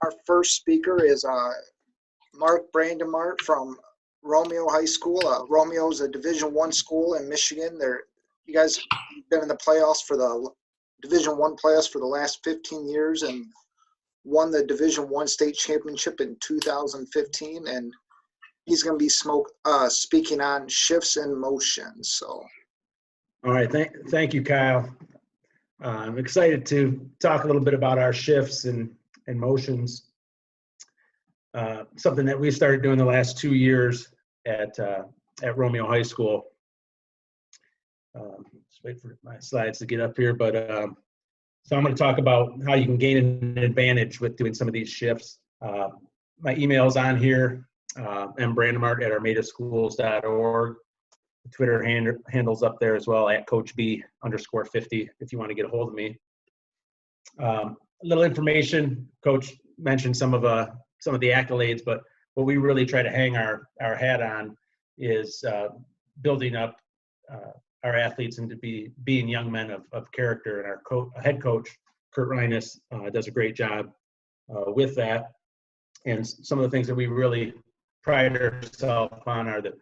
Our first speaker is Mark Brandimarte from Romeo High School. Romeo is a Division I school in Michigan. You guys have been in the playoffs for the Division I playoffs for the last 15 years and won the Division I state championship in 2015. And he's going to be speaking on shifts and motions. So, all right, thank you, Kyle. I'm excited to talk a little bit about our shifts and motions. Something that we started doing the last 2 years at Romeo High School. Just wait for my slides to get up here, but so I'm going to talk about how you can gain an advantage with doing some of these shifts. My email's on here, mbrandimarte@armadaschools.org. The Twitter handle's up there as well, @CoachB_50 if you want to get a hold of me. A little information. Coach mentioned some of the accolades, but what we really try to hang our hat on is building up our athletes into being young men of character. And our head coach, Kurt Reines, does a great job with that. And some of the things that we really pride ourselves on are the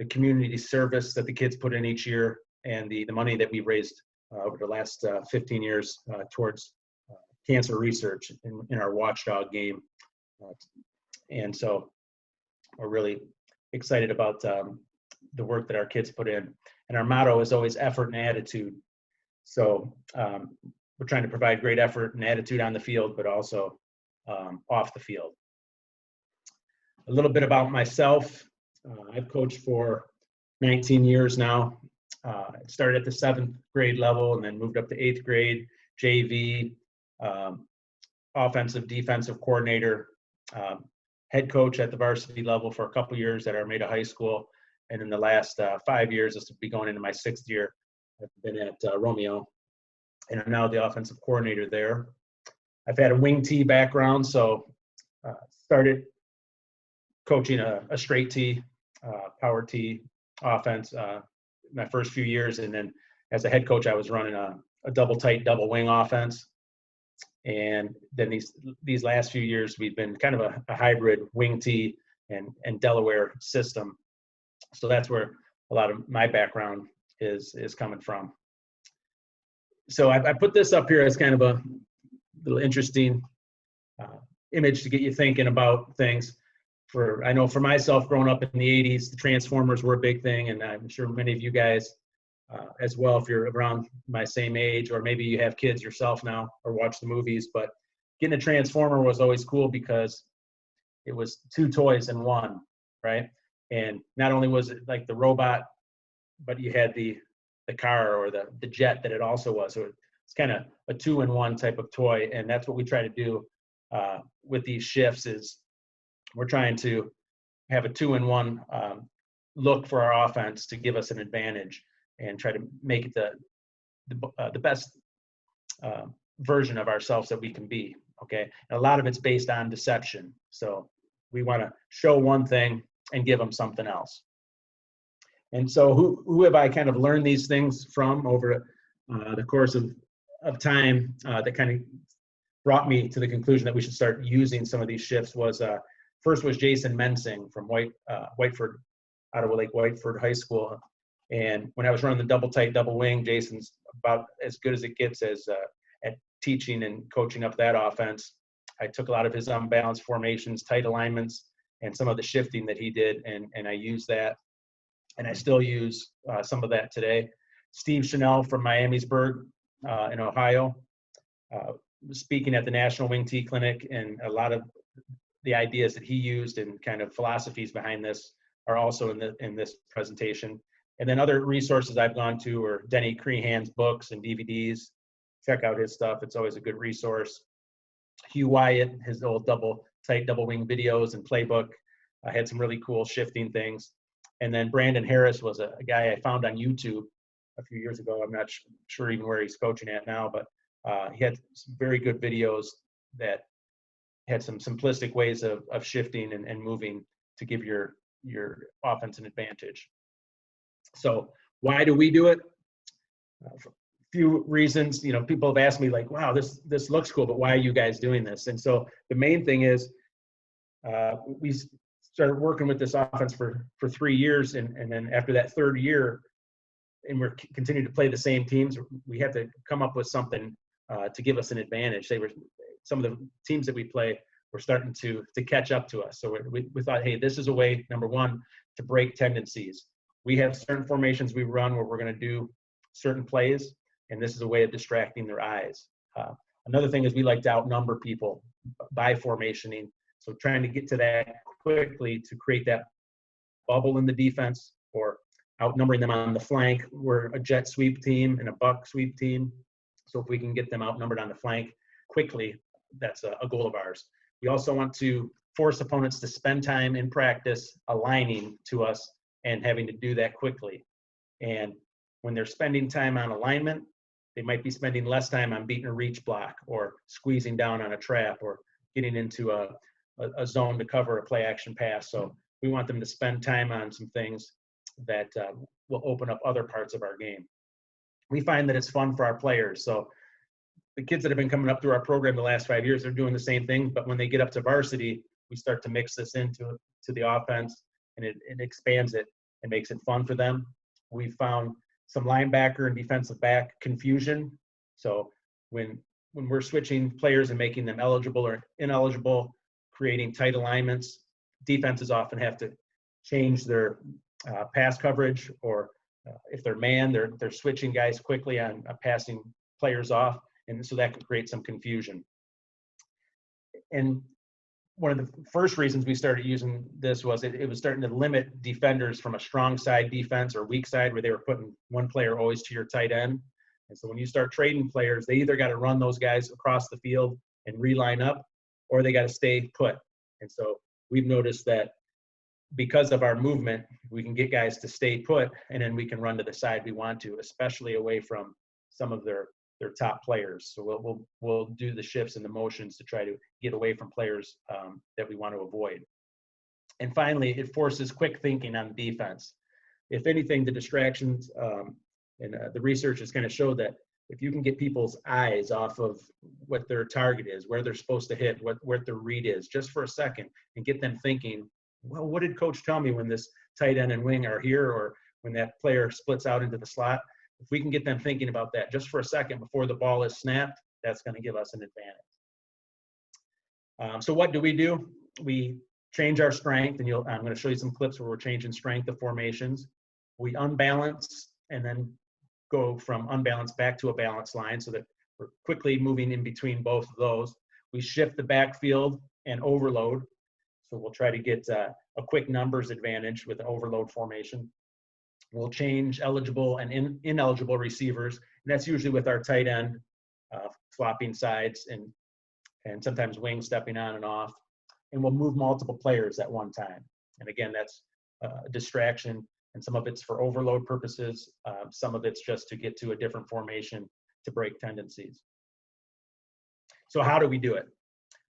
community service that the kids put in each year, and the money that we've raised over the last 15 years towards cancer research in our Watchdog game. And so we're really excited about the work that our kids put in. And our motto is always effort and attitude. So we're trying to provide great effort and attitude on the field, but also off the field. A little bit about myself. I've coached for 19 years now. I started at the 7th grade level and then moved up to 8th grade, JV, offensive, defensive coordinator, head coach at the varsity level for a couple years at Armada High School. And in the last 5 years, this will be going into my 6th year, I've been at Romeo, and I'm now the offensive coordinator there. I've had a wing T background, so started coaching a straight T, power T offense my first few years, and then as a head coach, I was running a double tight, double wing offense. And then these last few years, we've been kind of a hybrid wing T and Delaware system. So that's where a lot of my background is coming from. So I put this up here as kind of a little interesting image to get you thinking about things. I know for myself, growing up in the 80s, the Transformers were a big thing, and I'm sure many of you guys as well, if you're around my same age, or maybe you have kids yourself now or watch the movies. But getting a Transformer was always cool because it was 2 toys in one, right? And not only was it like the robot, but you had the car or the jet that it also was. So it's kind of a 2-in-1 type of toy. And that's what we try to do with these shifts is we're trying to have a 2-in-1 look for our offense to give us an advantage and try to make it the best version of ourselves that we can be, okay? And a lot of it's based on deception. So we want to show one thing and give them something else. And so who have I kind of learned these things from over the course of time that kind of brought me to the conclusion that we should start using some of these shifts was first was Jason Mensing from Whiteford, Ottawa Lake Whiteford High School. And when I was running the double tight, double wing, Jason's about as good as it gets as at teaching and coaching up that offense. I took a lot of his unbalanced formations, tight alignments, and some of the shifting that he did, and I used that. And I still use some of that today. Steve Chanel from Miamisburg in Ohio, speaking at the National Wing T Clinic, and a lot of the ideas that he used and kind of philosophies behind this are also in this presentation. And then other resources I've gone to are Denny Crehan's books and DVDs. Check out his stuff. It's always a good resource. Hugh Wyatt, his old double tight, double wing videos and playbook. I had some really cool shifting things. And then Brandon Harris was a guy I found on YouTube a few years ago. I'm not sure even where he's coaching at now, but he had some very good videos that had some simplistic ways of shifting and moving to give your offense an advantage. So why do we do it? few reasons. You know, people have asked me like, wow, this looks cool, but why are you guys doing this? And so the main thing is we started working with this offense for 3 years. And then after that third year, and we're continuing to play the same teams, we have to come up with something to give us an advantage. Some of the teams that we play were starting to catch up to us. So we thought, hey, this is a way, number one, to break tendencies. We have certain formations we run where we're going to do certain plays, and this is a way of distracting their eyes. Another thing is we like to outnumber people by formationing. So trying to get to that quickly to create that bubble in the defense, or outnumbering them on the flank. We're a jet sweep team and a buck sweep team. So if we can get them outnumbered on the flank quickly, that's a goal of ours. We also want to force opponents to spend time in practice aligning to us and having to do that quickly. And when they're spending time on alignment, they might be spending less time on beating a reach block or squeezing down on a trap or getting into a zone to cover a play action pass. So we want them to spend time on some things that will open up other parts of our game. We find that it's fun for our players. So the kids that have been coming up through our program the last 5 years, they're doing the same thing, but when they get up to varsity, we start to mix this into the offense, and it expands it and makes it fun for them. We found some linebacker and defensive back confusion. So when we're switching players and making them eligible or ineligible, creating tight alignments, defenses often have to change their pass coverage, or if they're man, they're switching guys quickly on passing players off, and so that could create some confusion. And one of the first reasons we started using this was it was starting to limit defenders from a strong side defense or weak side, where they were putting one player always to your tight end. And so when you start trading players, they either got to run those guys across the field and reline up, or they got to stay put. And so we've noticed that because of our movement, we can get guys to stay put, and then we can run to the side we want to, especially away from some of their top players. So we'll do the shifts and the motions to try to get away from players that we want to avoid. And finally, it forces quick thinking on defense. If anything, the distractions and the research has kind of showed that if you can get people's eyes off of what their target is, where they're supposed to hit, what their read is, just for a second, and get them thinking, well, what did coach tell me when this tight end and wing are here, or when that player splits out into the slot? If we can get them thinking about that just for a second before the ball is snapped, that's going to give us an advantage. So what do? We change our strength, and I'm going to show you some clips where we're changing strength of formations. We unbalance and then go from unbalanced back to a balanced line, so that we're quickly moving in between both of those. We shift the backfield and overload. So we'll try to get a quick numbers advantage with the overload formation. We'll change eligible and ineligible receivers, and that's usually with our tight end flopping sides and sometimes wings stepping on and off. And we'll move multiple players at one time. And again, that's a distraction, and some of it's for overload purposes. Some of it's just to get to a different formation to break tendencies. So how do we do it?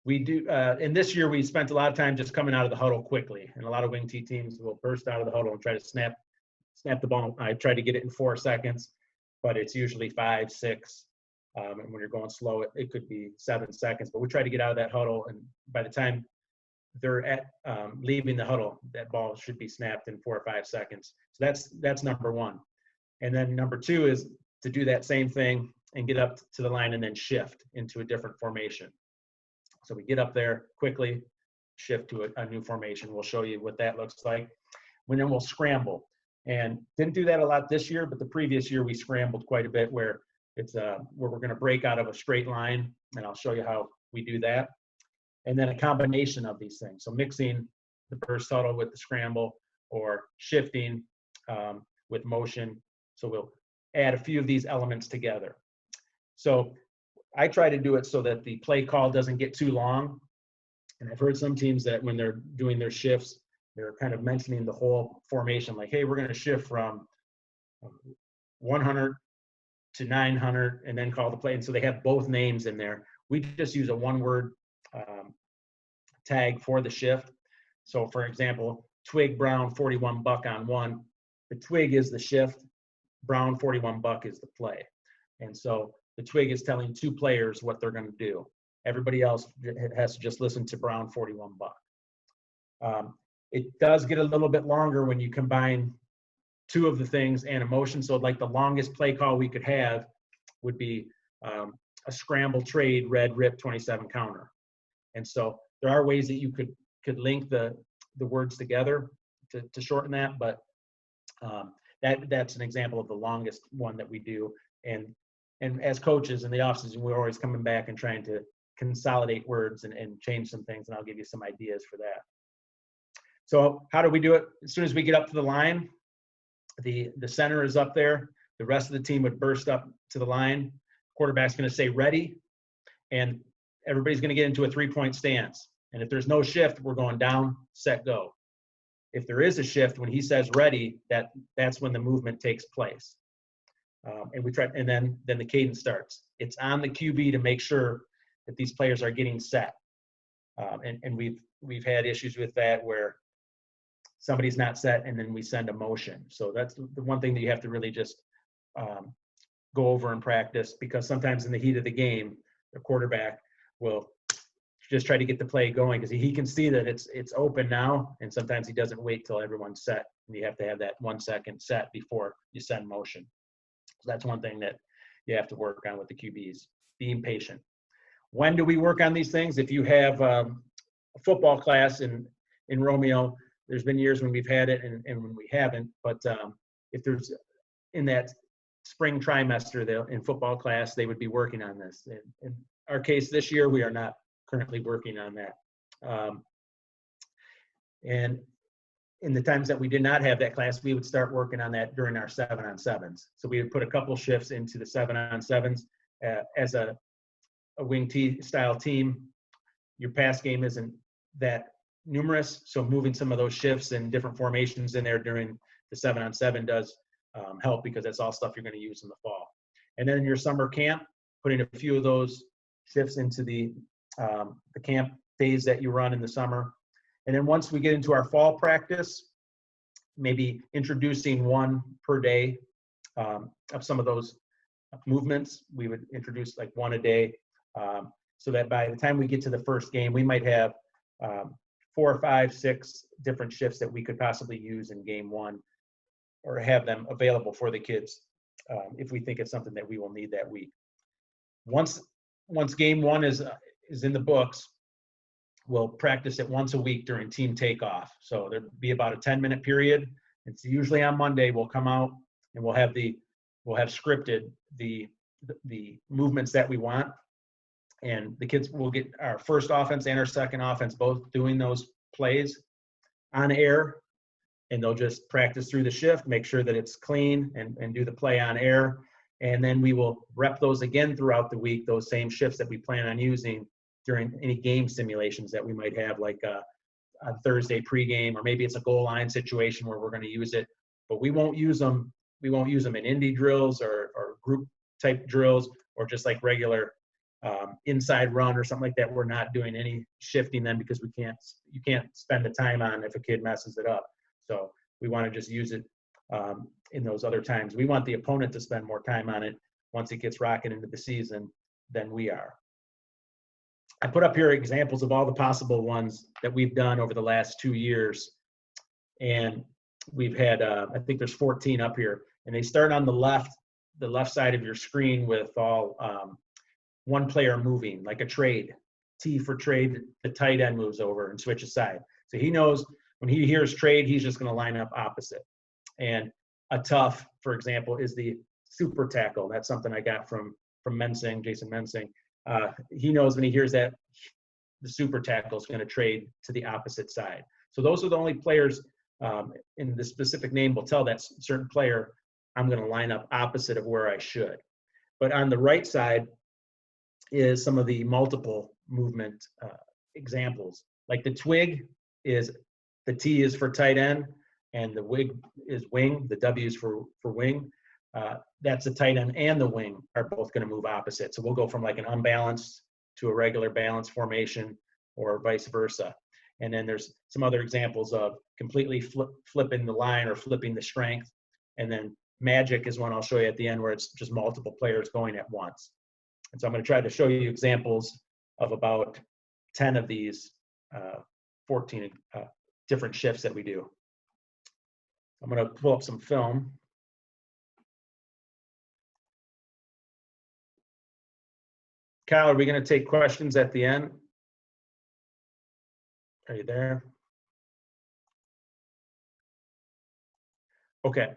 We do, and this year we spent a lot of time just coming out of the huddle quickly, and a lot of wing T teams will burst out of the huddle and try to snap the ball. I try to get it in 4 seconds, but it's usually 5, 6. And when you're going slow, it could be 7 seconds. But we try to get out of that huddle, and by the time they're at leaving the huddle, that ball should be snapped in 4 or 5 seconds. So that's number one. And then number 2 is to do that same thing and get up to the line and then shift into a different formation. So we get up there quickly, shift to a new formation. We'll show you what that looks like. And then we'll scramble. And didn't do that a lot this year, but the previous year we scrambled quite a bit, where it's where we're going to break out of a straight line, and I'll show you how we do that. And then a combination of these things. So mixing the burst huddle with the scramble, or shifting with motion. So we'll add a few of these elements together. So I try to do it so that the play call doesn't get too long. And I've heard some teams that when they're doing their shifts, they're kind of mentioning the whole formation, like, hey, we're going to shift from 100 to 900 and then call the play. And so they have both names in there. We just use a one-word tag for the shift. So for example, twig Brown 41 buck on 1. The twig is the shift. Brown 41 buck is the play. And so the twig is telling 2 players what they're going to do. Everybody else has to just listen to Brown 41 buck. It does get a little bit longer when you combine 2 of the things and emotion. So like the longest play call we could have would be a scramble trade red rip 27 counter. And so there are ways that you could link the words together to shorten that, but that's an example of the longest one that we do. And as coaches in the off season, we're always coming back and trying to consolidate words and change some things, and I'll give you some ideas for that. So how do we do it? As soon as we get up to the line, the center is up there. The rest of the team would burst up to the line. Quarterback's going to say ready, and everybody's going to get into a 3-point stance. And if there's no shift, we're going down, set, go. If there is a shift, when he says ready, that's when the movement takes place. And we try, and then the cadence starts. It's on the QB to make sure that these players are getting set. And we've had issues with that where somebody's not set and then we send a motion. So that's the one thing that you have to really just go over and practice, because sometimes in the heat of the game, the quarterback will just try to get the play going because he can see that it's open now, and sometimes he doesn't wait till everyone's set, and you have to have that 1 second set before you send motion. So that's one thing that you have to work on with the QBs, being patient. When do we work on these things? If you have a football class in Romeo, there's been years when we've had it and when we haven't, but if there's in that spring trimester in football class, they would be working on this. In our case this year, we are not currently working on that. And in the times that we did not have that class, we would start working on that during our 7-on-7s. So we would put a couple shifts into the 7-on-7s as a wing T style team. Your pass game isn't that numerous, so moving some of those shifts and different formations in there during the 7-on-7 does help, because that's all stuff you're going to use in the fall. And then in your summer camp, putting a few of those shifts into the camp days that you run in the summer. And then once we get into our fall practice, maybe introducing 1 per day of some of those movements. We would introduce like 1 a day, so that by the time we get to the first game, we might have 4 or 5, 6 different shifts that we could possibly use in game 1, or have them available for the kids if we think it's something that we will need that week. Once game 1 is in the books, we'll practice it once a week during team takeoff. So there'll be about a 10-minute period. It's usually on Monday. We'll come out and we'll have scripted the movements that we want, and the kids will get our first offense and our second offense both doing those plays on air, and they'll just practice through the shift, make sure that it's clean, and do the play on air. And then we will rep those again throughout the week, those same shifts that we plan on using during any game simulations that we might have, like on Thursday pregame, or maybe it's a goal line situation where we're going to use it, but we won't use them. We won't use them in indie drills or group type drills, or just like regular inside run or something like that. We're not doing any shifting then, because you can't spend the time on if a kid messes it up. So we want to just use it in those other times. We want the opponent to spend more time on it once it gets rocking into the season than we are. I put up here examples of all the possible ones that we've done over the last 2 years. And we've had, I think there's 14 up here, and they start on the left side of your screen with all one player moving, like a trade. T for trade, the tight end moves over and switches side. So he knows when he hears trade, he's just going to line up opposite. And a tough, for example, is the super tackle. That's something I got from Jason Mensing. He knows when he hears that the super tackle is going to trade to the opposite side. So those are the only players in the specific name will tell that certain player, I'm going to line up opposite of where I should. But on the right side is some of the multiple movement examples. Like the twig is, the T is for tight end, and the wig is wing. The W is for wing. That's the tight end and the wing are both going to move opposite. So we'll go from like an unbalanced to a regular balanced formation, or vice versa. And then there's some other examples of completely flipping the line or flipping the strength, and then magic is one I'll show you at the end, where it's just multiple players going at once. And so I'm going to try to show you examples of about 10 of these 14 different shifts that we do. I'm going to pull up some film. Kyle, are we going to take questions at the end? Are you there? Okay.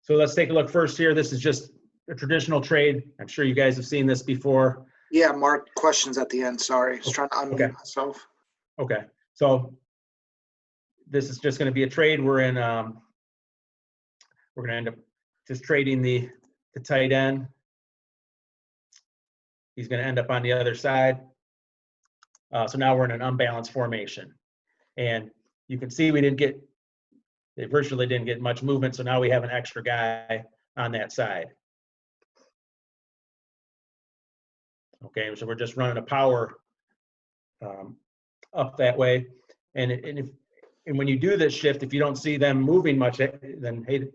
So let's take a look first here. This is just a traditional trade. I'm sure you guys have seen this before. Yeah, Mark, questions at the end. Sorry. I was trying to unmute myself. Okay. So this is just going to be a trade. We're going to end up just trading the tight end. He's going to end up on the other side. So now we're in an unbalanced formation. And you can see they virtually didn't get much movement. So now we have an extra guy on that side. Okay, so we're just running a power up that way. And when you do this shift, if you don't see them moving much, then hey,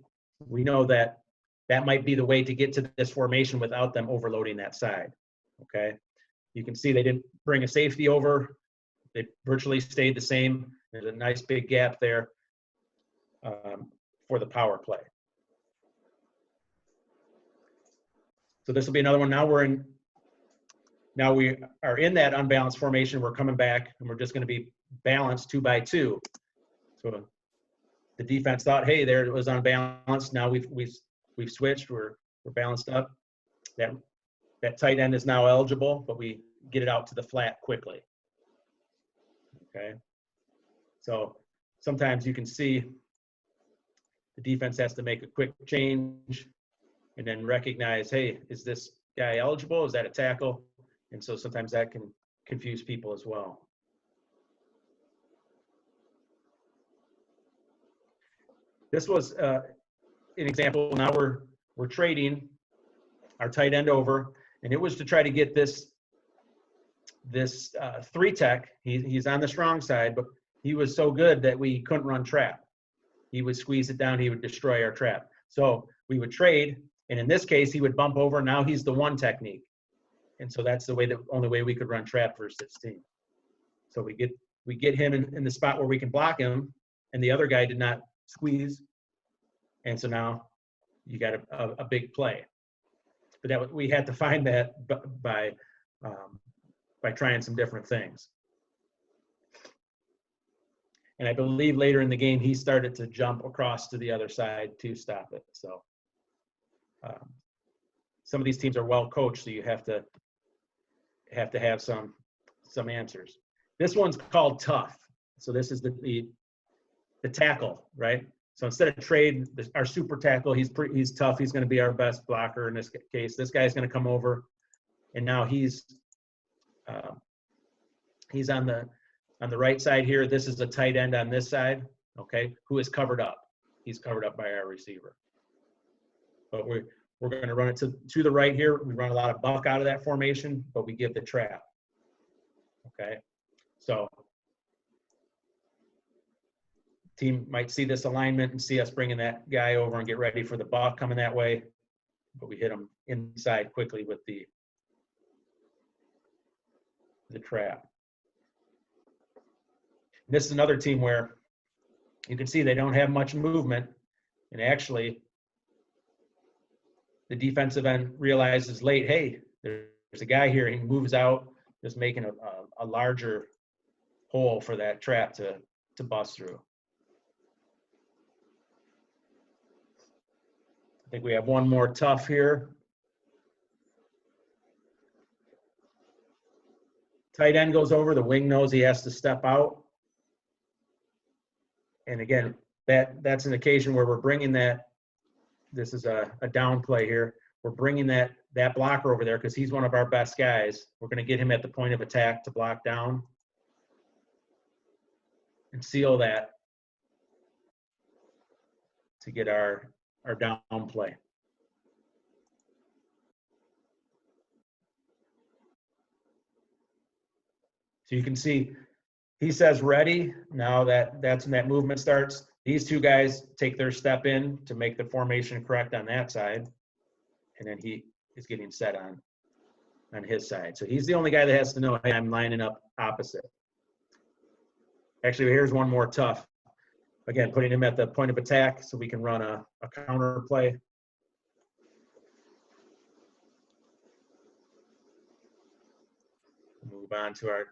we know that might be the way to get to this formation without them overloading that side. Okay, you can see they didn't bring a safety over. They virtually stayed the same. There's a nice big gap there for the power play. So this will be another one. Now we are in that unbalanced formation. We're coming back, and we're just going to be balanced 2 by 2. So the defense thought, hey, there it was unbalanced. Now we've switched. We're balanced up. That tight end is now eligible, but we get it out to the flat quickly. Okay. So sometimes you can see the defense has to make a quick change and then recognize, hey, is this guy eligible? Is that a tackle? And so sometimes that can confuse people as well. This was an example. Now we're trading our tight end over, and it was to try to get this 3-tech. He's on the strong side, but he was so good that we couldn't run trap. He would squeeze it down. He would destroy our trap. So we would trade, and in this case, he would bump over. Now he's the 1 technique. And so that's the only way we could run trap versus this team. So we get him in the spot where we can block him, and the other guy did not squeeze. And so now you got a big play. But we had to find that by trying some different things. And I believe later in the game, he started to jump across to the other side to stop it. So some of these teams are well coached, so you have to have some answers. This one's called tough. So this is the tackle, right? So instead of trade, our super tackle, he's tough. He's going to be our best blocker in this case. This guy's going to come over, and now he's on the right side here. This is a tight end on this side, okay, who is covered up. He's covered up by our receiver. But we're going to run it to the right here. We run a lot of buck out of that formation, but we give the trap. Okay, so team might see this alignment and see us bringing that guy over and get ready for the buck coming that way, but we hit him inside quickly with the trap. And this is another team where you can see they don't have much movement, and actually the defensive end realizes late, hey, there's a guy here. He moves out, just making a larger hole for that trap to bust through. I think we have one more tough here. Tight end goes over, the wing knows he has to step out. And again, that's an occasion where we're bringing that, this is a down play here. We're bringing that blocker over there because he's one of our best guys. We're going to get him at the point of attack to block down and seal that to get our down play. So you can see he says ready. Now that's when that movement starts. these two guys take their step in to make the formation correct on that side, and then he is getting set on his side. So he's the only guy that has to know, hey, I'm lining up opposite. Actually, here's one more tough. Again, putting him at the point of attack so we can run a counter play. Move on to our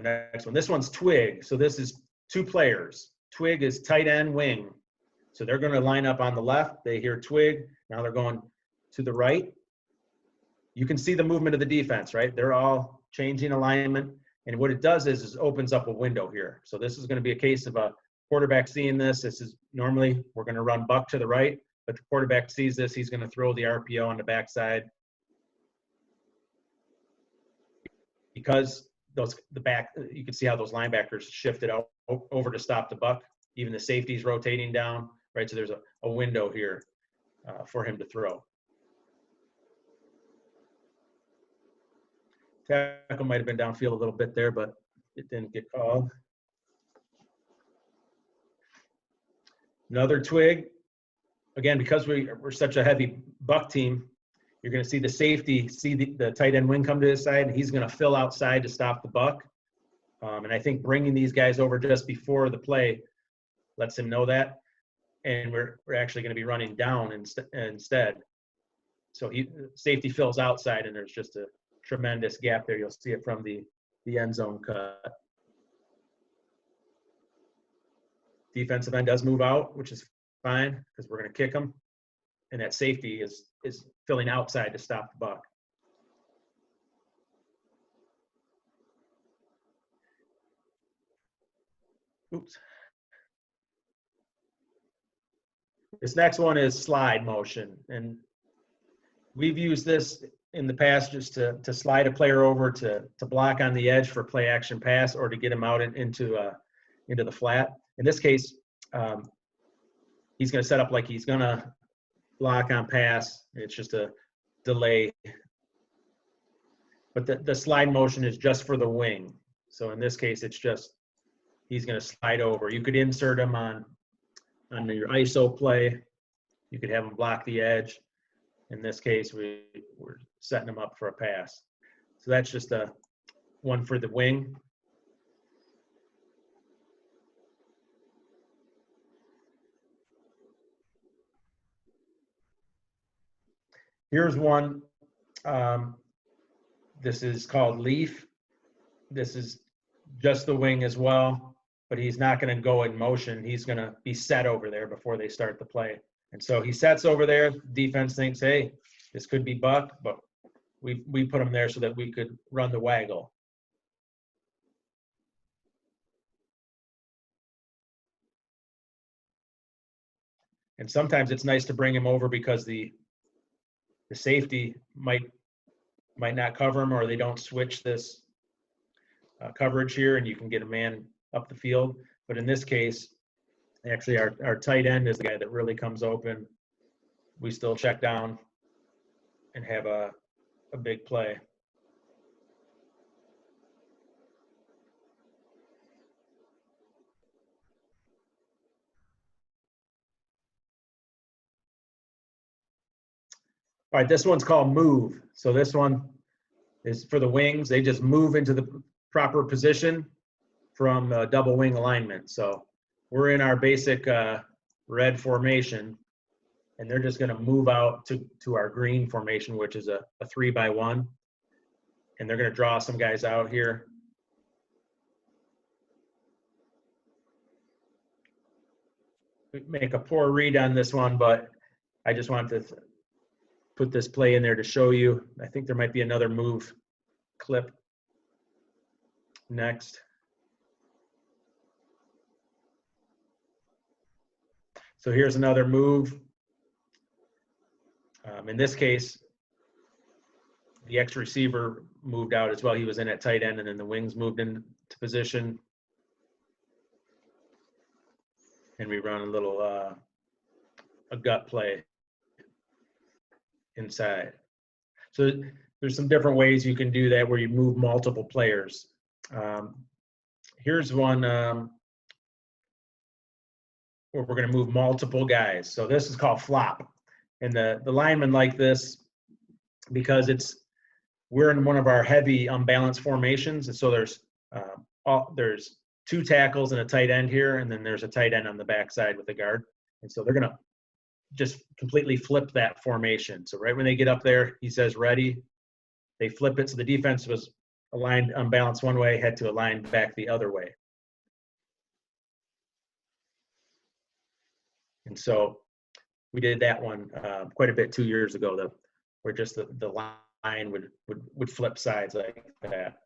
next one. This one's twig. So this is two players. Twig is tight end wing. So they're going to line up on the left. They hear twig. Now they're going to the right. You can see the movement of the defense, right? They're all changing alignment. And what it does is opens up a window here. So this is going to be a case of a quarterback seeing this. This is normally we're going to run buck to the right, but the quarterback sees this. He's going to throw the RPO on the backside. Because you can see how those linebackers shifted out over to stop the buck. Even the safety's rotating down, right? So there's a window here for him to throw. Tackle might have been downfield a little bit there, but it didn't get called. Another twig. Again, because we're such a heavy buck team, you're going to see the safety see the tight end wing come to his side, and he's going to fill outside to stop the buck. And I think bringing these guys over just before the play lets him know that. And we're actually going to be running down instead. So safety fills outside, and there's just a tremendous gap there. You'll see it from the end zone cut. Defensive end does move out, which is fine because we're going to kick him. And that safety is filling outside to stop the buck. Oops. This next one is slide motion. And we've used this in the past just to slide a player over to block on the edge for play action pass or to get him out into the flat. In this case, he's going to set up like he's going to block on pass. It's just a delay. But the slide motion is just for the wing. So in this case, it's just he's going to slide over. You could insert him on your ISO play. You could have him block the edge. In this case, we're setting him up for a pass. So that's just a one for the wing. Here's one. This is called leaf. This is just the wing as well, but he's not going to go in motion. He's going to be set over there before they start the play. And so he sets over there. Defense thinks, hey, this could be buck, but we put him there so that we could run the waggle. And sometimes it's nice to bring him over because the safety might not cover him, or they don't switch this coverage here, and you can get a man up the field. But in this case, actually our tight end is the guy that really comes open. We still check down and have a big play. All right, this one's called move. So this one is for the wings. They just move into the proper position from double wing alignment. So we're in our basic red formation, and they're just going to move out to our green formation, which is a 3-by-1. And they're going to draw some guys out here. We make a poor read on this one, but I just wanted to put this play in there to show you. I think there might be another move clip next. So here's another move. In this case, the X receiver moved out as well. He was in at tight end, and then the wings moved into position. And we run a little a gut play inside. So there's some different ways you can do that where you move multiple players. here's one where we're going to move multiple guys. So this is called flop. And the linemen like this because we're in one of our heavy unbalanced formations. And so there's 2 tackles and a tight end here, and then there's a tight end on the backside with the guard. And so they're going to just completely flip that formation. So right when they get up there, he says, ready. They flip it. So the defense was aligned unbalanced one way, had to align back the other way. And so we did that one quite a bit 2 years ago, where just the line would flip sides like that.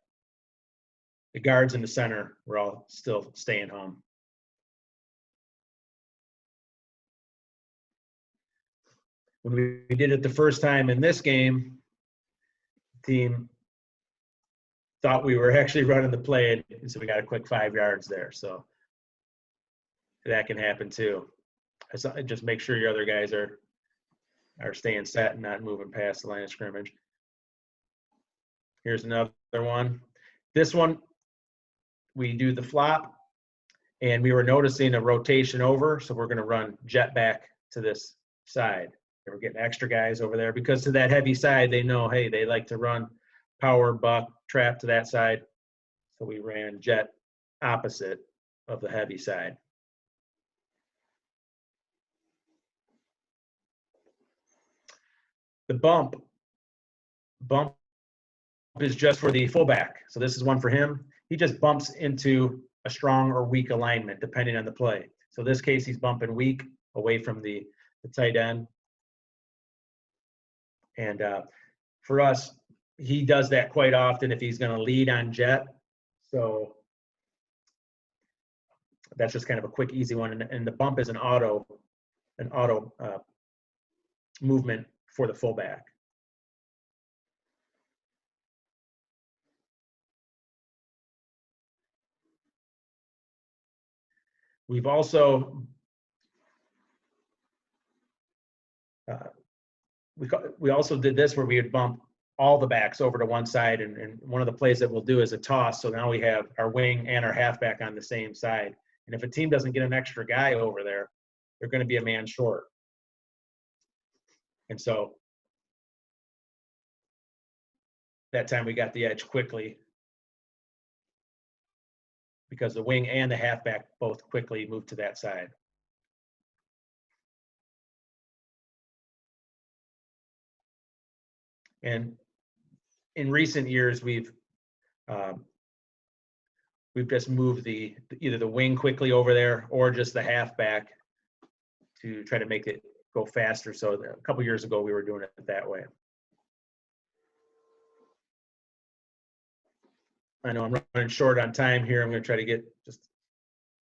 The guards in the center were all still staying home. When we did it the first time in this game, the team thought we were actually running the play, and so we got a quick 5 yards there. So that can happen too. Just make sure your other guys are staying set and not moving past the line of scrimmage. Here's another one. This one, we do the flop, and we were noticing a rotation over, so we're going to run jet back to this side. And we're getting extra guys over there because to that heavy side, they know, hey, they like to run power, buck, trap to that side. So we ran jet opposite of the heavy side. The bump is just for the fullback. So this is one for him. He just bumps into a strong or weak alignment depending on the play. So this case, he's bumping weak away from the tight end. And for us, he does that quite often if he's going to lead on jet. So that's just kind of a quick, easy one. And the bump is an auto movement for the fullback. We've also we also did this where we would bump all the backs over to one side, and one of the plays that we'll do is a toss. So now we have our wing and our halfback on the same side. And if a team doesn't get an extra guy over there, they're going to be a man short. And so that time we got the edge quickly because the wing and the halfback both quickly moved to that side. And in recent years, we've just moved either the wing quickly over there or just the halfback to try to make it go faster. So a couple years ago, we were doing it that way. I know I'm running short on time here. I'm going to try to get just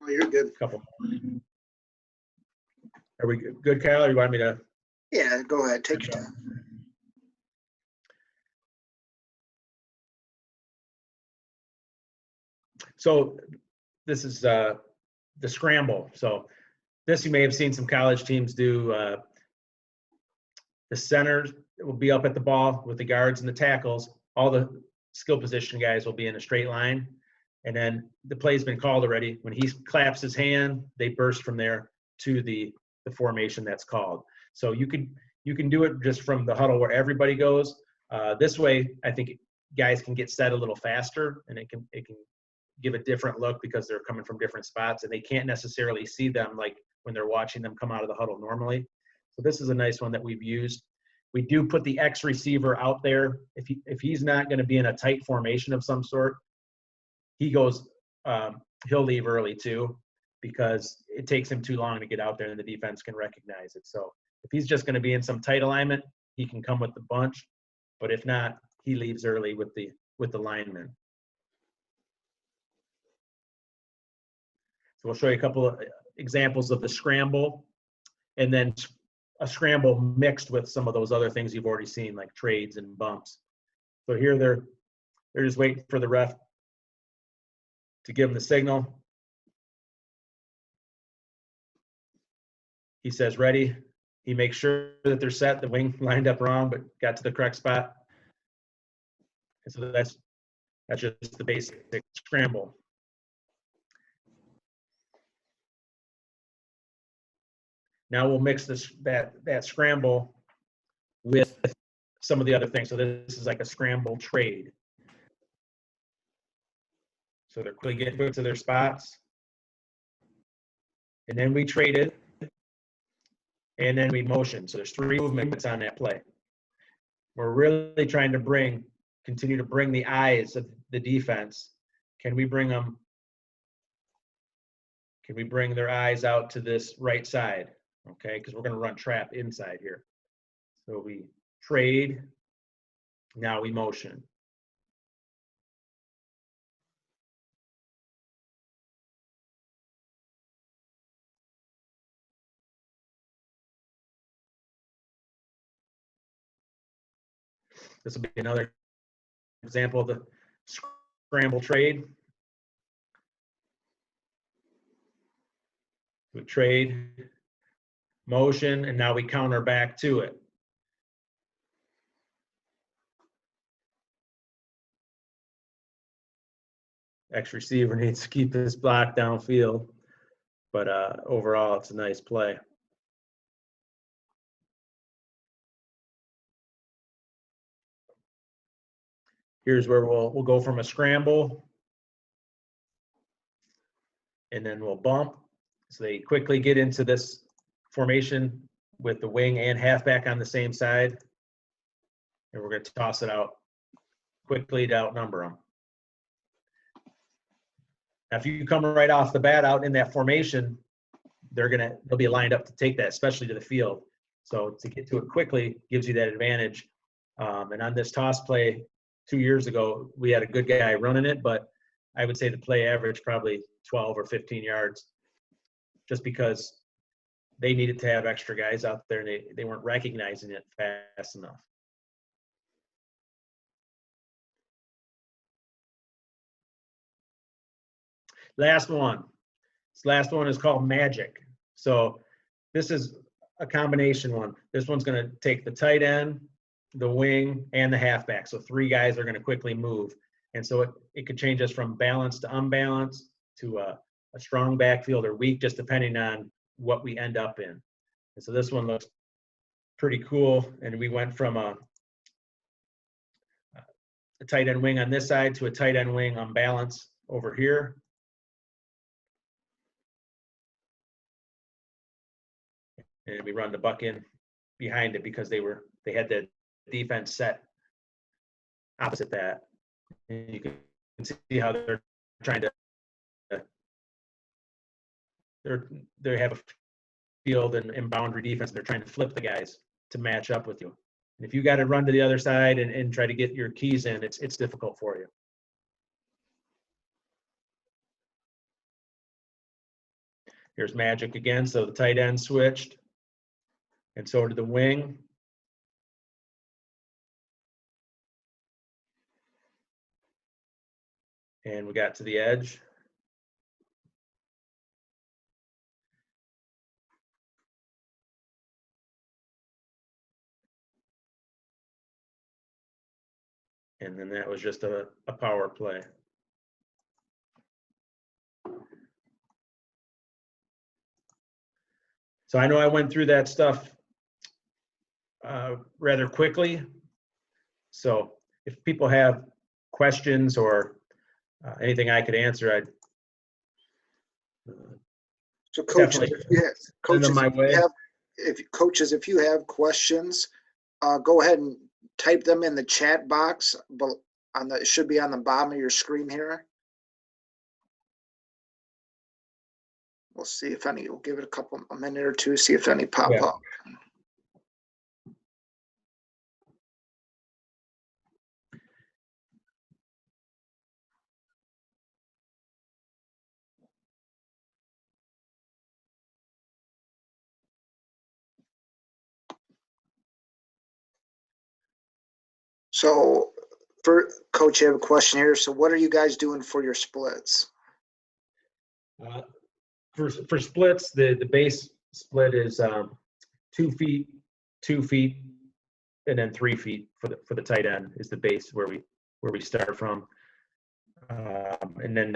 you're good. a couple. Are we good, Kyle, or you want me to? Yeah, go ahead. Take your time. So this is the scramble. So this you may have seen some college teams do. The centers will be up at the ball with the guards and the tackles. All the skill position guys will be in a straight line. And then the play's been called already. When he claps his hand, they burst from there to the formation that's called. So you can do it just from the huddle where everybody goes. This way, I think guys can get set a little faster, and it can give a different look because they're coming from different spots, and they can't necessarily see them like when they're watching them come out of the huddle normally. So this is a nice one that we've used. We do put the X receiver out there. If he's not going to be in a tight formation of some sort, he goes, he'll leave early too, because it takes him too long to get out there and the defense can recognize it. So if he's just going to be in some tight alignment, he can come with the bunch. But if not, he leaves early with the linemen. So we'll show you a couple of examples of the scramble, and then a scramble mixed with some of those other things you've already seen, like trades and bumps. So here they're just waiting for the ref to give them the signal. He says ready. He makes sure that they're set. The wing lined up wrong, but got to the correct spot. And so that's just the basic scramble. Now we'll mix that scramble with some of the other things. So this is like a scramble trade. So they're quickly getting to their spots. And then we trade it. And then we motion. So there's 3 movements on that play. We're really trying to continue to bring the eyes of the defense. Can we bring their eyes out to this right side? Okay, because we're going to run trap inside here. So we trade. Now we motion. This will be another example of the scramble trade. We trade, motion, and now we counter back to it. X receiver needs to keep his block downfield, but overall, it's a nice play. Here's where we'll go from a scramble, and then we'll bump. So they quickly get into this formation with the wing and halfback on the same side, and we're going to toss it out quickly to outnumber them. Now, if you come right off the bat out in that formation, they'll be lined up to take that, especially to the field. So to get to it quickly gives you that advantage. And on this toss play 2 years ago, we had a good guy running it, but I would say the play average probably 12 or 15 yards, just because they needed to have extra guys out there and they weren't recognizing it fast enough. Last one. This last one is called Magic. So this is a combination one. This one's going to take the tight end, the wing, and the halfback. So 3 guys are going to quickly move. And so it could change us from balanced to unbalanced to a strong backfield or weak, just depending on what we end up in. And so this one looks pretty cool. And we went from a tight end wing on this side to a tight end wing unbalanced over here. And we run the buck in behind it because they had the defense set opposite that. And you can see how they're trying to they have a field and boundary defense. They're trying to flip the guys to match up with you. And if you got to run to the other side and try to get your keys in, it's difficult for you. Here's Magic again. So the tight end switched. And so did the wing. And we got to the edge. And then that was just a power play. So I know I went through that stuff rather quickly. So if people have questions or anything I could answer, I'd so coaches, if you have questions, go ahead and type them in the chat box, but it should be on the bottom of your screen here. We'll see if any. We'll give it a minute or two, see if any pop up. So, for Coach, I have a question here. So, what are you guys doing for your splits? For splits, the base split is 2 feet, 2 feet, and then 3 feet for the tight end is the base where we start from. And then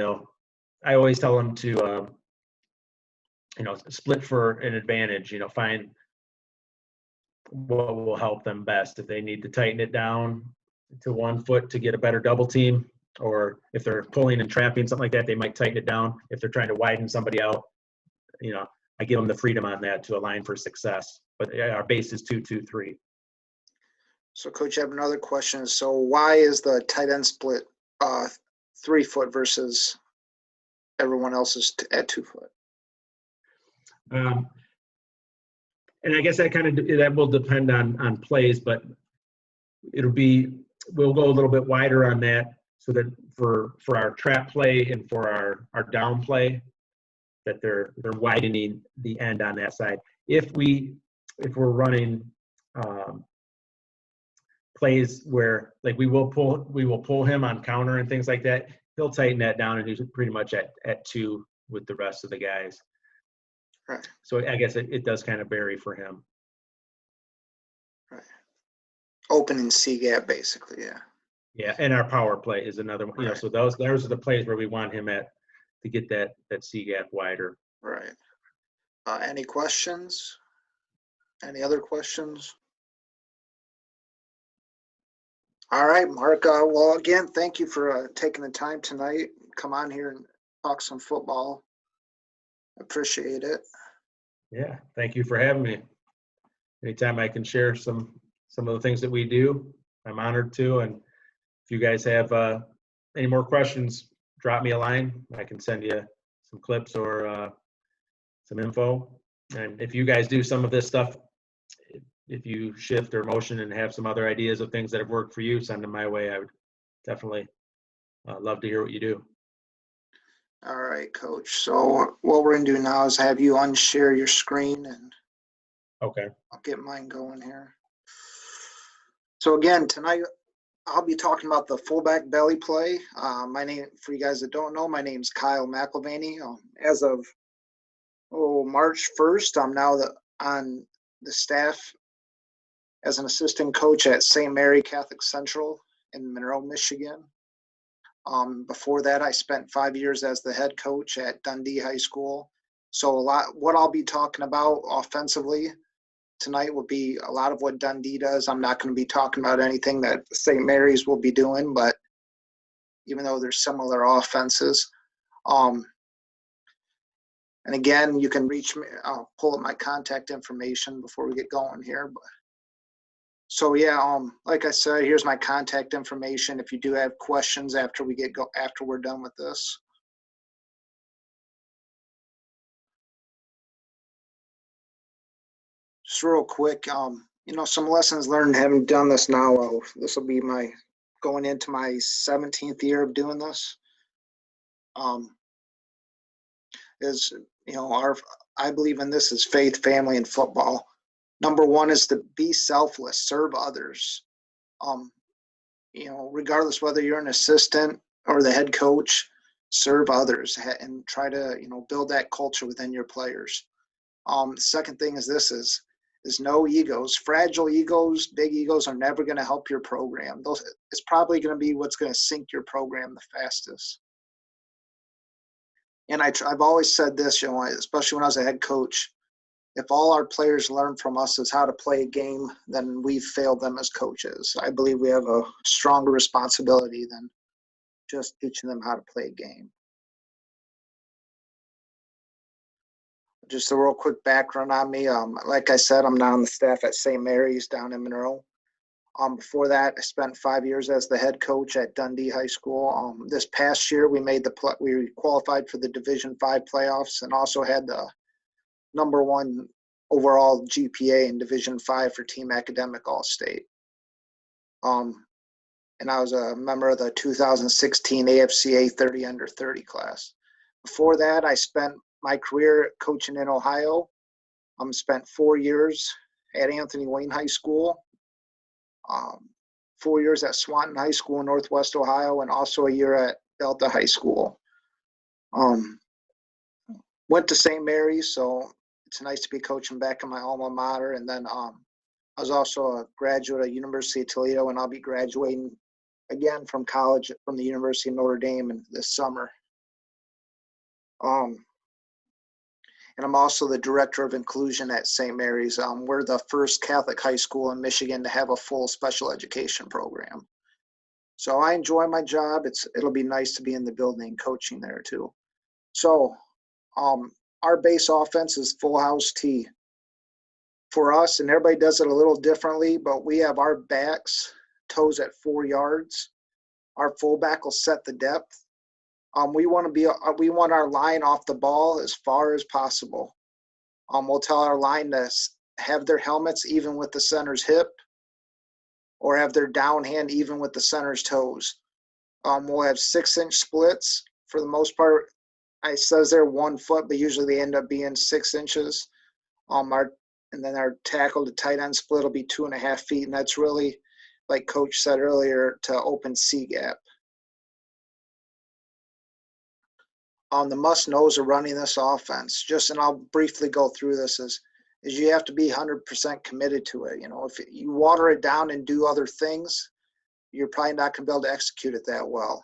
I always tell them to split for an advantage, find what will help them best. If they need to tighten it down to 1 foot to get a better double team, or if they're pulling and trapping, something like that, they might tighten it down. If they're trying to widen somebody out, I give them the freedom on that to align for success. But our base is 2-2-3. So, Coach, I have another question. So, why is the tight end split 3 foot versus everyone else's at 2 foot? And I guess that will depend on plays, but we'll go a little bit wider on that so that for our trap play and for our down play, that they're widening the end on that side. If we're running plays where we will pull him on counter and things like that, he'll tighten that down and he's pretty much at 2 with the rest of the guys. Right. So I guess it does kind of vary for him. Right. Opening C gap, basically, yeah. Yeah, and our power play is another one. Right. So those are the plays where we want him to get that C gap wider. Right. Any questions? Any other questions? All right, Mark. Well, again, thank you for taking the time tonight. Come on here and talk some football. Appreciate it. Yeah, thank you for having me. Anytime I can share some of the things that we do, I'm honored to. And if you guys have any more questions, drop me a line. I can send you some clips or some info. And if you guys do some of this stuff, if you shift or motion and have some other ideas of things that have worked for you, send them my way. I would definitely love to hear what you do. All right, Coach. So what we're going to do now is have you unshare your screen, and Okay. I'll get mine going here. So again, tonight I'll be talking about the fullback belly play. My name, for you guys that don't know, my name's Kyle McElvany. As of March 1st, I'm now on the staff as an assistant coach at St. Mary Catholic Central in Monroe, Michigan. Before that, I spent 5 years as the head coach at Dundee High School. So what I'll be talking about offensively tonight will be a lot of what Dundee does. I'm not going to be talking about anything that St. Mary's will be doing, but even though there's similar offenses. And again, you can reach me. I'll pull up my contact information before we get going here. So yeah, like I said, here's my contact information if you do have questions after we're done with this. Just real quick, some lessons learned having done this now. This will be going into my 17th year of doing this. I believe in this as faith, family, and football. Number one is to be selfless, serve others. Regardless whether you're an assistant or the head coach, serve others and try to, build that culture within your players. The second thing is no egos. Fragile egos, big egos are never going to help your program. It's probably going to be what's going to sink your program the fastest. And I've always said this, especially when I was a head coach, if all our players learn from us is how to play a game, then we've failed them as coaches. I believe we have a stronger responsibility than just teaching them how to play a game. Just a real quick background on me. Like I said, I'm now on the staff at St. Mary's down in Monroe. Before that, I spent 5 years as the head coach at Dundee High School. This past year, we qualified for the Division V playoffs and also had the number 1 overall GPA in Division V for Team Academic All-State. And I was a member of the 2016 AFCA 30 under 30 class. Before that, I spent my career coaching in Ohio. Spent 4 years at Anthony Wayne High School, 4 years at Swanton High School in Northwest Ohio, and also a year at Delta High School. Went to St. Mary's, so it's nice to be coaching back in my alma mater. And then I was also a graduate at University of Toledo, and I'll be graduating again from college from the University of Notre Dame this summer. and I'm also the director of inclusion at St. Mary's. We're the first Catholic high school in Michigan to have a full special education program. So I enjoy my job. It'll be nice to be in the building coaching there too. So our base offense is full house T. For us, and everybody does it a little differently, but we have our backs, toes at 4 yards. Our fullback will set the depth. We want our line off the ball as far as possible. We'll tell our line to have their helmets even with the center's hip, or have their down hand even with the center's toes. We'll have 6-inch splits for the most part. It says they're 1 foot, but usually they end up being 6 inches. And then our tackle to tight end split will be 2.5 feet, and that's really, like Coach said earlier, to open C gap. The must-knows of running this offense, and I'll briefly go through this, is you have to be 100% committed to it. If you water it down and do other things, you're probably not going to be able to execute it that well.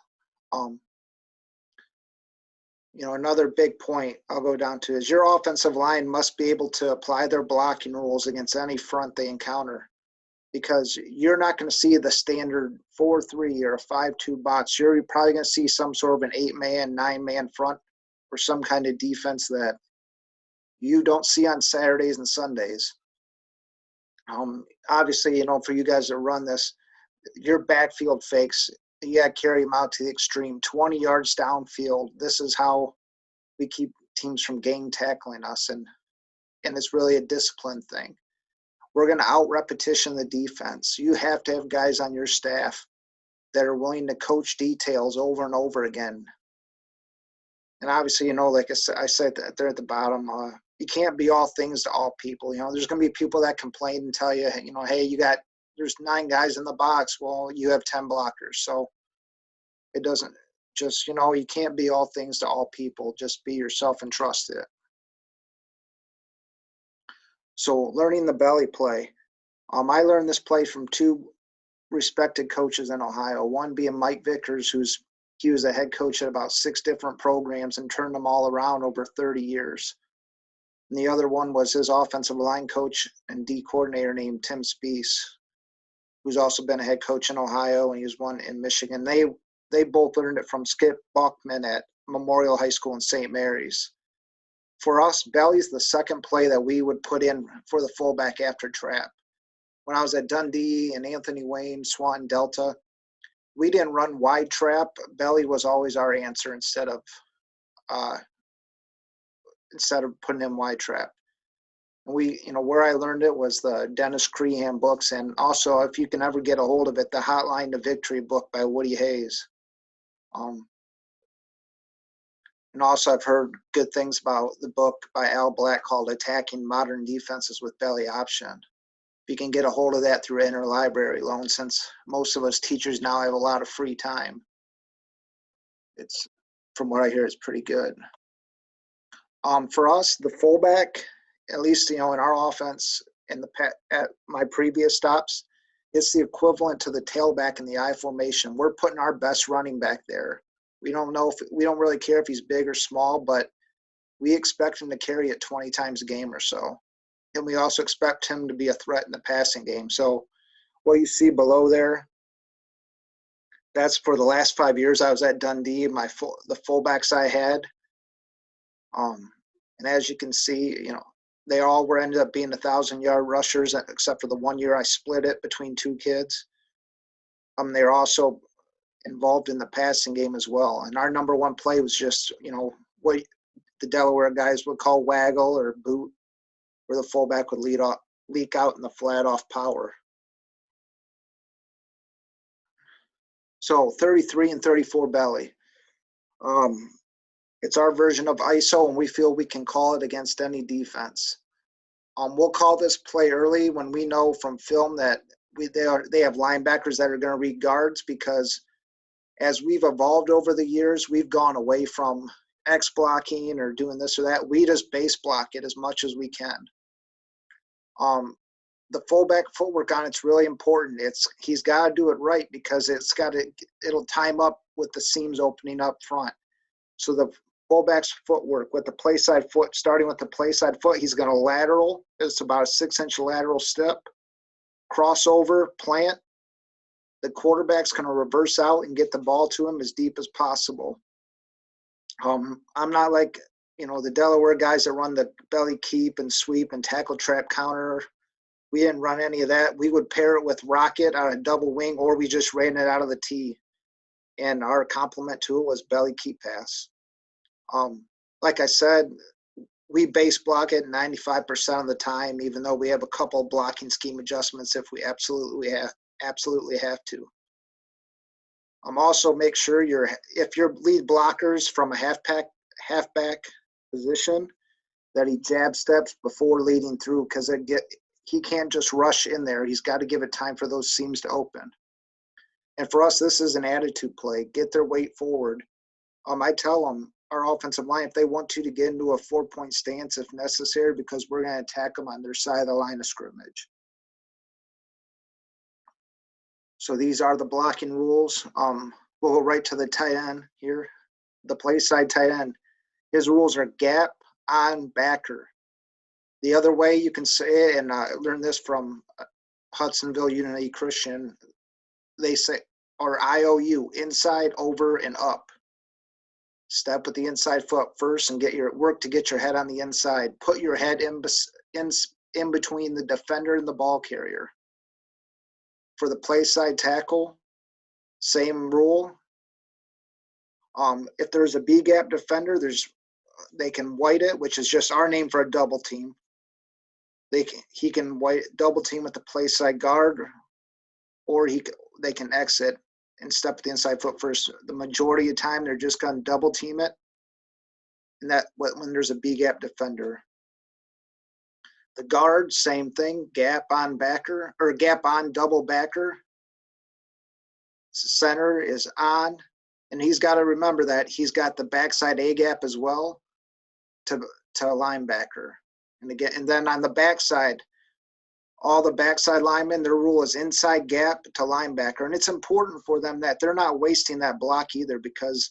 Another big point I'll go down to is your offensive line must be able to apply their blocking rules against any front they encounter, because you're not going to see the standard 4-3 or a 5-2 box. You're probably going to see some sort of an 8-man, 9-man front, or some kind of defense that you don't see on Saturdays and Sundays. Obviously, for you guys that run this, your backfield fakes, you got to carry them out to the extreme, 20 yards downfield. This is how we keep teams from gang tackling us, and it's really a discipline thing. We're going to out-repetition the defense. You have to have guys on your staff that are willing to coach details over and over again. And obviously, like I said there at the bottom, you can't be all things to all people. There's going to be people that complain and tell you, hey, there's 9 guys in the box. Well, you have 10 blockers. So it doesn't just, you can't be all things to all people. Just be yourself and trust it. So learning the belly play. I learned this play from 2 respected coaches in Ohio. One being Mike Vickers, he was a head coach at about 6 different programs and turned them all around over 30 years. And the other one was his offensive line coach and D coordinator named Tim Spees, who's also been a head coach in Ohio, and he was one in Michigan. They both learned it from Skip Buckman at Memorial High School in St. Mary's. For us, belly's the second play that we would put in for the fullback after trap. When I was at Dundee and Anthony Wayne, Swanton Delta, we didn't run wide trap. Belly was always our answer instead of putting in wide trap. And where I learned it was the Dennis Crehan books, and also, if you can ever get a hold of it, the Hotline to Victory book by Woody Hayes. And also, I've heard good things about the book by Al Black called Attacking Modern Defenses with Belly Option. You can get a hold of that through interlibrary loan, since most of us teachers now have a lot of free time. It's, from what I hear, it's pretty good. For us, the fullback, at least in our offense at my previous stops, it's the equivalent to the tailback in the I formation. We're putting our best running back there. We don't really care if he's big or small, but we expect him to carry it 20 times a game or so. And we also expect him to be a threat in the passing game. So what you see below there, that's for the last 5 years I was at Dundee, the fullbacks I had. And as you can see, they all ended up being 1,000-yard rushers, except for the 1 year I split it between 2 kids. They're also involved in the passing game as well. And our number 1 play was just, what the Delaware guys would call waggle or boot, where the fullback would leak out in the flat off power. So 33 and 34 belly. It's our version of ISO, and we feel we can call it against any defense. We'll call this play early when we know from film that they have linebackers that are going to read guards, because as we've evolved over the years, we've gone away from X blocking or doing this or that. We just base block it as much as we can. The fullback footwork on it's really important. He's got to do it right, because it'll time up with the seams opening up front. So fullback's footwork with the play side foot, starting with the play side foot, he's going to lateral. It's about a 6-inch lateral step. Crossover, plant. The quarterback's going to reverse out and get the ball to him as deep as possible. I'm not like, the Delaware guys that run the belly keep and sweep and tackle trap counter. We didn't run any of that. We would pair it with rocket on a double wing, or we just ran it out of the tee. And our complement to it was belly keep pass. Like I said, we base block it 95% of the time, even though we have a couple blocking scheme adjustments if we absolutely have to. Also make sure if your lead blockers from a halfback position, that he jab steps before leading through, because he can't just rush in there. He's got to give it time for those seams to open. And for us, this is an attitude play. Get their weight forward. I tell them, our offensive line, if they want to get into a 4-point stance if necessary, because we're going to attack them on their side of the line of scrimmage. So these are the blocking rules. We'll go right to the tight end here. The play side tight end. His rules are gap on backer. The other way you can say it, and I learned this from Hudsonville Unity Christian, they say, or IOU, inside, over, and up. Step with the inside foot first and get your head on the inside. Put your head in between the defender and the ball carrier. For the play side tackle, same rule. If there's a B gap defender, they can white it, which is just our name for a double team. He can white double team with the play side guard, or they can exit and step with the inside foot first. The majority of the time, they're just going to double team it, and that when there's a B gap defender. The guard, same thing, gap on backer or gap on double backer. Center is on, and he's got to remember that he's got the backside A gap as well to a linebacker. And then on the backside, all the backside linemen, their rule is inside gap to linebacker. And it's important for them that they're not wasting that block either, because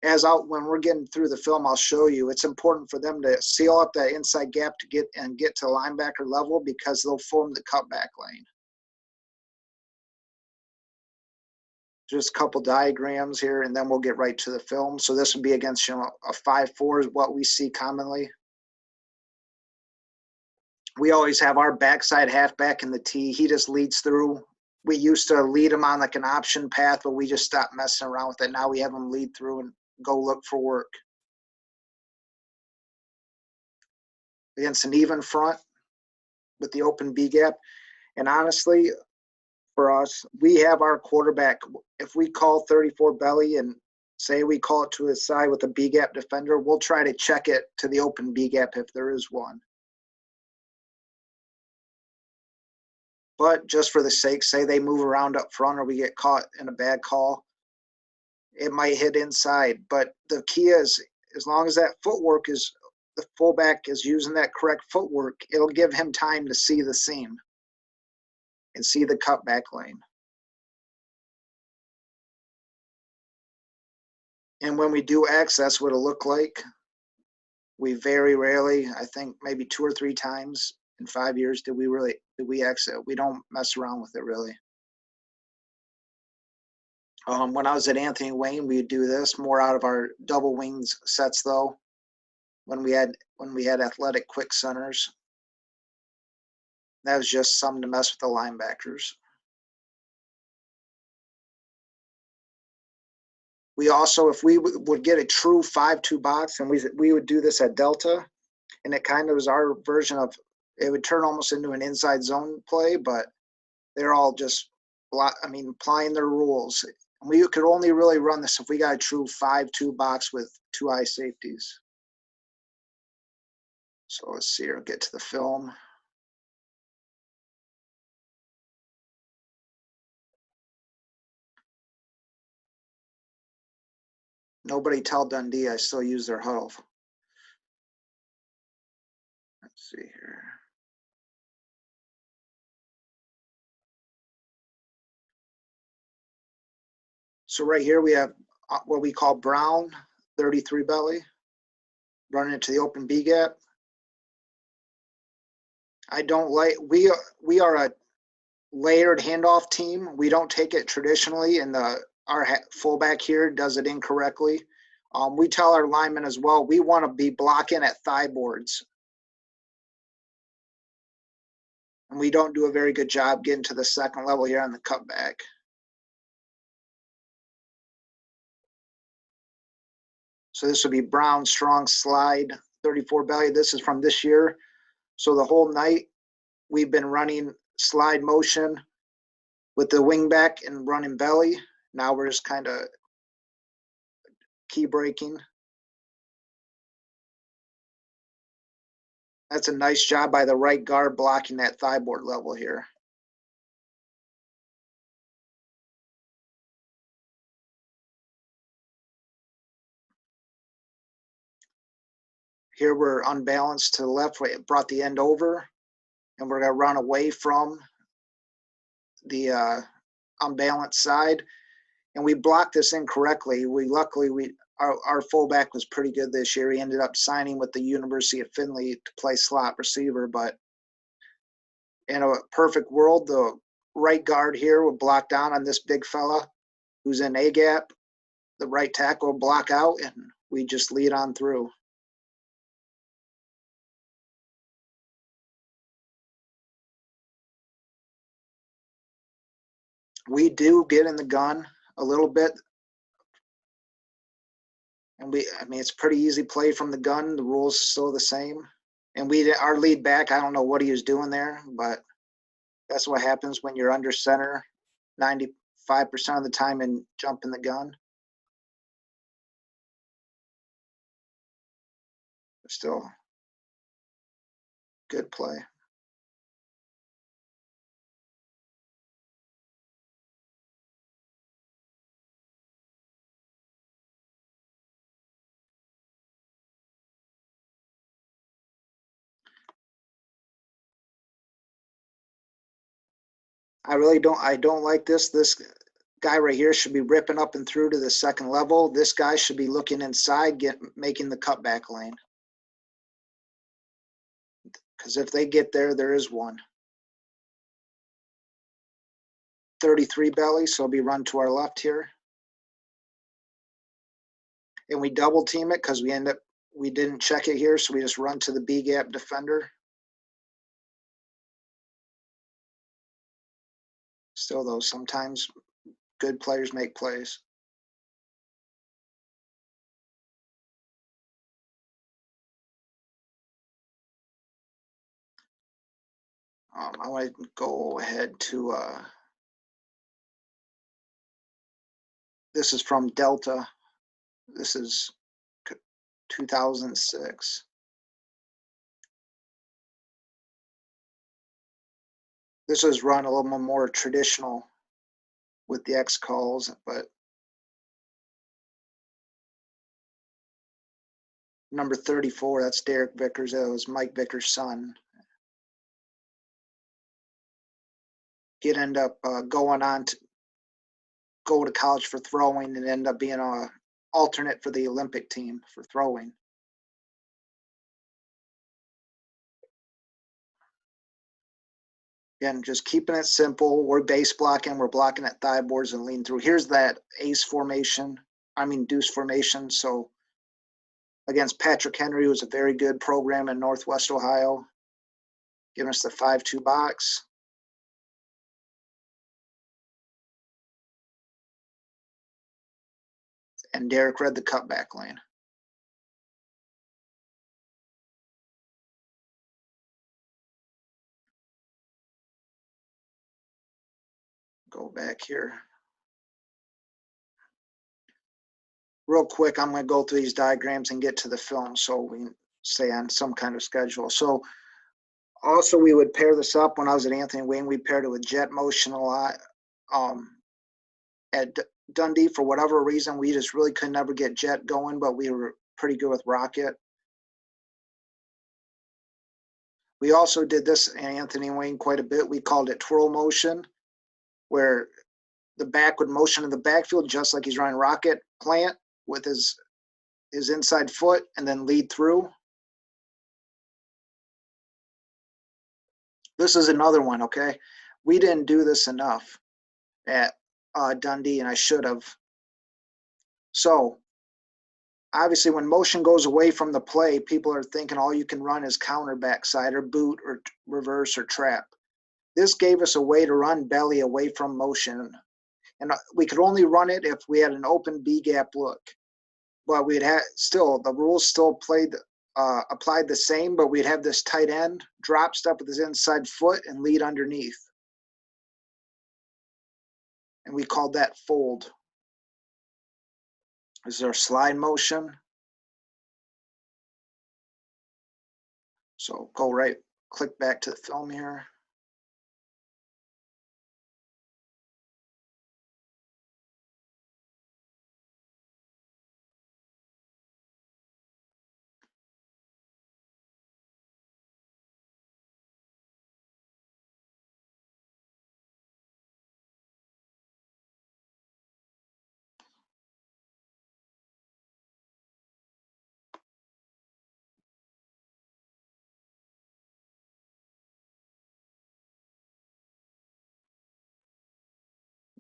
when we're getting through the film, I'll show you, it's important for them to seal up that inside gap to get to linebacker level, because they'll form the cutback lane. Just a couple diagrams here, and then we'll get right to the film. So this would be against a 5-4 is what we see commonly. We always have our backside halfback in the tee. He just leads through. We used to lead him on like an option path, but we just stopped messing around with it. Now we have him lead through and go look for work. Against an even front with the open B gap. And honestly, for us, we have our quarterback. If we call 34 belly and say we call it to his side with a B gap defender, we'll try to check it to the open B gap if there is one. But just for the sake, say they move around up front or we get caught in a bad call, it might hit inside. But the key is, as long as that footwork is, the fullback is using that correct footwork, it'll give him time to see the seam and see the cutback lane. And when we do X, that's what it'll look like. We very rarely, I think maybe 2 or 3 times in 5 years, did we exit. We don't mess around with it really. When I was at Anthony Wayne, we'd do this more out of our double wings sets though. When we had athletic quick centers, that was just something to mess with the linebackers. We also, if we would get a true 5-2 box, and we would do this at Delta, and it kind of was our version of, it would turn almost into an inside zone play, but they're all just, applying their rules. We could only really run this if we got a true 5-2 box with 2 eye safeties. So let's see here, get to the film. Nobody tell Dundee I still use their huddle. Let's see here. So right here we have what we call brown. 33 belly, running into the open B gap. I don't like, we are a layered handoff team. We don't take it traditionally, and our fullback here does it incorrectly. We tell our linemen as well, we want to be blocking at thigh boards. And we don't do a very good job getting to the second level here on the cutback. So this would be Brown, strong slide, 34 belly. This is from this year. So the whole night we've been running slide motion with the wing back and running belly. Now we're just kind of key breaking. That's a nice job by the right guard blocking that thigh board level here. Here we're unbalanced to the left. We brought the end over, and we're going to run away from the unbalanced side. And we blocked this incorrectly. Luckily our fullback was pretty good this year. He ended up signing with the University of Findlay to play slot receiver. But in a perfect world, the right guard here would block down on this big fella who's in A gap. The right tackle will block out, and we just lead on through. We do get in the gun a little bit. And I mean, it's pretty easy play from the gun. The rules still the same. And our lead back, I don't know what he was doing there, but that's what happens when you're under center 95% of the time and jump in the gun. Still good play. I don't like this. This guy right here should be ripping up and through to the second level. This guy should be looking inside, making the cutback lane. Because if they get there, there is one. 33 belly, so it'll be run to our left here. And we double team it because we didn't check it here, so we just run to the B gap defender. Still though, sometimes good players make plays. I want to go ahead to, this is from Delta. This is 2006. This was run a little more traditional with the X calls, but number 34, that's Derek Vickers. That was Mike Vickers' son. He'd end up going on to go to college for throwing and end up being an alternate for the Olympic team for throwing. Again, just keeping it simple. We're base blocking. We're blocking at thigh boards and lean through. Here's that ace formation. Deuce formation. So against Patrick Henry, who was a very good program in Northwest Ohio, giving us the 5-2 box. And Derek read the cutback lane. Go back here. Real quick, I'm going to go through these diagrams and get to the film so we stay on some kind of schedule. So also we would pair this up when I was at Anthony Wayne. We paired it with jet motion a lot. At Dundee, for whatever reason, we just really could never get jet going, but we were pretty good with rocket. We also did this in Anthony Wayne quite a bit. We called it twirl motion, where the back would motion in the backfield just like he's running rocket plant with his his inside foot and then lead through. This is another one, okay? We didn't do this enough at Dundee, and I should have. So obviously when motion goes away from the play, people are thinking all you can run is counter backside or boot or reverse or trap. This gave us a way to run belly away from motion. And we could only run it if we had an open B gap look. But we'd have still, the rules still applied the same, but we'd have this tight end drop step with his inside foot and lead underneath. And we called that fold. This is our slide motion. So go right, click back to the film here.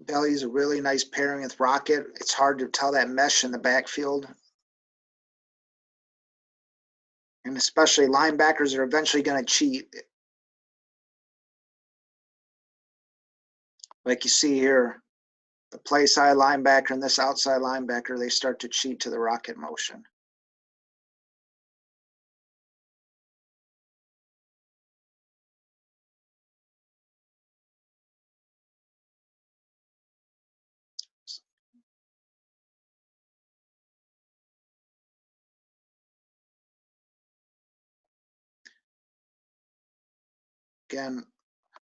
Belly is a really nice pairing with rocket. It's hard to tell that mesh in the backfield. And especially linebackers are eventually going to cheat. Like you see here, the play side linebacker and this outside linebacker, they start to cheat to the rocket motion. Again,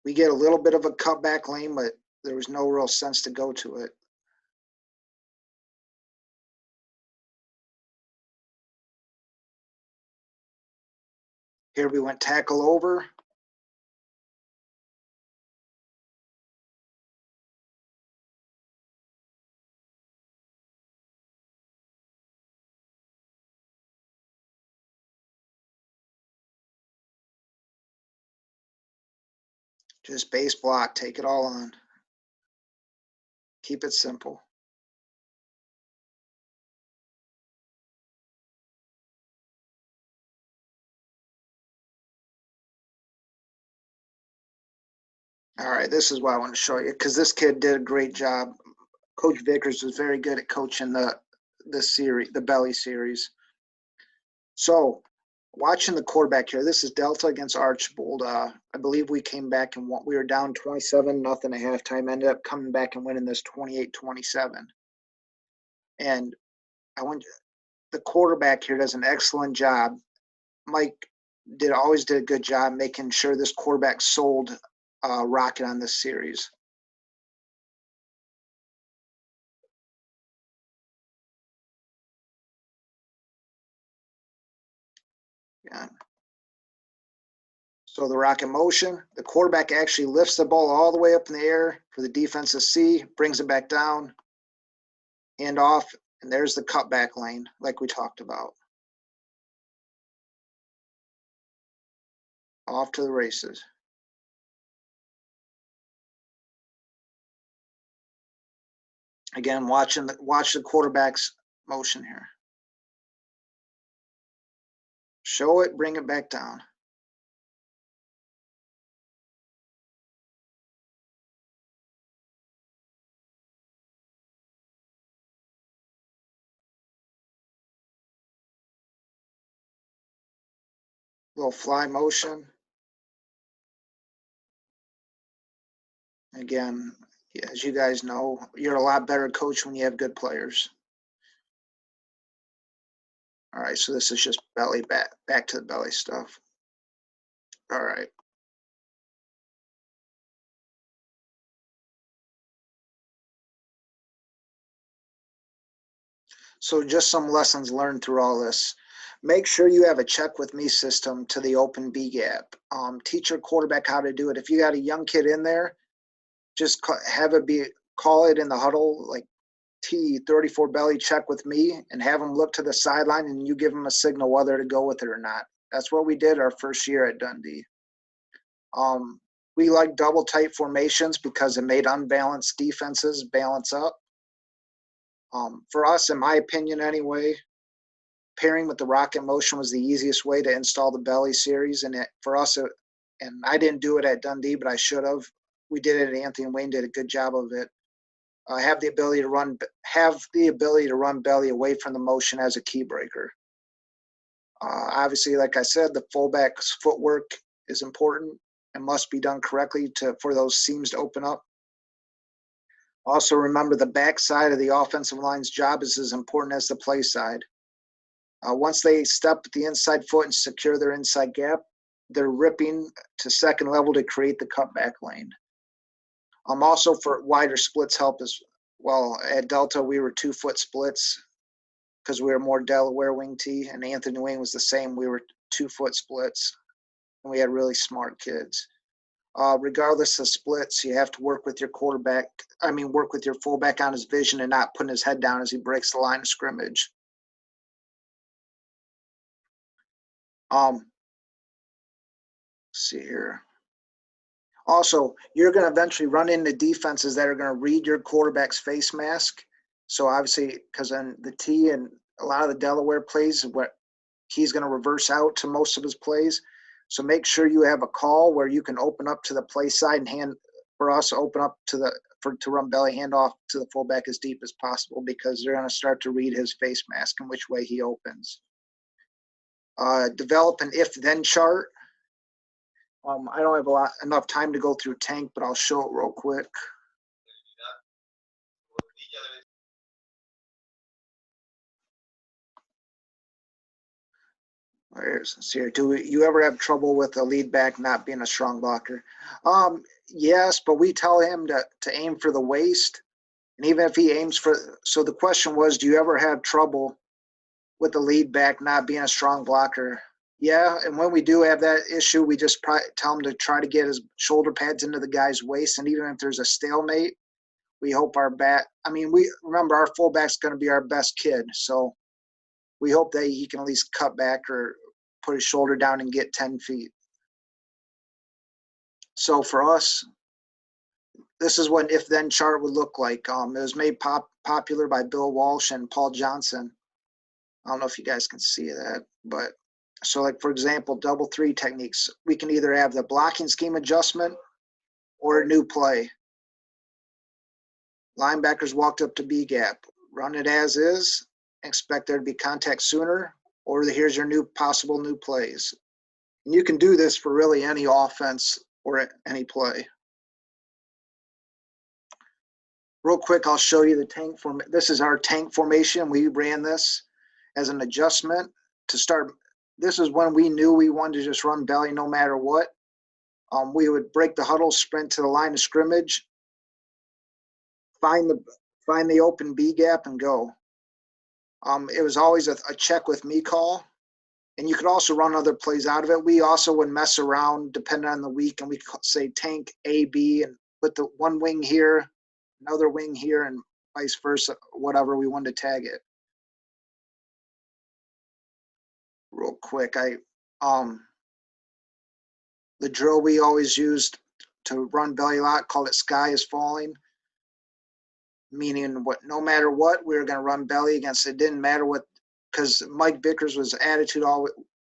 we get a little bit of a cutback lane, but there was no real sense to go to it. Here we went tackle over. Just base block, take it all on. Keep it simple. All right, this is what I want to show you because this kid did a great job. Coach Vickers was very good at coaching the series, the belly series. So watching the quarterback here, this is Delta against Archbold. I believe we came back and we were down 27-0 at halftime, ended up coming back and winning this 28-27. And the quarterback here does an excellent job. Mike always did a good job making sure this quarterback sold rocket on this series. Yeah. So the rocket motion, the quarterback actually lifts the ball all the way up in the air for the defense to see, brings it back down, hand off, and there's the cutback lane like we talked about. Off to the races. Again, watch the quarterback's motion here. Show it, bring it back down. Little fly motion. Again, as you guys know, you're a lot better coach when you have good players. All right, so this is just belly back to the belly stuff. All right. So just some lessons learned through all this. Make sure you have a check with me system to the open B gap. Teach your quarterback how to do it. If you got a young kid in there, just have it call it in the huddle, like T34 belly check with me and have them look to the sideline, and you give them a signal whether to go with it or not. That's what we did our first year at Dundee. We like double tight formations because it made unbalanced defenses balance up. For us, in my opinion anyway, pairing with the rocket motion was the easiest way to install the belly series. And for us, and I didn't do it at Dundee, but I should have. We did it at Anthony and Wayne did a good job of it. Have the ability to run belly away from the motion as a key breaker. Obviously, like I said, the fullback's footwork is important and must be done correctly for those seams to open up. Also, remember the backside of the offensive line's job is as important as the play side. Once they step with the inside foot and secure their inside gap, they're ripping to second level to create the cutback lane. Also for wider splits help as well. At Delta, we were 2-foot splits because we were more Delaware wing T, and Anthony Wayne was the same. We were 2-foot splits, and we had really smart kids. Regardless of splits, you have to work with your fullback on his vision and not putting his head down as he breaks the line of scrimmage. Let's see here. Also, you're going to eventually run into defenses that are going to read your quarterback's face mask. So obviously, because on the T and a lot of the Delaware plays, what he's going to reverse out to most of his plays. So make sure you have a call where you can open up to the play side and open up to run belly handoff to the fullback as deep as possible, because they're going to start to read his face mask and which way he opens. Develop an if-then chart. I don't have enough time to go through tank, but I'll show it real quick. Let's see here. Do you ever have trouble with a lead back not being a strong blocker? Yes, but we tell him to aim for the waist. And even if he aims so the question was, do you ever have trouble with the lead back not being a strong blocker? Yeah, and when we do have that issue, we just tell him to try to get his shoulder pads into the guy's waist. And even if there's a stalemate, we hope we remember our fullback's going to be our best kid. So we hope that he can at least cut back or put his shoulder down and get 10 feet. So for us, this is what an if-then chart would look like. It was made popular by Bill Walsh and Paul Johnson. I don't know if you guys can see that, but so like, for example, double three techniques. We can either have the blocking scheme adjustment or a new play. Linebackers walked up to B gap. Run it as is. Expect there to be contact sooner, or here's your possible new plays. And you can do this for really any offense or any play. Real quick, I'll show you the tank form. This is our tank formation. We ran this as an adjustment to start. This is when we knew we wanted to just run belly no matter what. We would break the huddle, sprint to the line of scrimmage, find the open B gap, and go. It was always a check with me call, and you could also run other plays out of it. We also would mess around depending on the week, and we could say tank A, B, and put the one wing here, another wing here, and vice versa, whatever we wanted to tag it. Real quick, the drill we always used to run belly lock, called it sky is falling, meaning no matter what, we were going to run belly against it. Didn't matter what, because Mike Vickers' attitude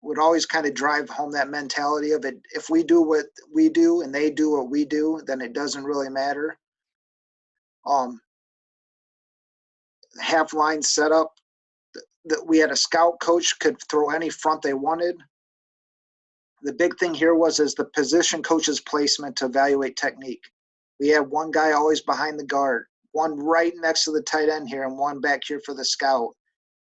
would always kind of drive home that mentality of it. If we do what we do and they do what we do, then it doesn't really matter. Half line setup, that we had a scout coach could throw any front they wanted. The big thing here was the position coach's placement to evaluate technique. We had one guy always behind the guard, one right next to the tight end here, and one back here for the scout.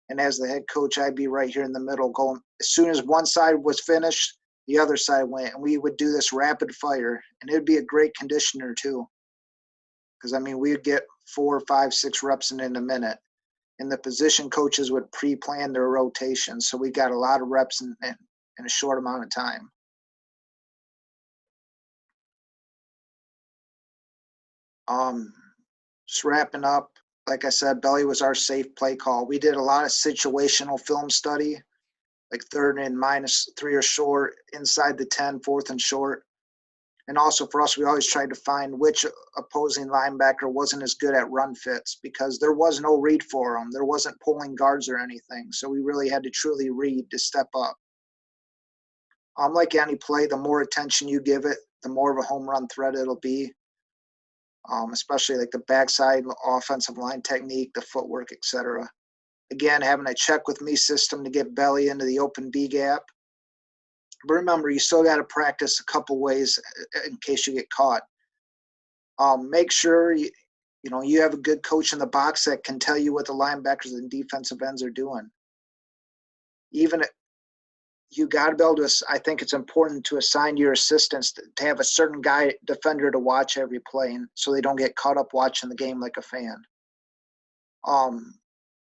And as the head coach, I'd be right here in the middle going. As soon as one side was finished, the other side went. And we would do this rapid fire. And it would be a great conditioner too. Because, we would get 4, 5, 6 reps in a minute. And the position coaches would pre-plan their rotations. So we got a lot of reps in a short amount of time. Just wrapping up, like I said, belly was our safe play call. We did a lot of situational film study, like 3rd and -3 or short, inside the 10, 4th and short. And also for us, we always tried to find which opposing linebacker wasn't as good at run fits because there was no read for them. There wasn't pulling guards or anything. So we really had to truly read to step up. Like any play, the more attention you give it, the more of a home run threat it'll be. Especially like the backside offensive line technique, the footwork, etc. Again, having a check with me system to get belly into the open B gap. But remember, you still got to practice a couple ways in case you get caught. Make sure you have a good coach in the box that can tell you what the linebackers and defensive ends are doing. Even you got to be able to. I think it's important to assign your assistants to have a certain guy defender to watch every play, and so they don't get caught up watching the game like a fan.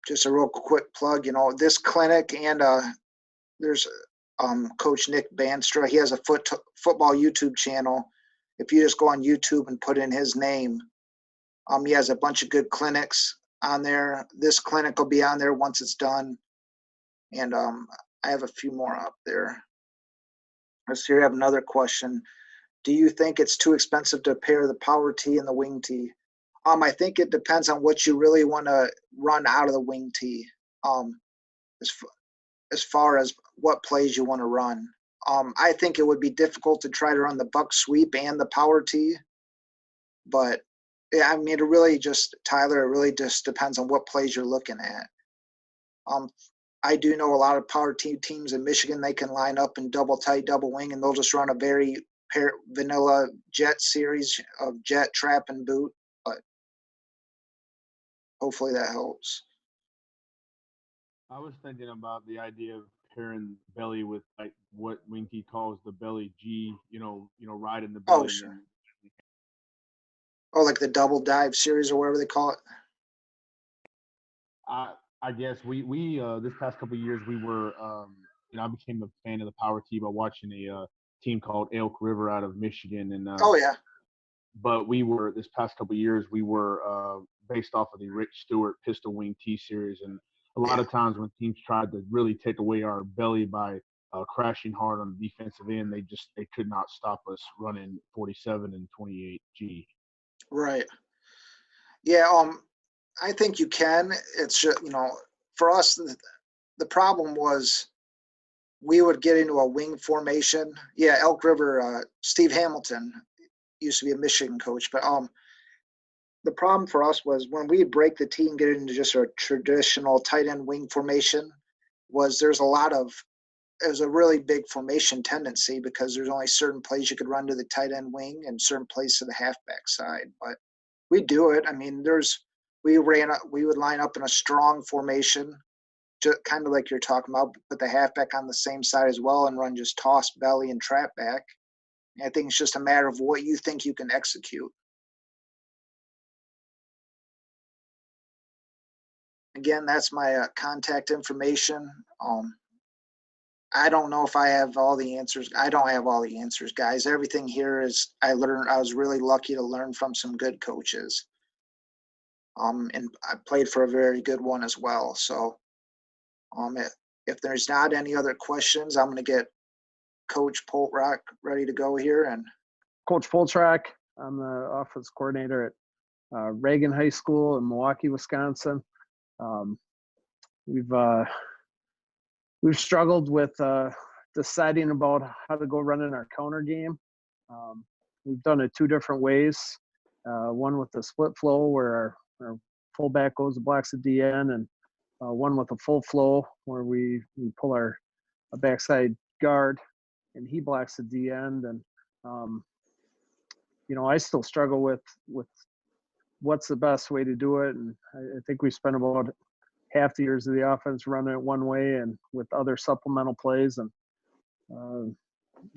Just a real quick plug. This clinic and there's Coach Nick Bandstra. He has a football YouTube channel. If you just go on YouTube and put in his name, he has a bunch of good clinics on there. This clinic will be on there once it's done. And I have a few more up there. Let's see, I have another question. Do you think it's too expensive to pair the power tee and the wing tee? I think it depends on what you really want to run out of the wing tee. As far as what plays you want to run. I think it would be difficult to try to run the buck sweep and the power tee. But, yeah, I mean, it really just depends on what plays you're looking at. I do know a lot of power tee teams in Michigan, they can line up in double tight, double wing, and they'll just run a very vanilla jet series of jet, trap, and boot. But hopefully that helps. I was thinking about the idea of pairing belly with like what Winky calls the belly G, riding the belly. Oh, sure. Like the double dive series or whatever they call it. I guess we this past couple of years we were I became a fan of the power tee by watching a team called Elk River out of Michigan and oh yeah. But we were this past couple of years we were based off of the Rich Stewart pistol wing T series, and a lot of times when teams tried to really take away our belly by crashing hard on the defensive end, they could not stop us running 47 and 28 G. Right. Yeah. I think you can. It's just, for us, the problem was we would get into a wing formation. Yeah, Elk River, Steve Hamilton used to be a Michigan coach, but the problem for us was when we break the tee and get into just a traditional tight end wing formation was there's a really big formation tendency because there's only certain plays you could run to the tight end wing and certain plays to the halfback side. But we do it. I mean, we would line up in a strong formation, just kind of like you're talking about, put the halfback on the same side as well and run just toss belly and trap back. And I think it's just a matter of what you think you can execute. Again, that's my contact information. I don't know if I have all the answers. I don't have all the answers, guys. Everything here is I was really lucky to learn from some good coaches. And I played for a very good one as well. So if there's not any other questions, I'm going to get Coach Poltrock ready to go here. And Coach Poltrock, I'm the offense coordinator at Reagan High School in Milwaukee, Wisconsin. We've struggled with deciding about how to go running our counter game. We've done it two different ways. One with the split flow where our fullback goes and blocks the DN, and one with a full flow where we pull a backside guard and he blocks the D end. And I still struggle with what's the best way to do it. And I think we spent about half the years of the offense running it one way and with other supplemental plays, and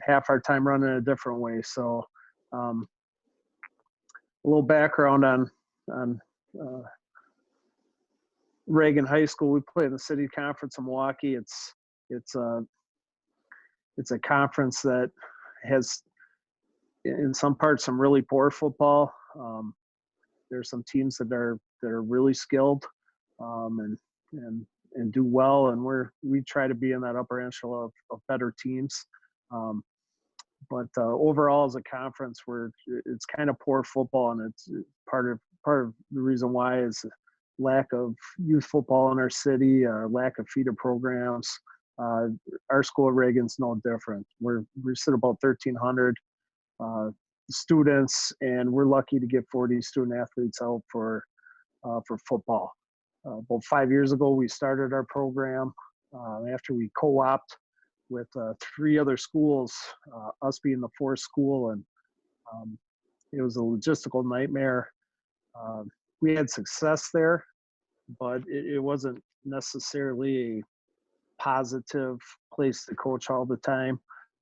half our time running it a different way. So a little background on Reagan High School. We play in the City Conference in Milwaukee. It's a conference that has in some parts some really poor football. there's some teams that are really skilled, and do well, and we try to be in that upper echelon of better teams. But overall, as a conference, it's kind of poor football, and it's part of the reason why is lack of youth football in our city, lack of feeder programs. Our school at Reagan's no different. We sit about 1,300 students, and we're lucky to get 40 student athletes out for football. About 5 years ago, we started our program after we co-opted with 3 other schools, us being the 4th school, and it was a logistical nightmare. We had success there, but it wasn't necessarily a positive place to coach all the time.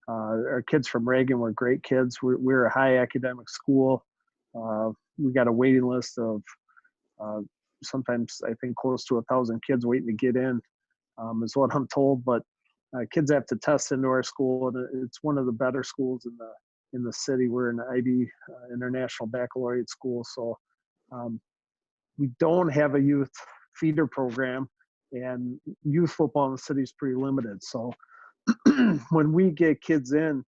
Our kids from Reagan were great kids. We're a high academic school. We got a waiting list of sometimes I think close to 1,000 kids waiting to get in, is what I'm told. But kids have to test into our school, and it's one of the better schools in the city. We're an IB International Baccalaureate school, so we don't have a youth feeder program, and youth football in the city is pretty limited. So when we get kids in,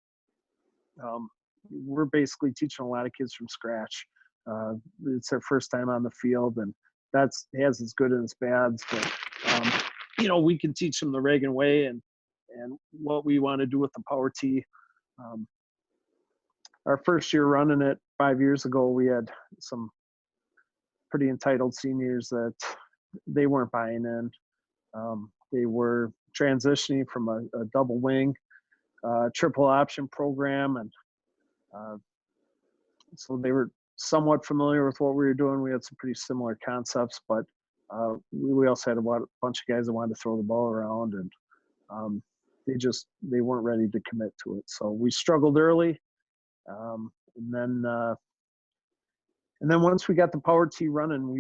we're basically teaching a lot of kids from scratch. It's their first time on the field, and it has its good and its bads. But we can teach them the Reagan way and what we want to do with the Power T. Our first year running it 5 years ago, we had some pretty entitled seniors that they weren't buying in. They were transitioning from a double wing, triple option program, and so they were somewhat familiar with what we were doing. We had some pretty similar concepts, but we also had a bunch of guys that wanted to throw the ball around, and they weren't ready to commit to it. So we struggled early, and then once we got the Power T running,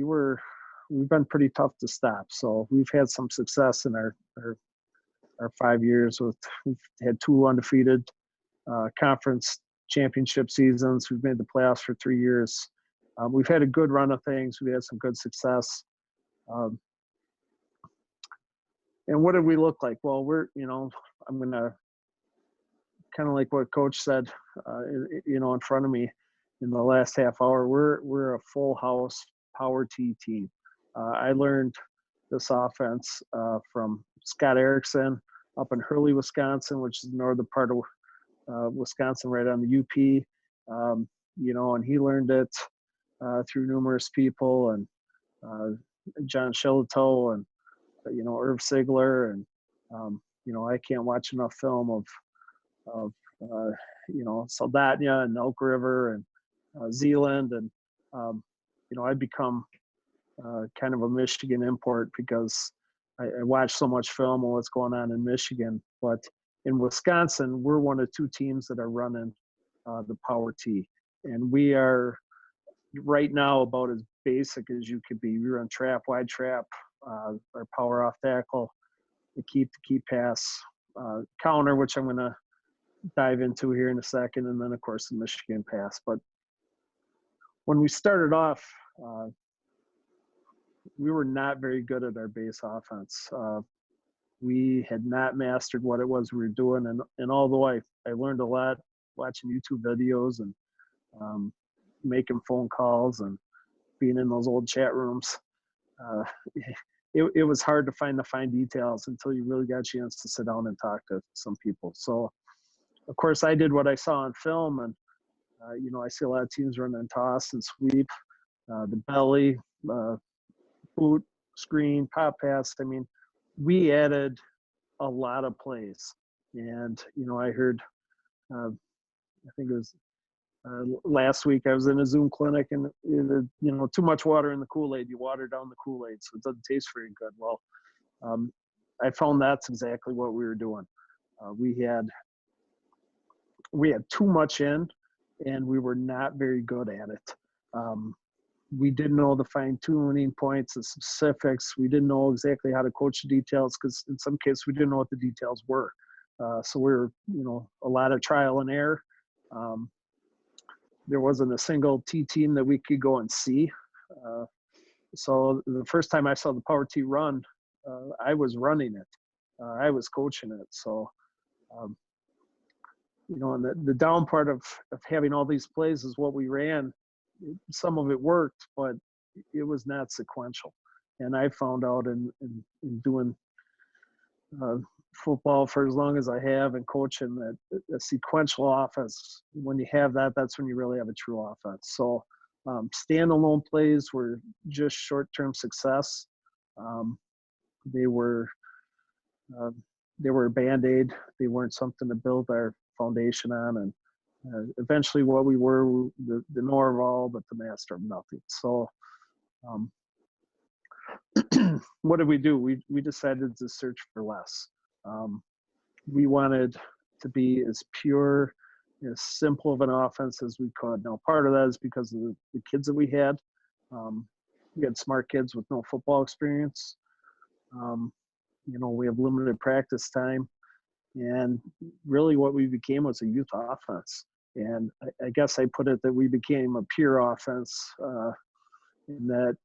we've been pretty tough to stop. So we've had some success in our 5 years. We've had 2 undefeated conference championship seasons. We've made the playoffs for 3 years. We've had a good run of things. We had some good success. And what did we look like? Well, I'm going to kind of like what Coach said, in front of me in the last half hour. We're a full house Power T team. I learned this offense from Scott Erickson up in Hurley, Wisconsin, which is the northern part of Wisconsin, right on the UP. And he learned it through numerous people, and John Shillitoe and Irv Sigler, and I can't watch enough film of Soldotna and Elk River and Zealand, and I've become kind of a Michigan import because I watch so much film of what's going on in Michigan. But in Wisconsin, we're one of 2 teams that are running the Power T, and we are right now about as basic as you could be. We run trap, wide trap, our power off tackle, the keep pass, counter, which I'm going to dive into here in a second, and then of course the Michigan pass. But when we started off, we were not very good at our base offense. We had not mastered what it was we were doing, and although I learned a lot watching YouTube videos and making phone calls and being in those old chat rooms, it was hard to find the fine details until you really got a chance to sit down and talk to some people. So, of course, I did what I saw on film, and I see a lot of teams running toss and sweep, the belly, boot, screen, pop pass. I mean, we added a lot of plays, and I heard, I think it was last week I was in a Zoom clinic, and too much water in the Kool-Aid, you water down the Kool-Aid, so it doesn't taste very good. Well, I found that's exactly what we were doing. We had too much in, and we were not very good at it. We didn't know the fine-tuning points, the specifics. We didn't know exactly how to coach the details, because in some cases we didn't know what the details were. So we were, a lot of trial and error. There wasn't a single T team that we could go and see. So the first time I saw the Power T run, I was running it. I was coaching it. So, and the down part of having all these plays is what we ran. Some of it worked, but it was not sequential. And I found out in doing football for as long as I have and coaching that a sequential offense, when you have that, that's when you really have a true offense. So standalone plays were just short-term success. They were a Band-Aid. They weren't something to build our foundation on. And eventually what we were, the know of all, but the master of nothing. So what did we do? We decided to search for less. We wanted to be as pure, as simple of an offense as we could. Now, part of that is because of the kids that we had. We had smart kids with no football experience. We have limited practice time. And really what we became was a youth offense. And I guess I put it that we became a pure offense in that,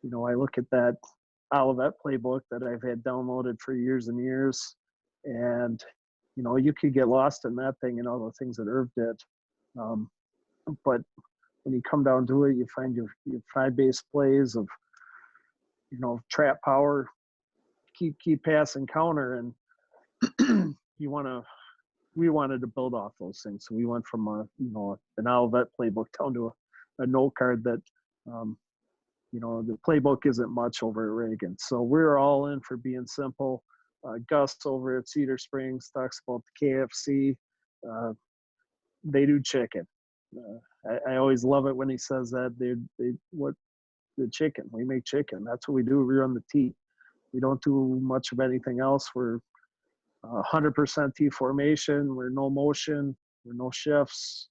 I look at that Olivet playbook that I've had downloaded for years and years. And, you could get lost in that thing and all the things that Irv did. But when you come down to it, you find your 5 base plays of, trap power, keep pass and counter. And we wanted to build off those things. So we went from an Olivet playbook down to a note card that, the playbook isn't much over at Reagan. So we're all in for being simple. Gus over at Cedar Springs talks about the KFC. They do chicken. I always love it when he says that. The chicken. We make chicken. That's what we do. We run the T. We don't do much of anything else. We're 100% T formation. We're no motion. We're no shifts.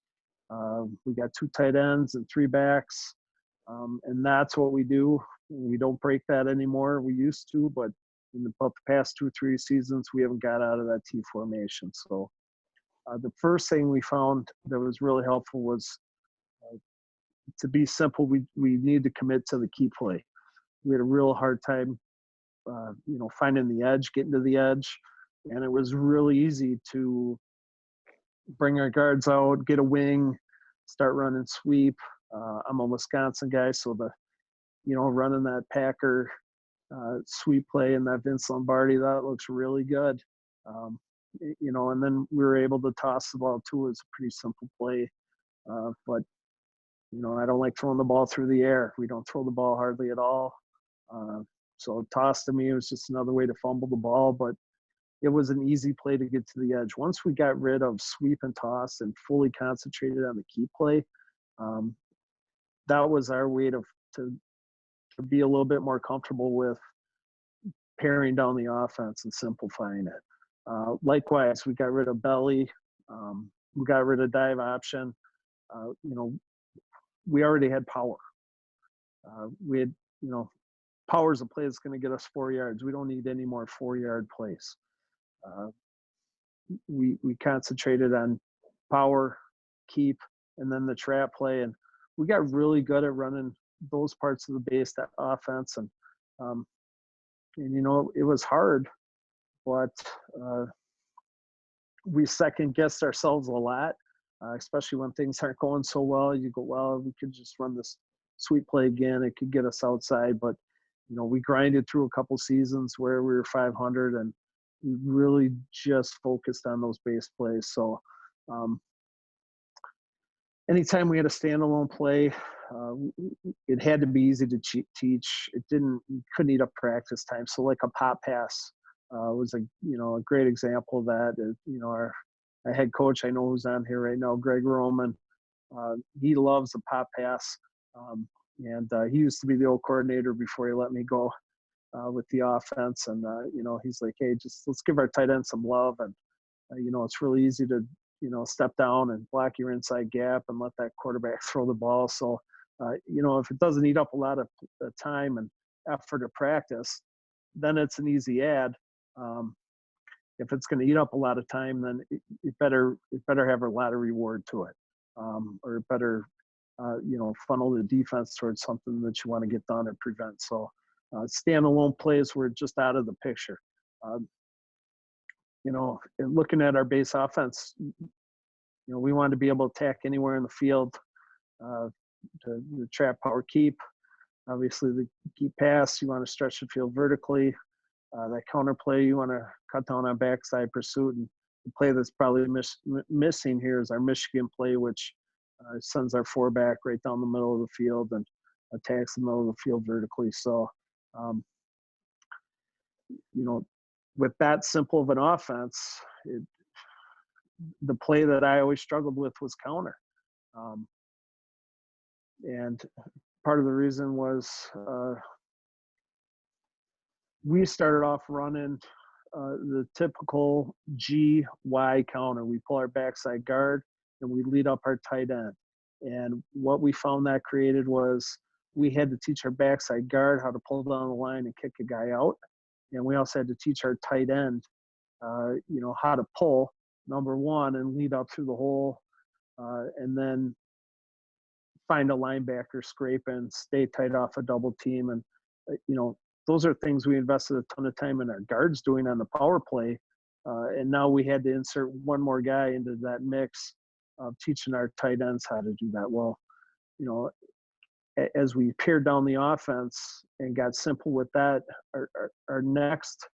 We got 2 tight ends and 3 backs. And that's what we do. We don't break that anymore. We used to, but in about the past 2-3 seasons, we haven't got out of that T formation. So the first thing we found that was really helpful was to be simple. We need to commit to the key play. We had a real hard time, finding the edge, getting to the edge. And it was really easy to bring our guards out, get a wing, start running sweep. I'm a Wisconsin guy, so running that Packer sweep play and that Vince Lombardi, that looks really good. And then we were able to toss the ball too. It's a pretty simple play. But, I don't like throwing the ball through the air. We don't throw the ball hardly at all. So toss to me was just another way to fumble the ball, but it was an easy play to get to the edge. Once we got rid of sweep and toss and fully concentrated on the key play, that was our way to be a little bit more comfortable with paring down the offense and simplifying it. Likewise, we got rid of belly. We got rid of dive option. We already had power. We had, power is a play that's going to get us 4 yards. We don't need any more 4-yard plays. We concentrated on power, keep, and then the trap play. And we got really good at running those parts of the base, that offense. And it was hard, but we second guessed ourselves a lot, especially when things aren't going so well. You go, well, we could just run this sweep play again. It could get us outside, but we grinded through a couple seasons where we were 500 and we really just focused on those base plays. So anytime we had a standalone play, it had to be easy to teach. You couldn't eat up practice time. So like a pop pass was a great example of that. Our head coach, I know who's on here right now, Greg Roman, he loves a pop pass. And he used to be the old coordinator before he let me go with the offense. And, he's like, hey, just let's give our tight end some love. And, it's really easy to, step down and block your inside gap and let that quarterback throw the ball. So, if it doesn't eat up a lot of time and effort of practice, then it's an easy add. If it's going to eat up a lot of time, then it better have a lot of reward to it, or it better funnel the defense towards something that you want to get done or prevent. So standalone plays were just out of the picture. And looking at our base offense, we wanted to be able to attack anywhere in the field. The trap, power, keep. Obviously, the keep pass, you want to stretch the field vertically. That counter play, you want to cut down on backside pursuit. And the play that's probably missing here is our Michigan play, which sends our four back right down the middle of the field and attacks the middle of the field vertically. So, with that simple of an offense, the play that I always struggled with was counter. And part of the reason was we started off running the typical GY counter. We pull our backside guard and we lead up our tight end. And what we found that created was we had to teach our backside guard how to pull down the line and kick a guy out. And we also had to teach our tight end, how to pull, number one, and lead up through the hole, and then find a linebacker scrape and stay tight off a double team. And, those are things we invested a ton of time in our guards doing on the power play. And now we had to insert one more guy into that mix of teaching our tight ends how to do that. Well, as we pared down the offense and got simple with that, our next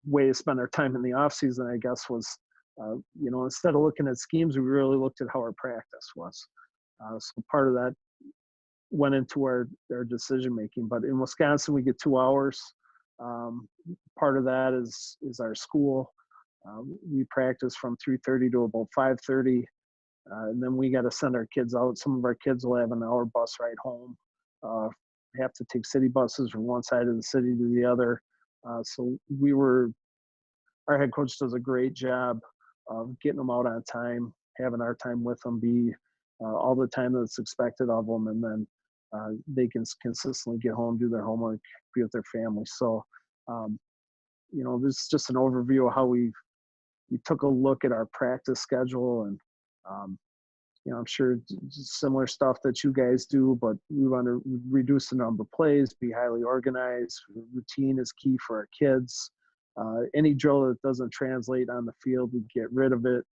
way to spend our time in the off season, I guess, was, instead of looking at schemes, we really looked at how our practice was. So part of that went into our decision making. But in Wisconsin, we get 2 hours. Part of that is our school. We practice from 3:30 to about 5:30. And then we got to send our kids out. Some of our kids will have an hour bus ride home. Have to take city buses from one side of the city to the other. So our head coach does a great job of getting them out on time, having our time with them be all the time that's expected of them. And then they can consistently get home, do their homework, be with their family. So, this is just an overview of how we took a look at our practice schedule. And, I'm sure similar stuff that you guys do, but we want to reduce the number of plays, be highly organized. Routine is key for our kids. Any drill that doesn't translate on the field, we get rid of it.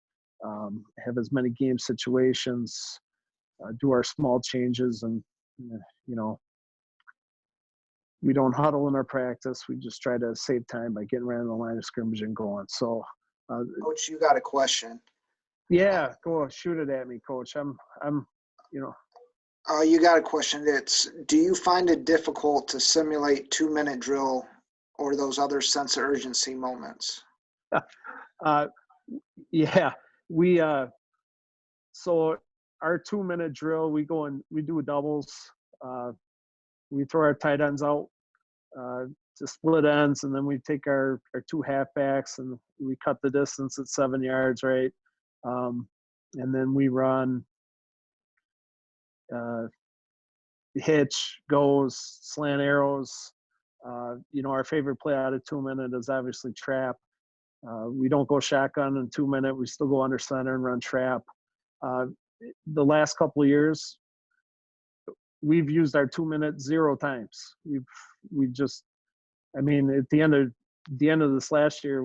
Have as many game situations, do our small changes, and, we don't huddle in our practice. We just try to save time by getting around the line of scrimmage and going. So, Coach, you got a question. Yeah, go shoot it at me, Coach. I'm. You got a question. Do you find it difficult to simulate 2-minute drill or those other sense of urgency moments? Yeah, we so our 2-minute drill, we go and we do doubles. We throw our tight ends out to split ends, and then we take our 2 halfbacks and we cut the distance at 7 yards, right? And then we run hitch, goes, slant arrows. Our favorite play out of 2-minute is obviously trap. We don't go shotgun in 2-minute. We still go under center and run trap. The last couple of years, we've used our 2-minute 0 times. At the end of this last year,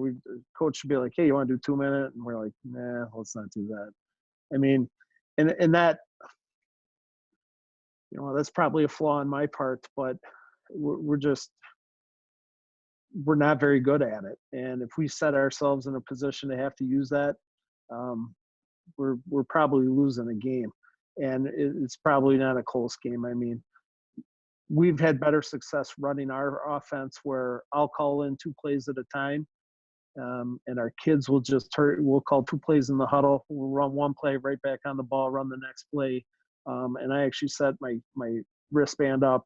coach would be like, "Hey, you want to do 2-minute?" And we're like, "Nah, let's not do that." And that, that's probably a flaw on my part, but we're not very good at it. And if we set ourselves in a position to have to use that, we're probably losing a game, and it's probably not a close game. We've had better success running our offense where I'll call in 2 plays at a time. And our kids will we'll call 2 plays in the huddle. We'll run 1 play right back on the ball, run the next play. And I actually set my wristband up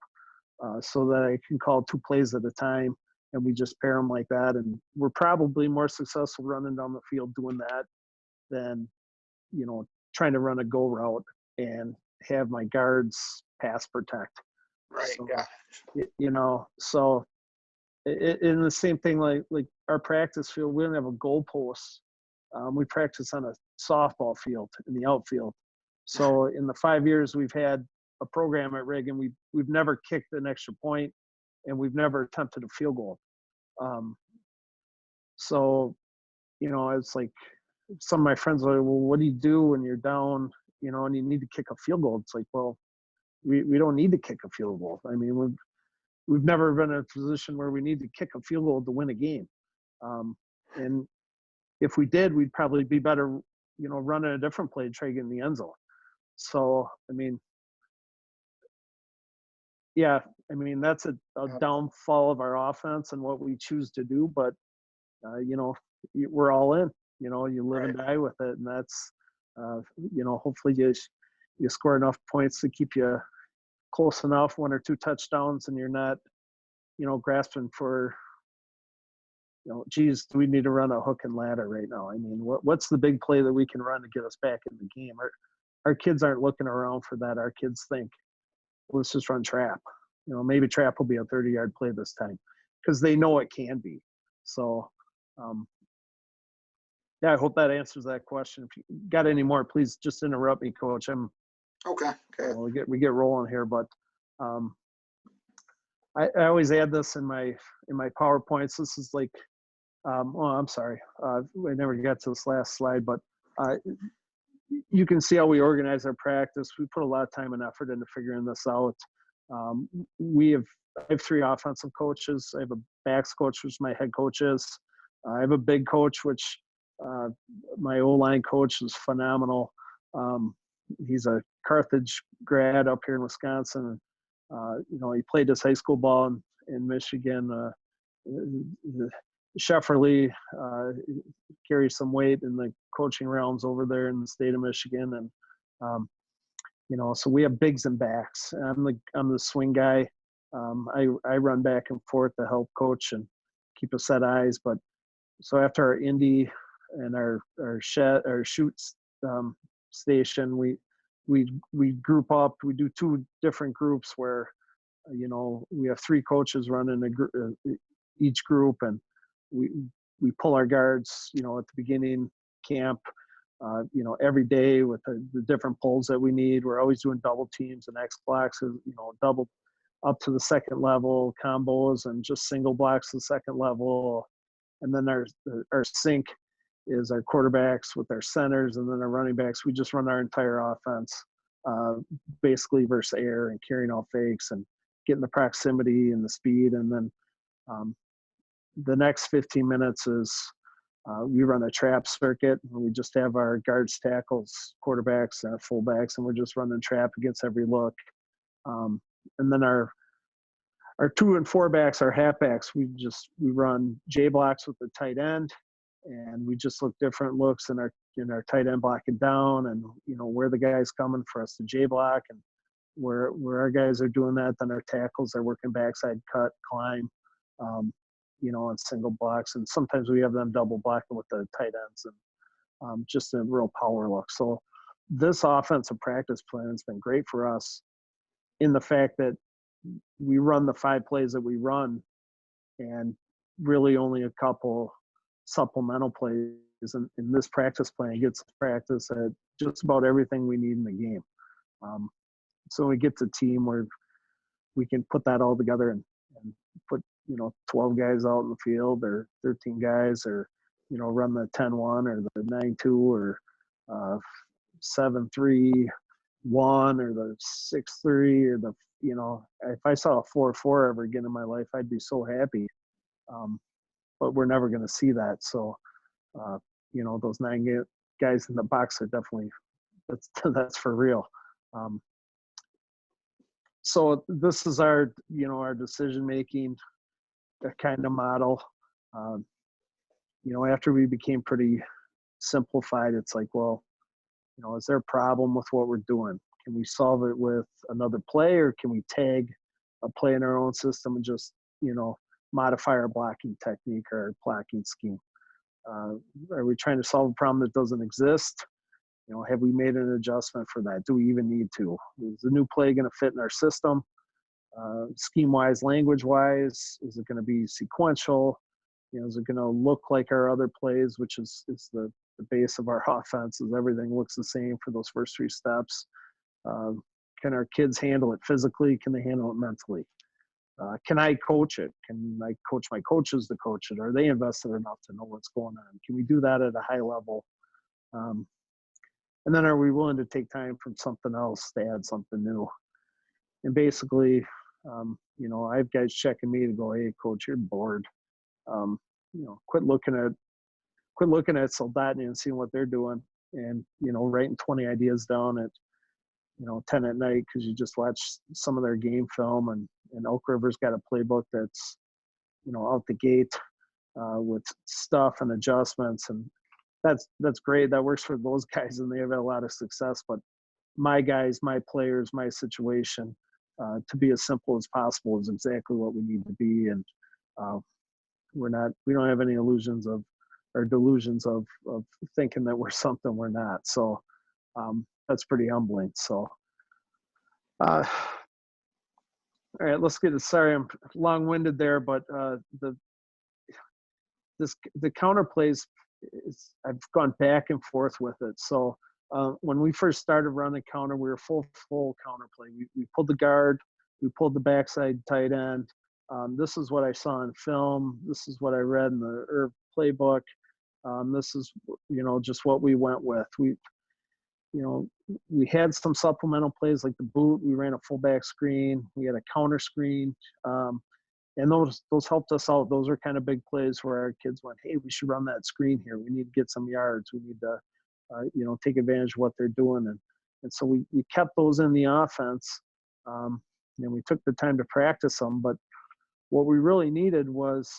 so that I can call 2 plays at a time, and we just pair them like that. And we're probably more successful running down the field doing that than, trying to run a go route and have my guards pass protect. Right. So, Yeah. So in the same thing, like our practice field, we don't have a goalpost. We practice on a softball field in the outfield. So in the 5 years we've had a program at Reagan, we've never kicked an extra point, and we've never attempted a field goal. So, you know, it's like some of my friends are like, well, what do you do when you're down, you know, and you need to kick a field goal? It's like, well, we don't need to kick a field goal. I mean, we've never been in a position where we need to kick a field goal to win a game. And if we did, we'd probably be better, you know, running a different play to try to get in the end zone. So, I mean, yeah, I mean, that's a downfall of our offense and what we choose to do. But, you know, we're all in, you know, you live and die with it. And that's, you know, hopefully you score enough points to keep you close enough, 1 or 2 touchdowns, and you're not, you know, grasping for, you know, geez, do we need to run a hook and ladder right now? I mean, what's the big play that we can run to get us back in the game? Our kids aren't looking around for that. Our kids think, let's just run trap. You know, maybe trap will be a 30-yard play this time, because they know it can be. So, yeah, I hope that answers that question. If you got any more, please just interrupt me, Coach. Okay. We get rolling here, but I always add this in my PowerPoints. This is like, oh, I'm sorry, I never got to this last slide, but you can see how we organize our practice. We put a lot of time and effort into figuring this out. I have 3 offensive coaches. I have a backs coach, which my head coach is. I have a big coach, which my O-line coach is phenomenal. He's a Carthage grad up here in Wisconsin. You know, he played his high school ball in Michigan. Shefferly carries some weight in the coaching realms over there in the state of Michigan, and you know, so we have bigs and backs. I'm the swing guy. I run back and forth to help coach and keep a set eyes. But so after our indie and our shoots station, we group up. We do 2 different groups where, you know, we have 3 coaches running each group, and we pull our guards, you know, at the beginning camp, you know, every day with the different pulls that we need. We're always doing double teams and X blocks, you know, double up to the second level combos, and just single blocks to the second level. And then our sync is our quarterbacks with our centers, and then our running backs. We just run our entire offense, basically versus air and carrying all fakes and getting the proximity and the speed. And then the next 15 minutes is we run a trap circuit, and we just have our guards, tackles, quarterbacks, and fullbacks, and we're just running trap against every look. And then our 2 and 4 backs, our halfbacks, we run J blocks with the tight end, and we just look different looks in our tight end blocking down, and, you know, where the guy's coming for us to J block, and where our guys are doing that. Then our tackles are working backside cut, climb, you know, on single blocks, and sometimes we have them double blocking with the tight ends, and just a real power look. So this offensive practice plan has been great for us in the fact that we run the 5 plays that we run, and really only a couple supplemental plays. And in this practice plan, gets practice at just about everything we need in the game. So we get to team where we can put that all together and put, you know, 12 guys out in the field, or 13 guys, or, you know, run the 10-1 or the 9-2 or 7-3-1 or the 6-3 or the, you know, if I saw a 4-4 ever again in my life, I'd be so happy. But we're never going to see that. So, you know, those 9 guys in the box are definitely, that's for real. So this is our, you know, our decision-making kind of model. You know, after we became pretty simplified, it's like, well, you know, is there a problem with what we're doing? Can we solve it with another play, or can we tag a play in our own system and just, you know, modify our blocking technique or our blocking scheme? Are we trying to solve a problem that doesn't exist? You know, have we made an adjustment for that? Do we even need to? Is the new play going to fit in our system? Scheme-wise, language-wise, is it going to be sequential? You know, is it going to look like our other plays, which is the the base of our offenses. Everything looks the same for those first 3 steps. Can our kids handle it physically? Can they handle it mentally? Can I coach it? Can I coach my coaches to coach it? Are they invested enough to know what's going on? Can we do that at a high level? And then are we willing to take time from something else to add something new? And basically, you know, I have guys checking me to go, hey, coach, you're bored. You know, quit looking at Soldotna and seeing what they're doing, and, you know, writing 20 ideas down at, you know, 10 at night because you just watched some of their game film, and Elk River's got a playbook that's, you know, out the gate with stuff and adjustments, and that's great. That works for those guys, and they have had a lot of success. But my guys, my players, my situation, to be as simple as possible is exactly what we need to be, and we don't have any illusions of or delusions of thinking that we're something we're not. So that's pretty humbling. So all right, let's get it. Sorry, I'm long-winded there, but the counterplays, I've gone back and forth with it. So when we first started running counter, we were full counterplay. We pulled the guard, we pulled the backside tight end. This is what I saw in film. This is what I read in the Irv playbook. This is, you know, just what we went with. We had some supplemental plays like the boot. We ran a fullback screen. We had a counter screen. And those helped us out. Those are kind of big plays where our kids went, hey, we should run that screen here. We need to get some yards. We need to, you know, take advantage of what they're doing. And so we kept those in the offense. And we took the time to practice them. But what we really needed was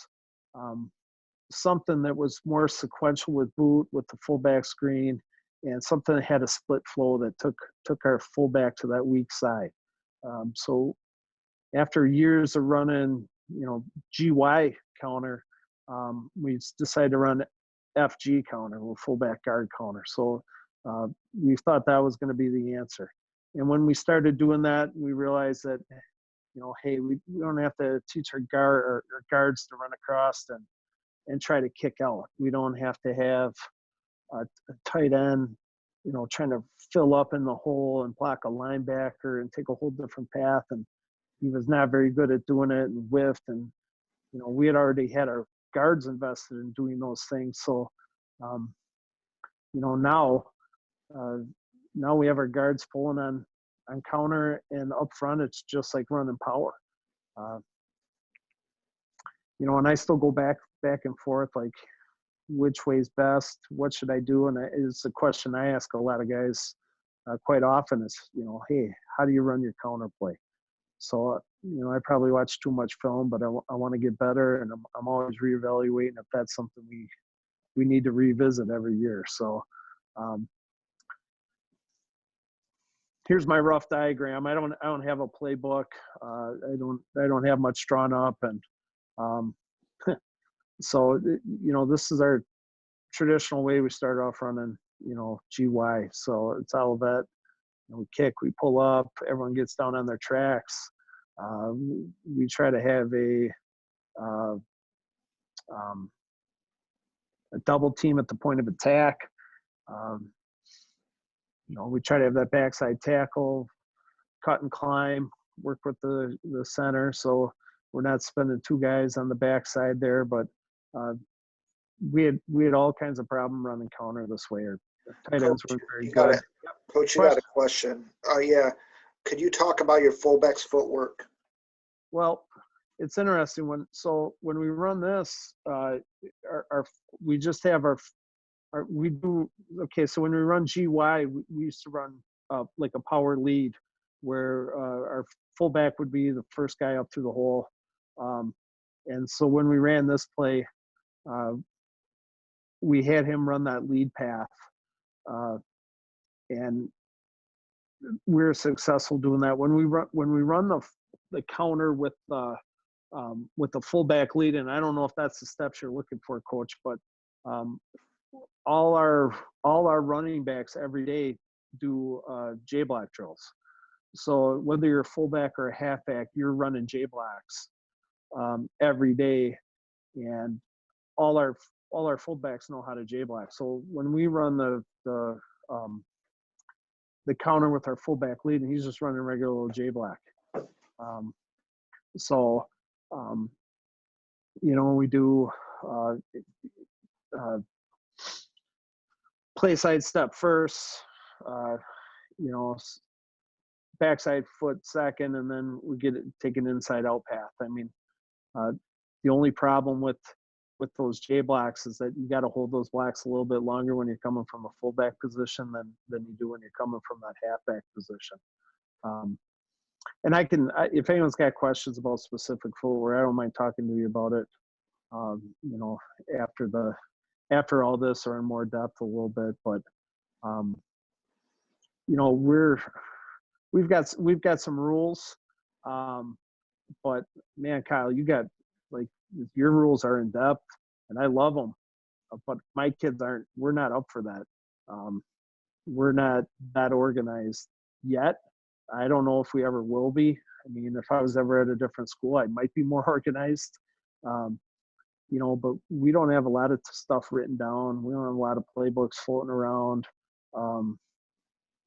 something that was more sequential with boot, with the fullback screen, and something that had a split flow that took our fullback to that weak side. So after years of running, you know, GY counter, we decided to run FG counter, or fullback guard counter. So we thought that was going to be the answer. And when we started doing that, we realized that, you know, hey, we don't have to teach our guards to run across and try to kick out. We don't have to have a tight end, you know, trying to fill up in the hole and block a linebacker and take a whole different path. And he was not very good at doing it and whiffed. And, you know, we had already had our guards invested in doing those things. So, you know, now we have our guards pulling on counter, and up front, it's just like running power. You know, and I still go back and forth, like, which way's best? What should I do? And it's a question I ask a lot of guys quite often is, you know, hey, how do you run your counter play? So, you know, I probably watch too much film, but I want to get better, and I'm always reevaluating if that's something we need to revisit every year. So here's my rough diagram. I don't have a playbook. I don't have much drawn up, and so, you know, this is our traditional way we start off running, you know, GY. So it's Olivet. We kick, we pull up, everyone gets down on their tracks. We try to have a double team at the point of attack. You know, we try to have that backside tackle, cut and climb, work with the center. So we're not spending 2 guys on the backside there, but we had all kinds of problem running counter this way. Our tight ends weren't very good. Coach, you got a question. Yeah. Could you talk about your fullback's footwork? Well, it's interesting when we run this, we just have we do, okay, so when we run GY, we used to run like a power lead where our fullback would be the first guy up through the hole. And so when we ran this play, we had him run that lead path. And we were successful doing that. When we run the counter with the fullback lead, and I don't know if that's the steps you're looking for, Coach, but all our running backs every day do J block drills. So whether you're a fullback or a halfback, you're running J blocks every day, and all our all our fullbacks know how to J block. So when we run the counter with our fullback lead, and he's just running regular little J block. So we do play side step first, backside foot second, and then we take an inside out path. I mean, the only problem with those J blocks is that you got to hold those blocks a little bit longer when you're coming from a fullback position than you do when you're coming from that halfback position. And if anyone's got questions about specific footwear, I don't mind talking to you about it. After all this or in more depth a little bit, but we've got some rules, but man, Kyle, you got your rules are in depth, and I love them, but my kids aren't. We're not up for that. We're not that organized yet. I don't know if we ever will be. I mean, if I was ever at a different school, I might be more organized. But we don't have a lot of stuff written down. We don't have a lot of playbooks floating around.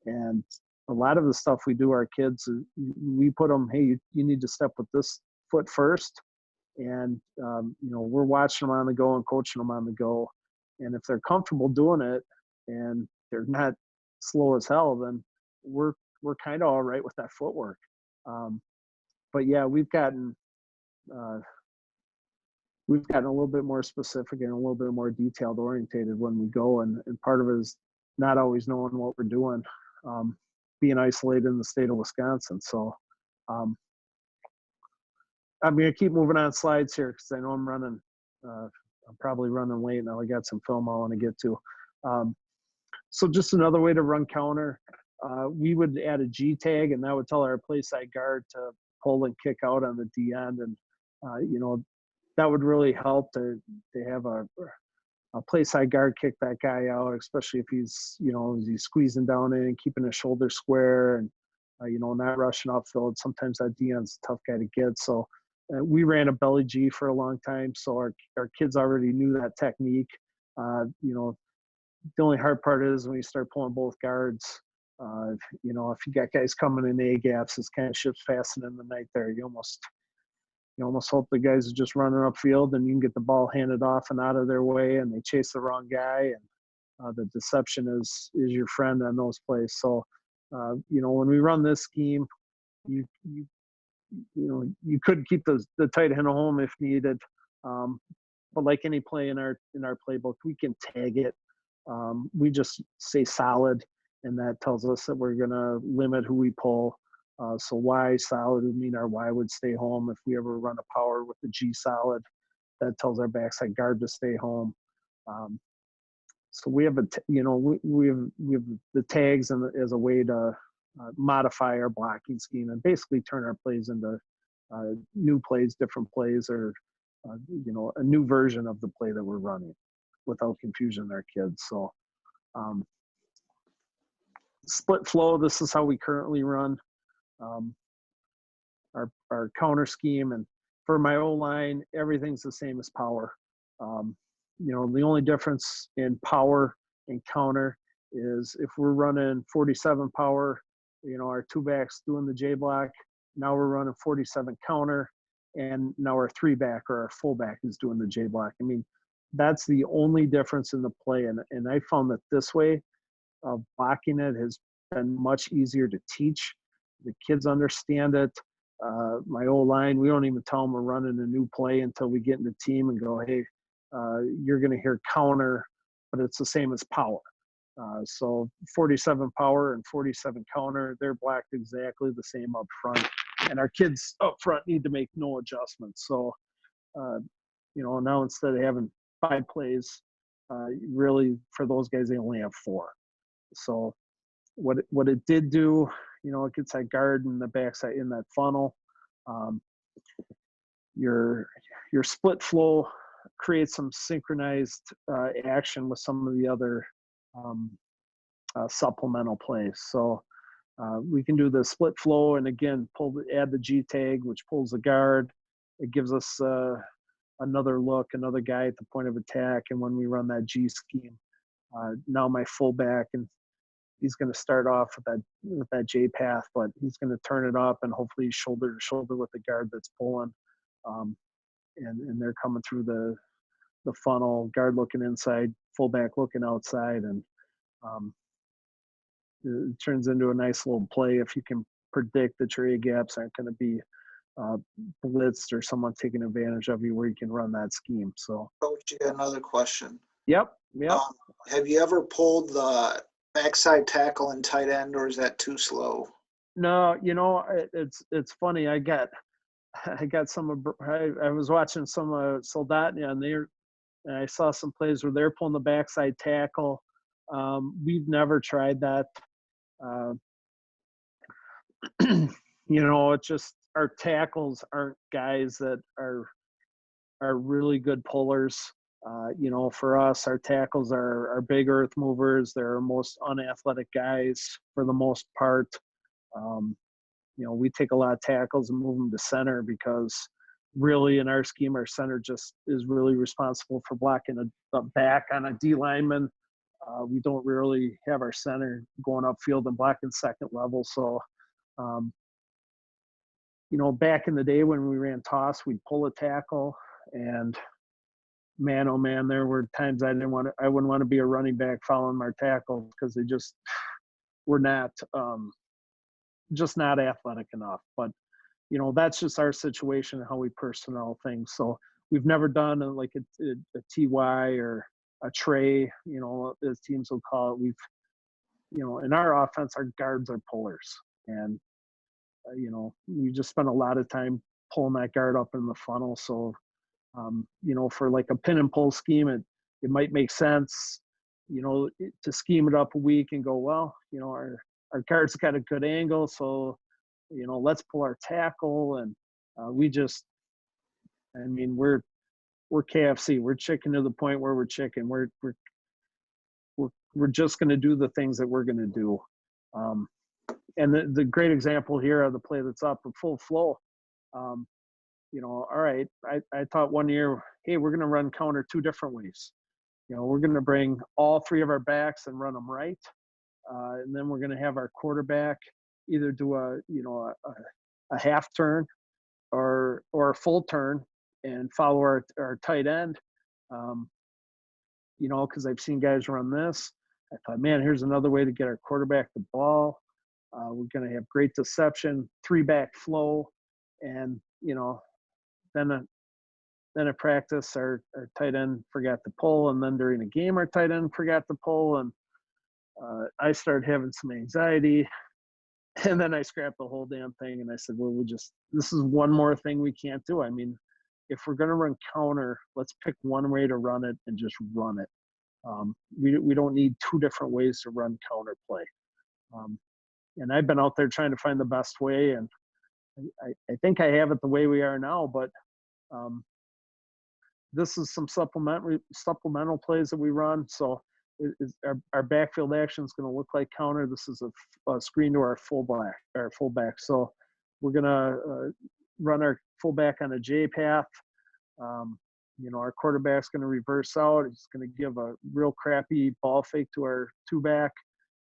And a lot of the stuff we do our kids, we put them, hey, you need to step with this foot first. And, we're watching them on the go and coaching them on the go. And if they're comfortable doing it and they're not slow as hell, then we're kind of all right with that footwork. But yeah, we've gotten a little bit more specific and a little bit more detailed orientated when we go. And part of it is not always knowing what we're doing, being isolated in the state of Wisconsin. So I'm going to keep moving on slides here because I know I'm probably running late now. I got some film I want to get to. So just another way to run counter, we would add a G tag, and that would tell our play side guard to pull and kick out on the D end. And, that would really help to have a play side guard kick that guy out, especially if he's squeezing down in and keeping his shoulder square and, not rushing upfield. Sometimes that D end's a tough guy to get. So we ran a belly G for a long time. So our kids already knew that technique. The only hard part is when you start pulling both guards, if you got guys coming in A gaps, it's kind of ships passing in the night there. You almost hope the guys are just running upfield and you can get the ball handed off and out of their way and they chase the wrong guy. And the deception is your friend on those plays. So, when we run this scheme, you could keep the tight end home if needed. But like any play in our playbook, we can tag it. We just say solid, and that tells us that we're going to limit who we pull. So Y solid would mean our Y would stay home. If we ever run a power with the G solid, that tells our backside guard to stay home. So we have we have the tags as a way to modify our blocking scheme and basically turn our plays into new plays, different plays, or a new version of the play that we're running without confusing our kids. So split flow, this is how we currently run our counter scheme. And for my O-line, everything's the same as power. The only difference in power and counter is if we're running 47 power, our two backs doing the J block, now we're running 47 counter, and now our three back or our full back is doing the J block. I mean, that's the only difference in the play. And I found that this way of blocking it has been much easier to teach. The kids understand it. My O-line, we don't even tell them we're running a new play until we get in the team and go, hey, you're going to hear counter, but it's the same as power. So 47 power and 47 counter, they're blocked exactly the same up front. And our kids up front need to make no adjustments. So, now instead of having 5 plays, really for those guys, they only have 4. So what it did do, it gets that guard in the backside in that funnel. Your split flow creates some synchronized action with some of the other supplemental plays. So we can do the split flow, and again, add the G tag, which pulls the guard. It gives us a another look, another guy at the point of attack. And when we run that G scheme, now my fullback, and he's going to start off with that J path, but he's going to turn it up and hopefully shoulder to shoulder with the guard that's pulling. And they're coming through the funnel, guard looking inside, fullback looking outside, and it turns into a nice little play if you can predict that your A gaps aren't going to be blitzed or someone taking advantage of you where you can run that scheme. So, Coach, you got another question. Yep. Have you ever pulled the backside tackle and tight end, or is that too slow? No, it's funny. I got some. I was watching some Soldotna, and I saw some plays where they're pulling the backside tackle. We've never tried that. It's just our tackles aren't guys that are really good pullers. For us, our tackles are big earth movers. They're our most unathletic guys for the most part. We take a lot of tackles and move them to center because really in our scheme, our center just is really responsible for blocking a back on a D lineman. We don't really have our center going upfield and blocking second level. So, back in the day when we ran toss, we'd pull a tackle, and man, oh man, there were times I wouldn't want to be a running back following my tackles because they just were not athletic enough. But that's just our situation and how we personnel things. So we've never done a TY or a tray, as teams will call it. In our offense, our guards are pullers, and we just spend a lot of time pulling that guard up in the funnel. So for like a pin and pull scheme, it might make sense, to scheme it up a week and go, well, our guard's got a good angle, so let's pull our tackle. And we're KFC. We're chicken to the point where we're chicken. We're just going to do the things that we're going to do. And the great example here of the play that's up a full flow. All right, I thought one year, hey, we're going to run counter two different ways. We're going to bring all three of our backs and run them right. And then we're going to have our quarterback either do a half turn or a full turn and follow our tight end. Because I've seen guys run this. I thought, man, here's another way to get our quarterback the ball. We're going to have great deception, 3-back flow, and then at practice our tight end forgot to pull, and then during the game our tight end forgot to pull, and I started having some anxiety, and then I scrapped the whole damn thing, and I said, well, this is one more thing we can't do. I mean, if we're going to run counter, let's pick one way to run it and just run it. We don't need two different ways to run counter play. And I've been out there trying to find the best way, and I think I have it the way we are now, but this is some supplemental plays that we run. So our backfield action is going to look like counter. This is a screen to our fullback. So we're going to run our fullback on a J path. Our quarterback's going to reverse out. He's going to give a real crappy ball fake to our 2-back.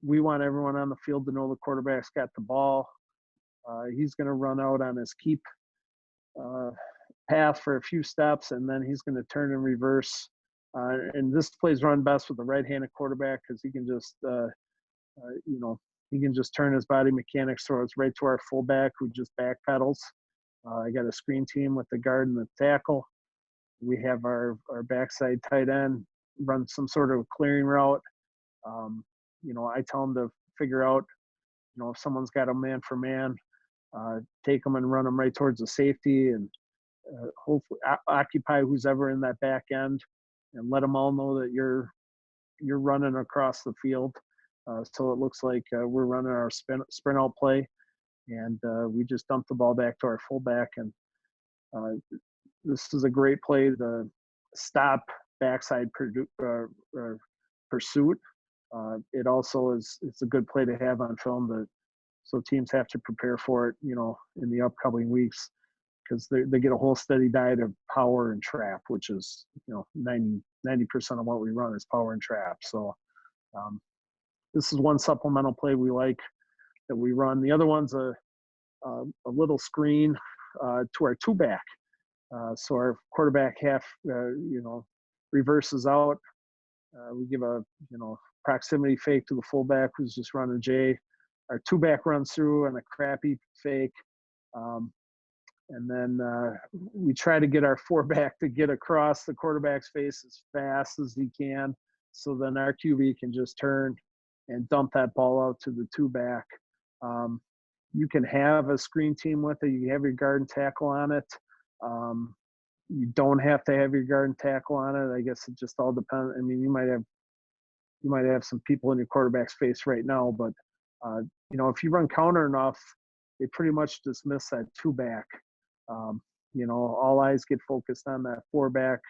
We want everyone on the field to know the quarterback's got the ball. He's going to run out on his keep path for a few steps, and then he's going to turn and reverse. And this play's run best with the right-handed quarterback because he can just, he can just turn his body mechanics, throw it right to our fullback who just backpedals. I got a screen team with the guard and the tackle. We have our backside tight end run some sort of clearing route. I tell them to figure out, if someone's got a man for man, take them and run them right towards the safety, and hopefully occupy who's ever in that back end, and let them all know that you're running across the field. So it looks like we're running our sprint out play, and we just dump the ball back to our fullback. And this is a great play to stop backside pursuit. It also it's a good play to have on film, so teams have to prepare for it, in the upcoming weeks. because they get a whole steady diet of power and trap, which is 90% of what we run is power and trap. So this is one supplemental play we like that we run. The other one's a little screen to our two back. So our quarterback half reverses out. We give a proximity fake to the fullback who's just running J. Our two back runs through and a crappy fake. And then we try to get our four back to get across the quarterback's face as fast as he can. So then our QB can just turn and dump that ball out to the two back. You can have a screen team with it. You can have your guard and tackle on it. You don't have to have your guard and tackle on it. I guess it just all depends. I mean, you might have some people in your quarterback's face right now, but if you run counter enough, they pretty much dismiss that two back. All eyes get focused on that four back,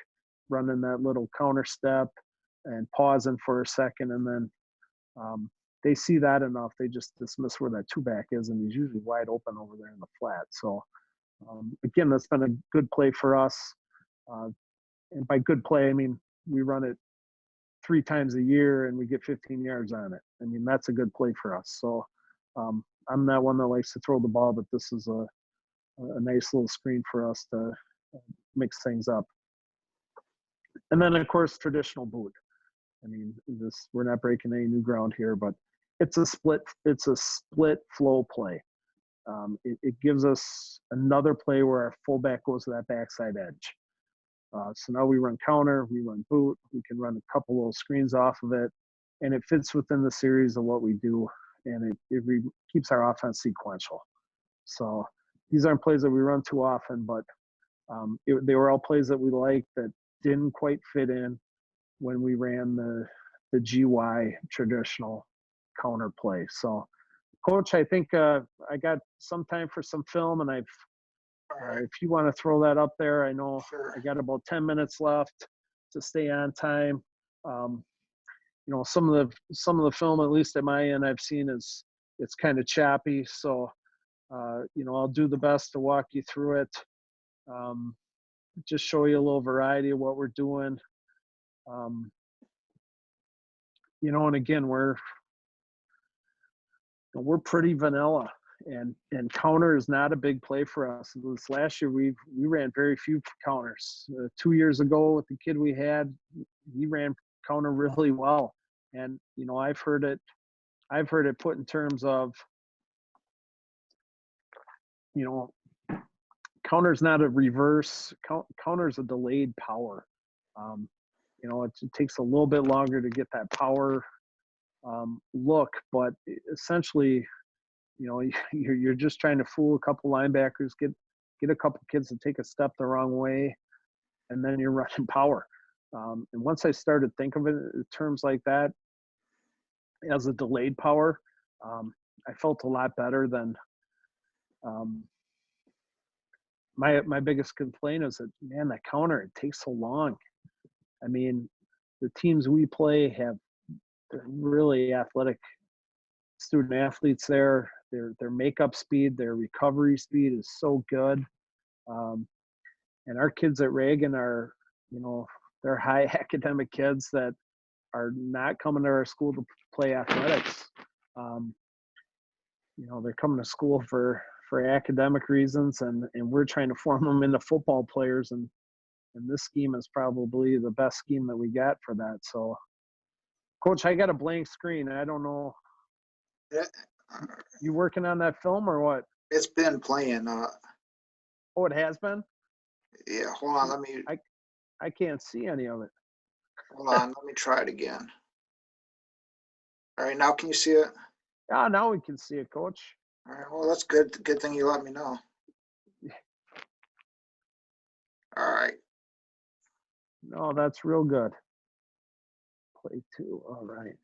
running that little counter step and pausing for a second, and then they see that enough, they just dismiss where that two back is, and he's usually wide open over there in the flat. So again, that's been a good play for us. And by good play, I mean we run it 3 times a year and we get 15 yards on it. I mean, that's a good play for us. So I'm not one that likes to throw the ball, but this is a nice little screen for us to mix things up. And then, of course, traditional boot. I mean, we're not breaking any new ground here, but it's a split flow play. It gives us another play where our fullback goes to that backside edge. So now we run counter, we run boot, we can run a couple little screens off of it, and it fits within the series of what we do, and it keeps our offense sequential. So these aren't plays that we run too often, but they were all plays that we liked that didn't quite fit in when we ran the GY traditional counter play. So, Coach, I think I got some time for some film, and if you want to throw that up there, I know Sure. I got about 10 minutes left to stay on time. Some of the film, at least at my end, I've seen it's kind of choppy. So, I'll do the best to walk you through it. Just show you a little variety of what we're doing. And again, we're pretty vanilla, and counter is not a big play for us. This last year, we ran very few counters. 2 years ago with the kid we had, he ran counter really well. And, I've heard it put in terms of, counter's not a reverse, counter's a delayed power. It takes a little bit longer to get that power look, but essentially, you're just trying to fool a couple linebackers, get a couple kids to take a step the wrong way, and then you're running power. And once I started thinking of it in terms like that, as a delayed power, I felt a lot better than my biggest complaint is that, man, that counter, it takes so long. I mean, the teams we play have really athletic student athletes there. Their makeup speed, their recovery speed is so good. And our kids at Reagan are, they're high academic kids that are not coming to our school to play athletics. They're coming to school for academic reasons, and we're trying to form them into football players. And this scheme is probably the best scheme that we got for that. So, Coach, I got a blank screen. I don't know. Yeah. You working on that film or what? It's been playing. Oh, it has been? Yeah, hold on. I can't see any of it. Hold on. Let me try it again. All right, now can you see it? Ah, now we can see it, Coach. All right, well, that's good. Good thing you let me know. All right. No, that's real good. Play 2. All right.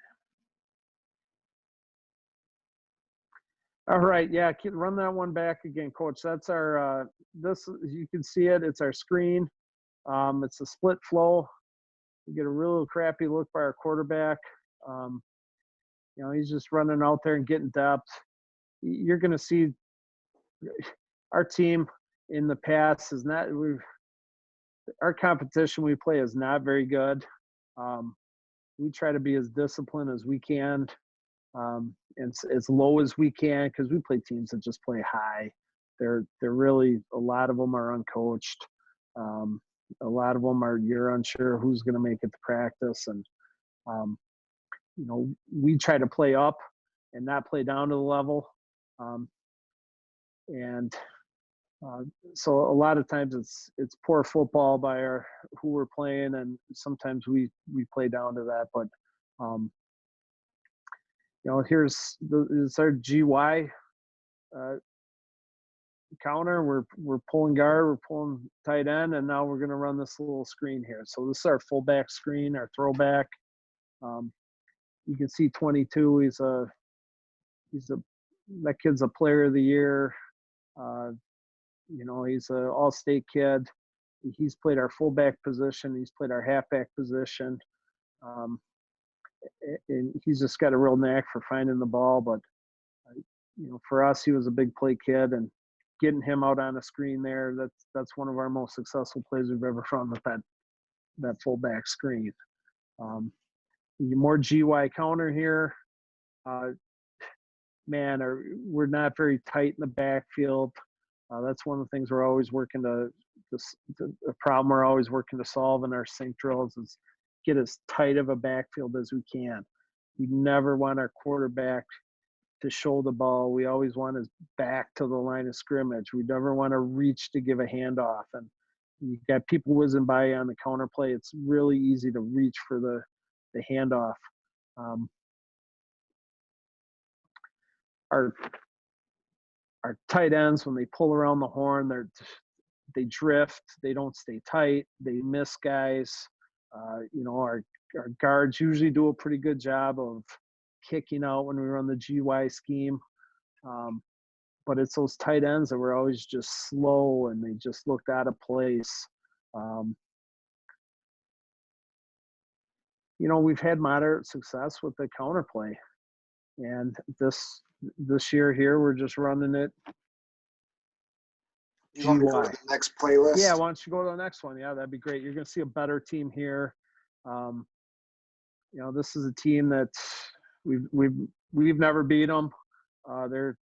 All right. Yeah, run that one back again, Coach. That's our you can see it. It's our screen. It's a split flow. We get a real crappy look by our quarterback. He's just running out there and getting depth. You're going to see our team in the past is not, our competition we play is not very good. We try to be as disciplined as we can, and as low as we can, because we play teams that just play high. They're really, a lot of them are uncoached. A lot of them are, you're unsure who's going to make it to practice, and we try to play up and not play down to the level. And so a lot of times it's poor football by who we're playing, and sometimes we play down to that. But here's our GY counter. We're pulling guard, we're pulling tight end, and now we're going to run this little screen here. So this is our fullback screen, our throwback. You can see 22. That kid's a player of the year. He's an all-state kid. He's played our fullback position. He's played our halfback position. And he's just got a real knack for finding the ball. But, for us, he was a big play kid, and getting him out on a screen there, that's one of our most successful plays we've ever run with that fullback screen. More GY counter here. We're not very tight in the backfield. That's one of the things we're always working the problem we're always working to solve in our sync drills is get as tight of a backfield as we can. We never want our quarterback to show the ball. We always want his back to the line of scrimmage. We never want to reach to give a handoff. And you got people whizzing by on the counter play. It's really easy to reach for the handoff. Our tight ends, when they pull around the horn, they drift. They don't stay tight. They miss guys. Our guards usually do a pretty good job of kicking out when we run the GY scheme. But it's those tight ends that were always just slow, and they just looked out of place. We've had moderate success with the counterplay. And this year here, we're just running it. You want me to go to the next playlist? Yeah, why don't you go to the next one? Yeah, that'd be great. You're going to see a better team here. This is a team that we've never beat them. They're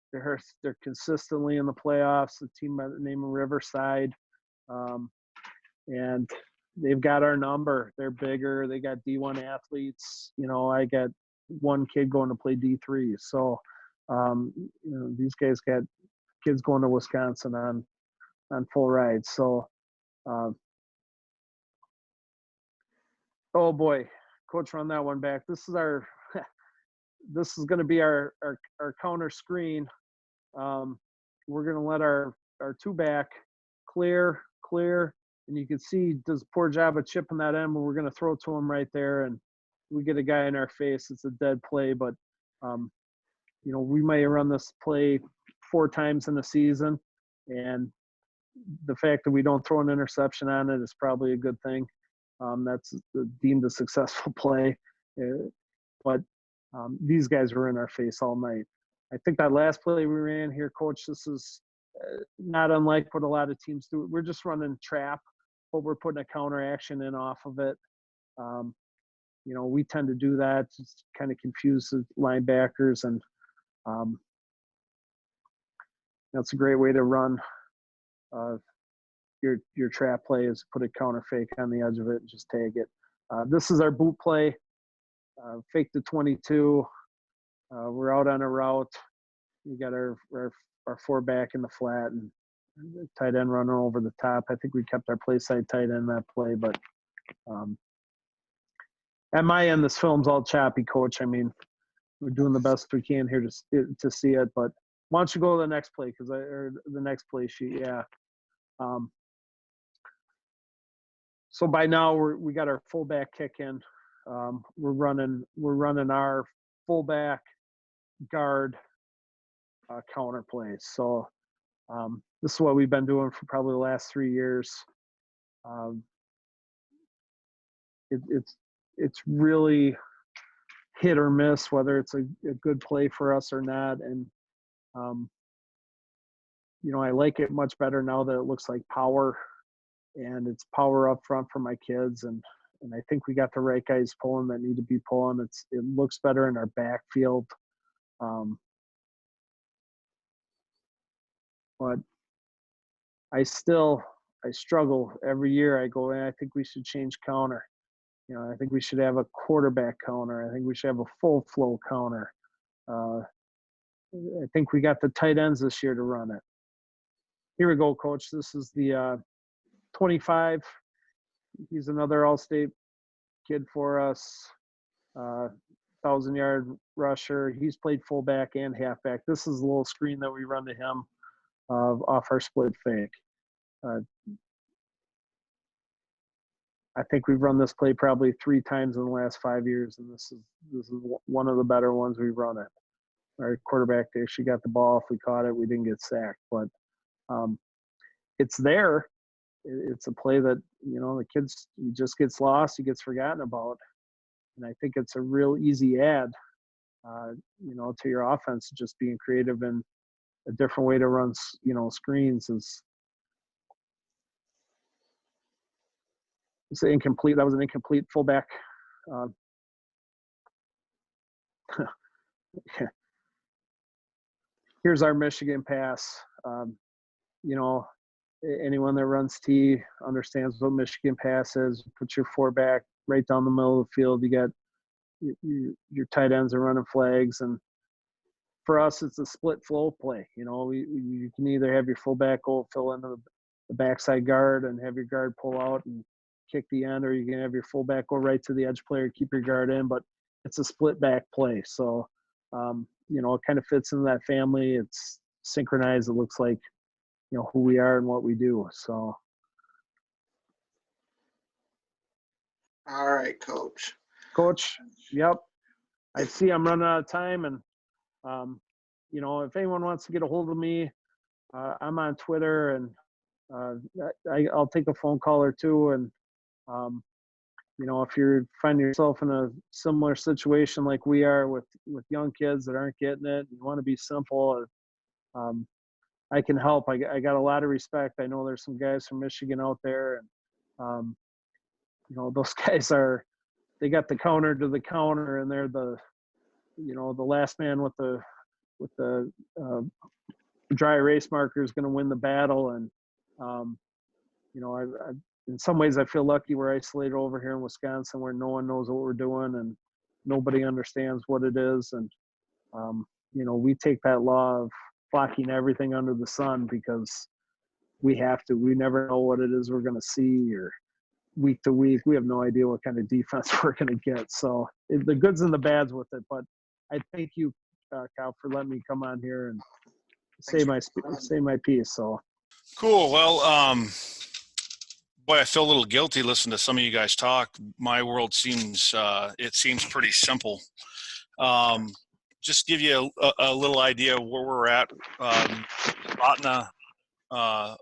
consistently in the playoffs. A team by the name of Riverside, and they've got our number. They're bigger. They got D1 athletes. I got one kid going to play D3. So, these guys got kids going to Wisconsin on full rides. So, oh boy, coach, run that one back. This is going to be our counter screen. We're going to let our two back clear, and you can see does a poor job of chipping that in, but we're going to throw it to him right there, and we get a guy in our face. It's a dead play, but we may run this play 4 times in a season, and the fact that we don't throw an interception on it is probably a good thing. That's deemed a successful play. But these guys were in our face all night. I think that last play we ran here, Coach, this is not unlike what a lot of teams do. We're just running trap, but we're putting a counter action in off of it. We tend to do that, just kind of confuse the linebackers, and that's a great way to run your trap play, is put a counter fake on the edge of it and just tag it. This is our boot play. Fake the 22. We're out on a route. We got our 4 back in the flat, and the tight end running over the top. I think we kept our play side tight end that play, but at my end, this film's all choppy, Coach. I mean, we're doing the best we can here to see it, but why don't you go to the next play, or the next play sheet? Yeah. So by now we got our fullback kick in. We're running our fullback guard counter plays. So this is what we've been doing for probably the last 3 years. It's really hit or miss whether it's a good play for us or not. And I like it much better now that it looks like power, and it's power up front for my kids. And I think we got the right guys pulling that need to be pulling. It looks better in our backfield. But I struggle every year. I go, I think we should change counter. I think we should have a quarterback counter. I think we should have a full flow counter. I think we got the tight ends this year to run it. Here we go, Coach. This is the 25. He's another all-state kid for us. 1,000-yard rusher. He's played fullback and halfback. This is the little screen that we run to him off our split fake. I think we've run this play probably 3 times in the last 5 years, and this is one of the better ones we've run it. Our quarterback actually got the ball. If we caught it, we didn't get sacked. But it's there. It's a play that, the kids, he just gets lost. He gets forgotten about. And I think it's a real easy add, to your offense, just being creative and a different way to run, screens is. It's incomplete. That was an incomplete fullback. Here's our Michigan pass. Anyone that runs T understands what Michigan pass is. Put your 4 back right down the middle of the field. You got your tight ends are running flags, and for us, it's a split flow play. You can either have your fullback go fill into the backside guard and have your guard pull out and kick the end, or you can have your fullback go right to the edge player, keep your guard in, but it's a split back play. So, it kind of fits into that family. It's synchronized. It looks like, who we are and what we do. So. All right, Coach. Yep. I see I'm running out of time, and, if anyone wants to get a hold of me, I'm on Twitter, and I'll take a phone call or two. And, if you find yourself in a similar situation like we are with young kids that aren't getting it, and you want to be simple, I can help. I got a lot of respect. I know there's some guys from Michigan out there, and, those guys they got the counter to the counter, and they're the last man with the dry erase marker is going to win the battle. And, I in some ways I feel lucky we're isolated over here in Wisconsin, where no one knows what we're doing and nobody understands what it is. And, we take that law of blocking everything under the sun because we have to. We never know what it is we're going to see, or week to week, we have no idea what kind of defense we're going to get. So the goods and the bads with it. But I thank you, Kyle, for letting me come on here and say my piece. So cool. Well, boy, I feel a little guilty listening to some of you guys talk. My world seems pretty simple. Just give you a little idea of where we're at. Soldotna,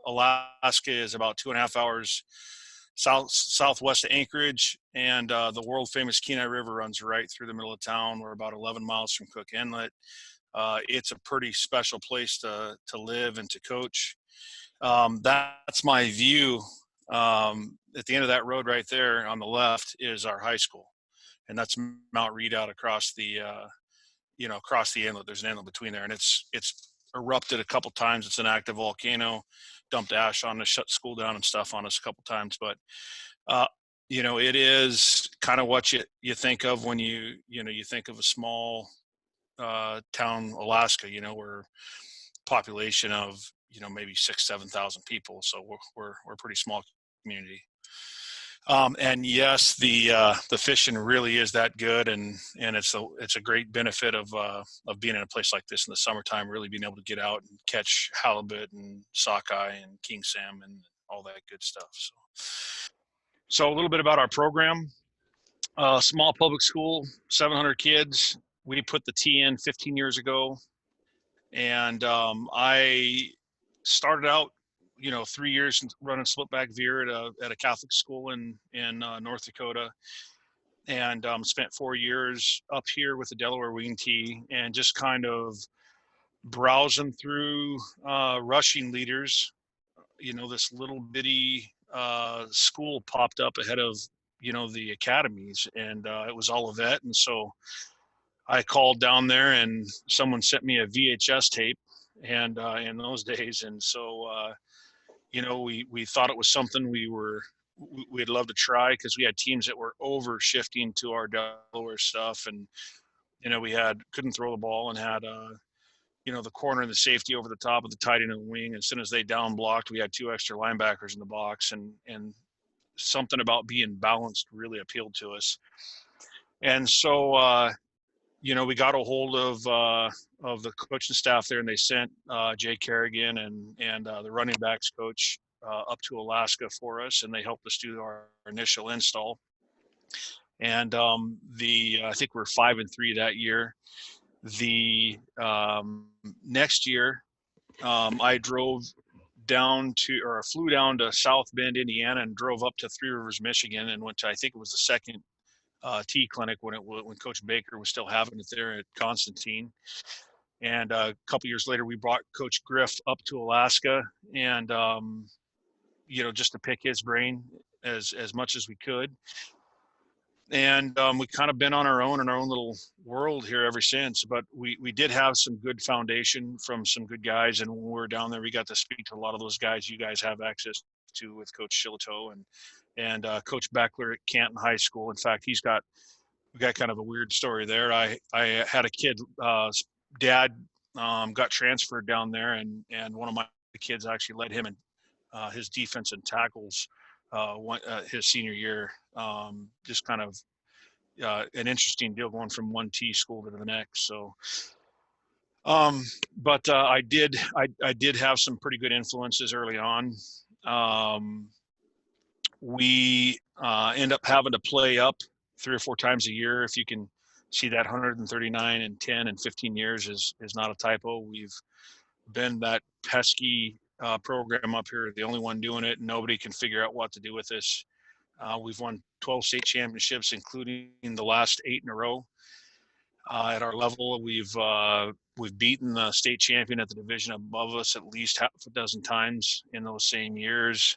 Alaska is about 2.5 hours southwest of Anchorage, and the world famous Kenai River runs right through the middle of town. We're about 11 miles from Cook Inlet. It's a pretty special place to live and to coach. That's my view. At the end of that road right there on the left is our high school, and that's Mount Redoubt across the inlet. There's an inlet between there, and it's erupted a couple times. It's an active volcano, dumped ash on us, shut school down and stuff on us a couple times. But it is kind of what you think of when you think of a small town, Alaska. We're population of maybe 6,000-7,000 people, so we're a pretty small community. And yes, the fishing really is that good, and it's a great benefit of being in a place like this in the summertime, really being able to get out and catch halibut and sockeye and king salmon and all that good stuff. So a little bit about our program. Small public school, 700 kids. We put the T in 15 years ago, and I started out 3 years running slipback veer at a Catholic school in North Dakota, and spent 4 years up here with the Delaware Wing T, and just kind of browsing through rushing leaders, this little bitty school popped up ahead of, the academies, and it was Olivet. And so I called down there and someone sent me a VHS tape, and in those days. And so, we thought it was something we'd love to try, because we had teams that were over shifting to our Delaware stuff. And, we couldn't throw the ball and had, the corner and the safety over the top of the tight end and the wing. As soon as they down blocked, we had 2 extra linebackers in the box, and something about being balanced really appealed to us. And so, we got a hold of the coaching staff there, and they sent Jay Kerrigan and the running backs coach up to Alaska for us, and they helped us do our initial install. And I think we're 5-3 that year. The next year, I flew down to South Bend, Indiana, and drove up to Three Rivers, Michigan, and went to, I think it was the second T clinic when Coach Baker was still having it there at Constantine. And a couple years later, we brought Coach Griff up to Alaska, and just to pick his brain as much as we could. And we kind of been on our own in our own little world here ever since. But we did have some good foundation from some good guys, and when we were down there, we got to speak to a lot of those guys you guys have access to with Coach Shillito and Coach Beckler at Canton High School. In fact, we got kind of a weird story there. I had a kid, dad got transferred down there, and one of my kids actually led him in his defense and tackles his senior year. Just kind of an interesting deal going from one T school to the next. So, but I did have some pretty good influences early on. We end up having to play up 3 or 4 times a year. If you can see that 139 in 10 and 15 years is not a typo. We've been that pesky program up here, the only one doing it, and nobody can figure out what to do with this. We've won 12 state championships, including the last 8 in a row. At our level, we've beaten the state champion at the division above us at least half a dozen times in those same years.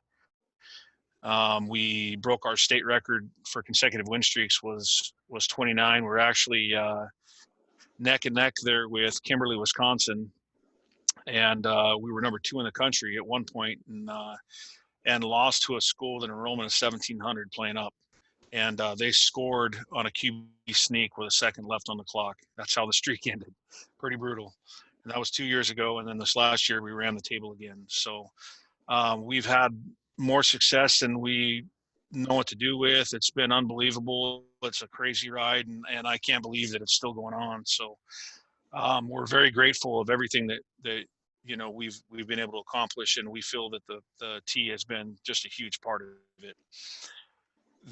We broke our state record for consecutive win streaks was 29. We're actually neck and neck there with Kimberly, Wisconsin, and we were number 2 in the country at one point, and lost to a school with an enrollment of 1,700 playing up. And they scored on a QB sneak with a second left on the clock. That's how the streak ended. Pretty brutal. And that was 2 years ago. And then this last year, we ran the table again. So we've had more success than we know what to do with. It's been unbelievable. It's a crazy ride, and I can't believe that it's still going on. So we're very grateful of everything that we've been able to accomplish, and we feel that the T has been just a huge part of it.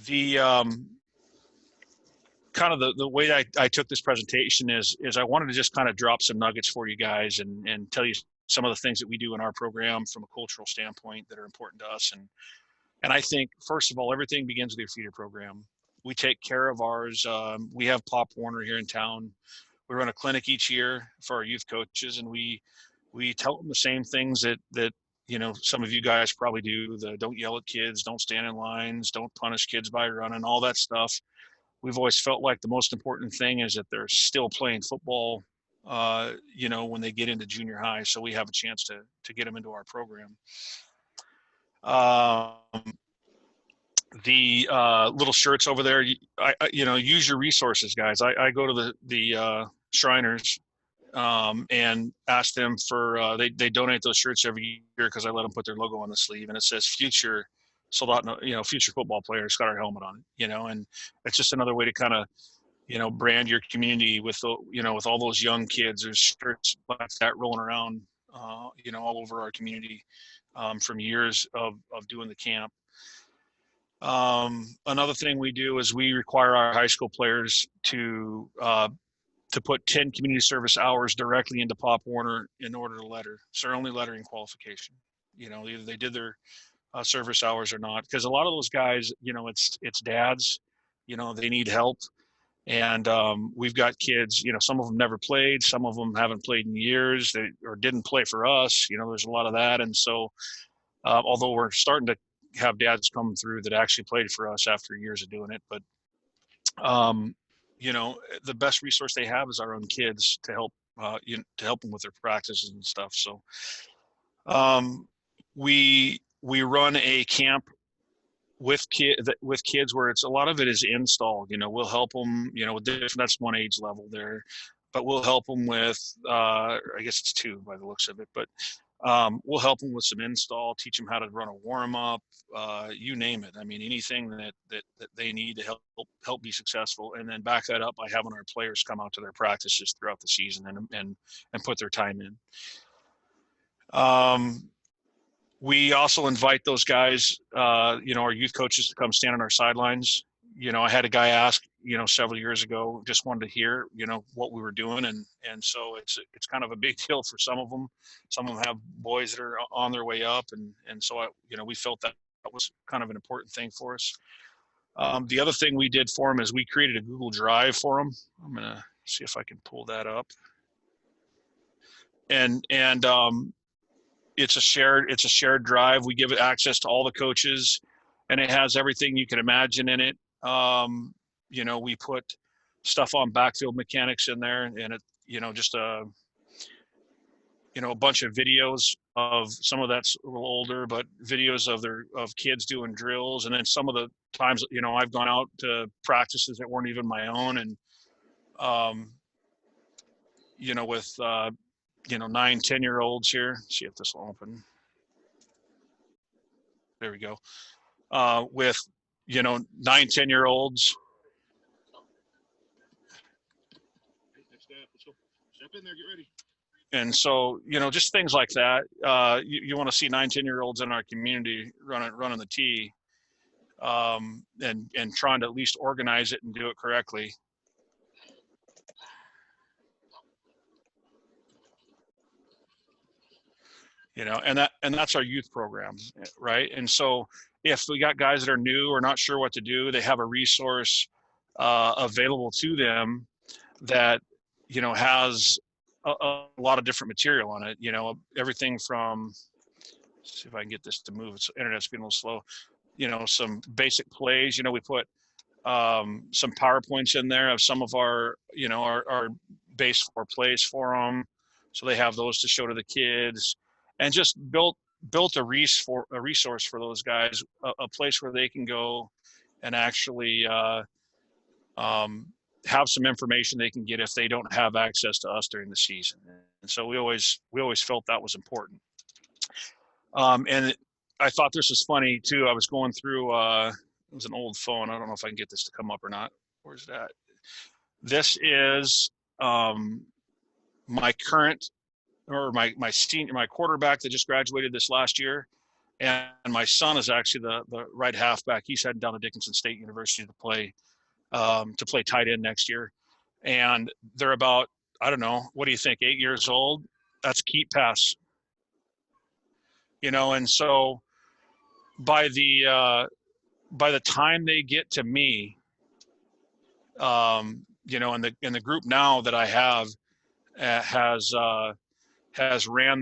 The kind of the way I took this presentation is I wanted to just kind of drop some nuggets for you guys and tell you some of the things that we do in our program from a cultural standpoint that are important to us. And I think, first of all, everything begins with your feeder program. We take care of ours. We have Pop Warner here in town. We run a clinic each year for our youth coaches, and we tell them the same things that some of you guys probably do. Don't yell at kids, don't stand in lines, don't punish kids by running, all that stuff. We've always felt like the most important thing is that they're still playing football, when they get into junior high, so we have a chance to get them into our program. The little shirts over there, use your resources, guys. I go to the Shriners and ask them for they donate those shirts every year because I let them put their logo on the sleeve, and it says future Soldotna, future football players, got our helmet on it, and it's just another way to kind of brand your community with with all those young kids. There's shirts like that rolling around all over our community from years of doing the camp. Another thing we do is we require our high school players to put 10 community service hours directly into Pop Warner in order to letter. It's their only lettering qualification. Either they did their service hours or not, because a lot of those guys, it's dads, they need help. And we've got kids, some of them never played, some of them haven't played in years, or didn't play for us. There's a lot of that. And so, although we're starting to have dads come through that actually played for us after years of doing it, but the best resource they have is our own kids to help them with their practices and stuff. So we run a camp with kids where it's a lot of it is installed. We'll help them, with different, that's one age level there, but we'll help them with I guess it's two by the looks of it, but we'll help them with some install, teach them how to run a warm up, you name it. I mean, anything that they need to help be successful, and then back that up by having our players come out to their practices throughout the season and put their time in. We also invite those guys, our youth coaches, to come stand on our sidelines. I had a guy ask, several years ago, just wanted to hear, what we were doing. And so it's kind of a big deal for some of them. Some of them have boys that are on their way up. And so, we felt that was kind of an important thing for us. The other thing we did for them is we created a Google Drive for them. I'm going to see if I can pull that up. And it's a shared drive. We give it access to all the coaches, and it has everything you can imagine in it. We put stuff on backfield mechanics in there, and it, just a bunch of videos of some of that's a little older, but videos of kids doing drills. And then some of the times, I've gone out to practices that weren't even my own, and with 9, 10-year-olds here. See if this will open. There we go. With 9, 10-year-olds. Step in there, get ready. And so, just things like that. You want to see 9, 10-year-olds in our community running the tee, and trying to at least organize it and do it correctly. And that's our youth program, right? And so if we got guys that are new or not sure what to do, they have a resource available to them that has a lot of different material on it. Everything from, let's see if I can get this to move. It's internet's being a little slow. Some basic plays. We put some PowerPoints in there of some of our our base 4 plays for them, so they have those to show to the kids. And just built a resource for those guys, a place where they can go and actually have some information they can get if they don't have access to us during the season. And so we always felt that was important. And I thought this was funny too. I was going through, it was an old phone. I don't know if I can get this to come up or not. Where's that? This is my current, or my quarterback that just graduated this last year, and my son is actually the right halfback. He's heading down to Dickinson State University to play tight end next year, and they're about, I don't know, what do you think, 8 years old? That's keep pass, and so by the time they get to me, in the group now that I have has ran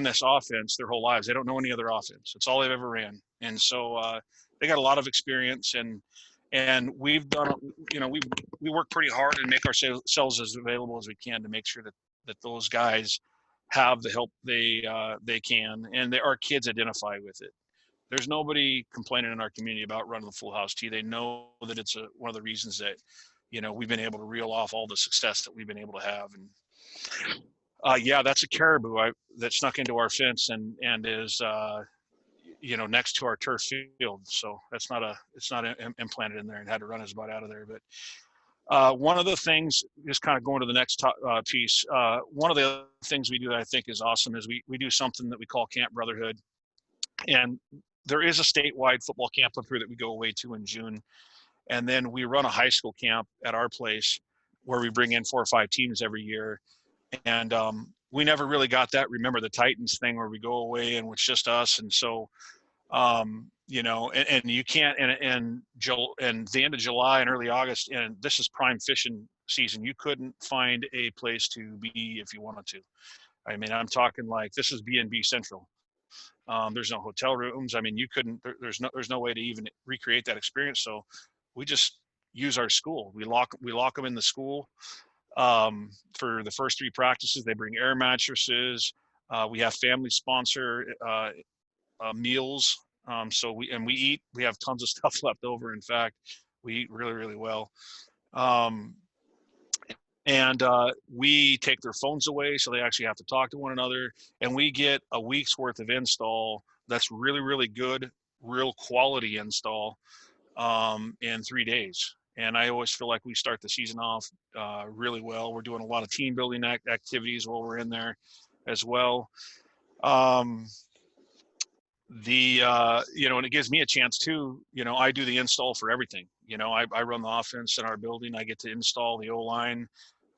this offense their whole lives. They don't know any other offense. It's all they've ever ran. And so they got a lot of experience, and we've done, we work pretty hard and make ourselves as available as we can to make sure that those guys have the help they can, and our kids identify with it. There's nobody complaining in our community about running the full house tee. They know that it's one of the reasons that, we've been able to reel off all the success that we've been able to have. And yeah, that's a caribou that snuck into our fence and is, next to our turf field. So it's not implanted in there, and had to run his butt out of there. But one of the things, just kind of going to the next piece, one of the other things we do that I think is awesome is we do something that we call Camp Brotherhood. And there is a statewide football camp up here that we go away to in June. And then we run a high school camp at our place where we bring in 4 or 5 teams every year. And we never really got that Remember the Titans thing where we go away and it's just us. And so you know, and you can't, and the end of July and early August, and this is prime fishing season. You couldn't find a place to be if you wanted to. I mean, I'm talking like this is B&B Central. There's no hotel rooms. I mean, you couldn't. There's no way to even recreate that experience. So we just use our school. We lock them in the school for the first 3 practices. They bring air mattresses. We have family sponsor meals. So we eat. We have tons of stuff left over. In fact, we eat really, really well. And we take their phones away, so they actually have to talk to one another. And we get a week's worth of install that's really, really good, real quality install in 3 days. And I always feel like we start the season off really well. We're doing a lot of team building activities while we're in there as well. You know, and it gives me a chance too. You know, I do the install for everything. You know, I run the offense in our building. I get to install the O-line.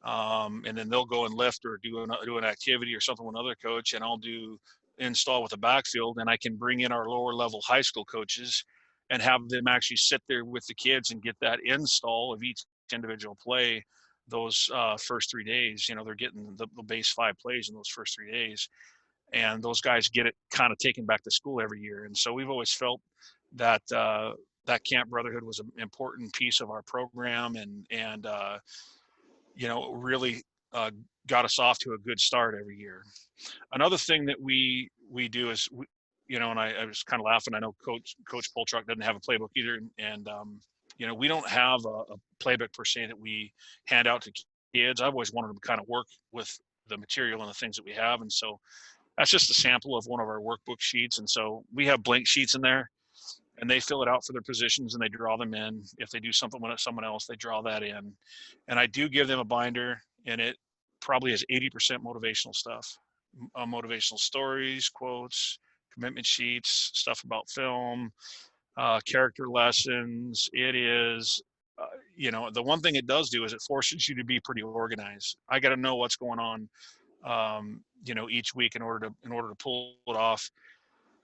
And then they'll go and lift or do an activity or something with another coach, and I'll do install with the backfield, and I can bring in our lower level high school coaches and have them actually sit there with the kids and get that install of each individual play those first 3 days. You know, they're getting the base 5 plays in those first 3 days, and those guys get it kind of taken back to school every year. And so we've always felt that that Camp Brotherhood was an important piece of our program, and you know, really got us off to a good start every year. Another thing that we do is, you know, and I was kind of laughing. I know Coach Poltrock doesn't have a playbook either, and you know, we don't have a playbook per se that we hand out to kids. I've always wanted them to kind of work with the material and the things that we have, and so that's just a sample of one of our workbook sheets. And so we have blank sheets in there, and they fill it out for their positions and they draw them in. If they do something with someone else, they draw that in. And I do give them a binder, and it probably has 80% motivational stuff, motivational stories, quotes, commitment sheets, stuff about film, character lessons. It is, you know, the one thing it does do is it forces you to be pretty organized. I got to know what's going on, you know, each week in order to pull it off.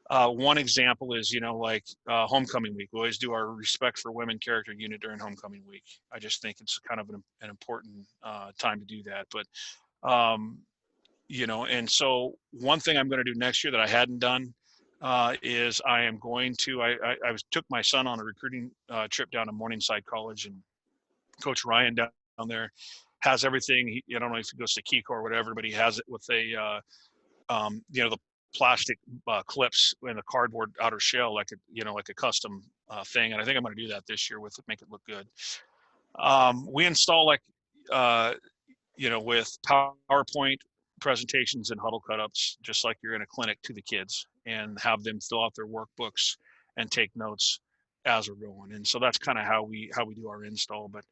One example is, you know, like homecoming week. We always do our respect for women character unit during homecoming week. I just think it's kind of an important time to do that. But, you know, and so one thing I'm going to do next year that I hadn't done is I am going to, I took my son on a recruiting trip down to Morningside College, and Coach Ryan down there has everything. I don't know if he goes to Kiko or whatever, but he has it with a, you know, the plastic clips and a cardboard outer shell, like a, you know, like a custom thing. And I think I'm going to do that this year with it, make it look good. We install like, you know, with PowerPoint presentations and huddle cut-ups, just like you're in a clinic, to the kids, and have them fill out their workbooks and take notes as we're going. And so that's kind of how we do our install. But,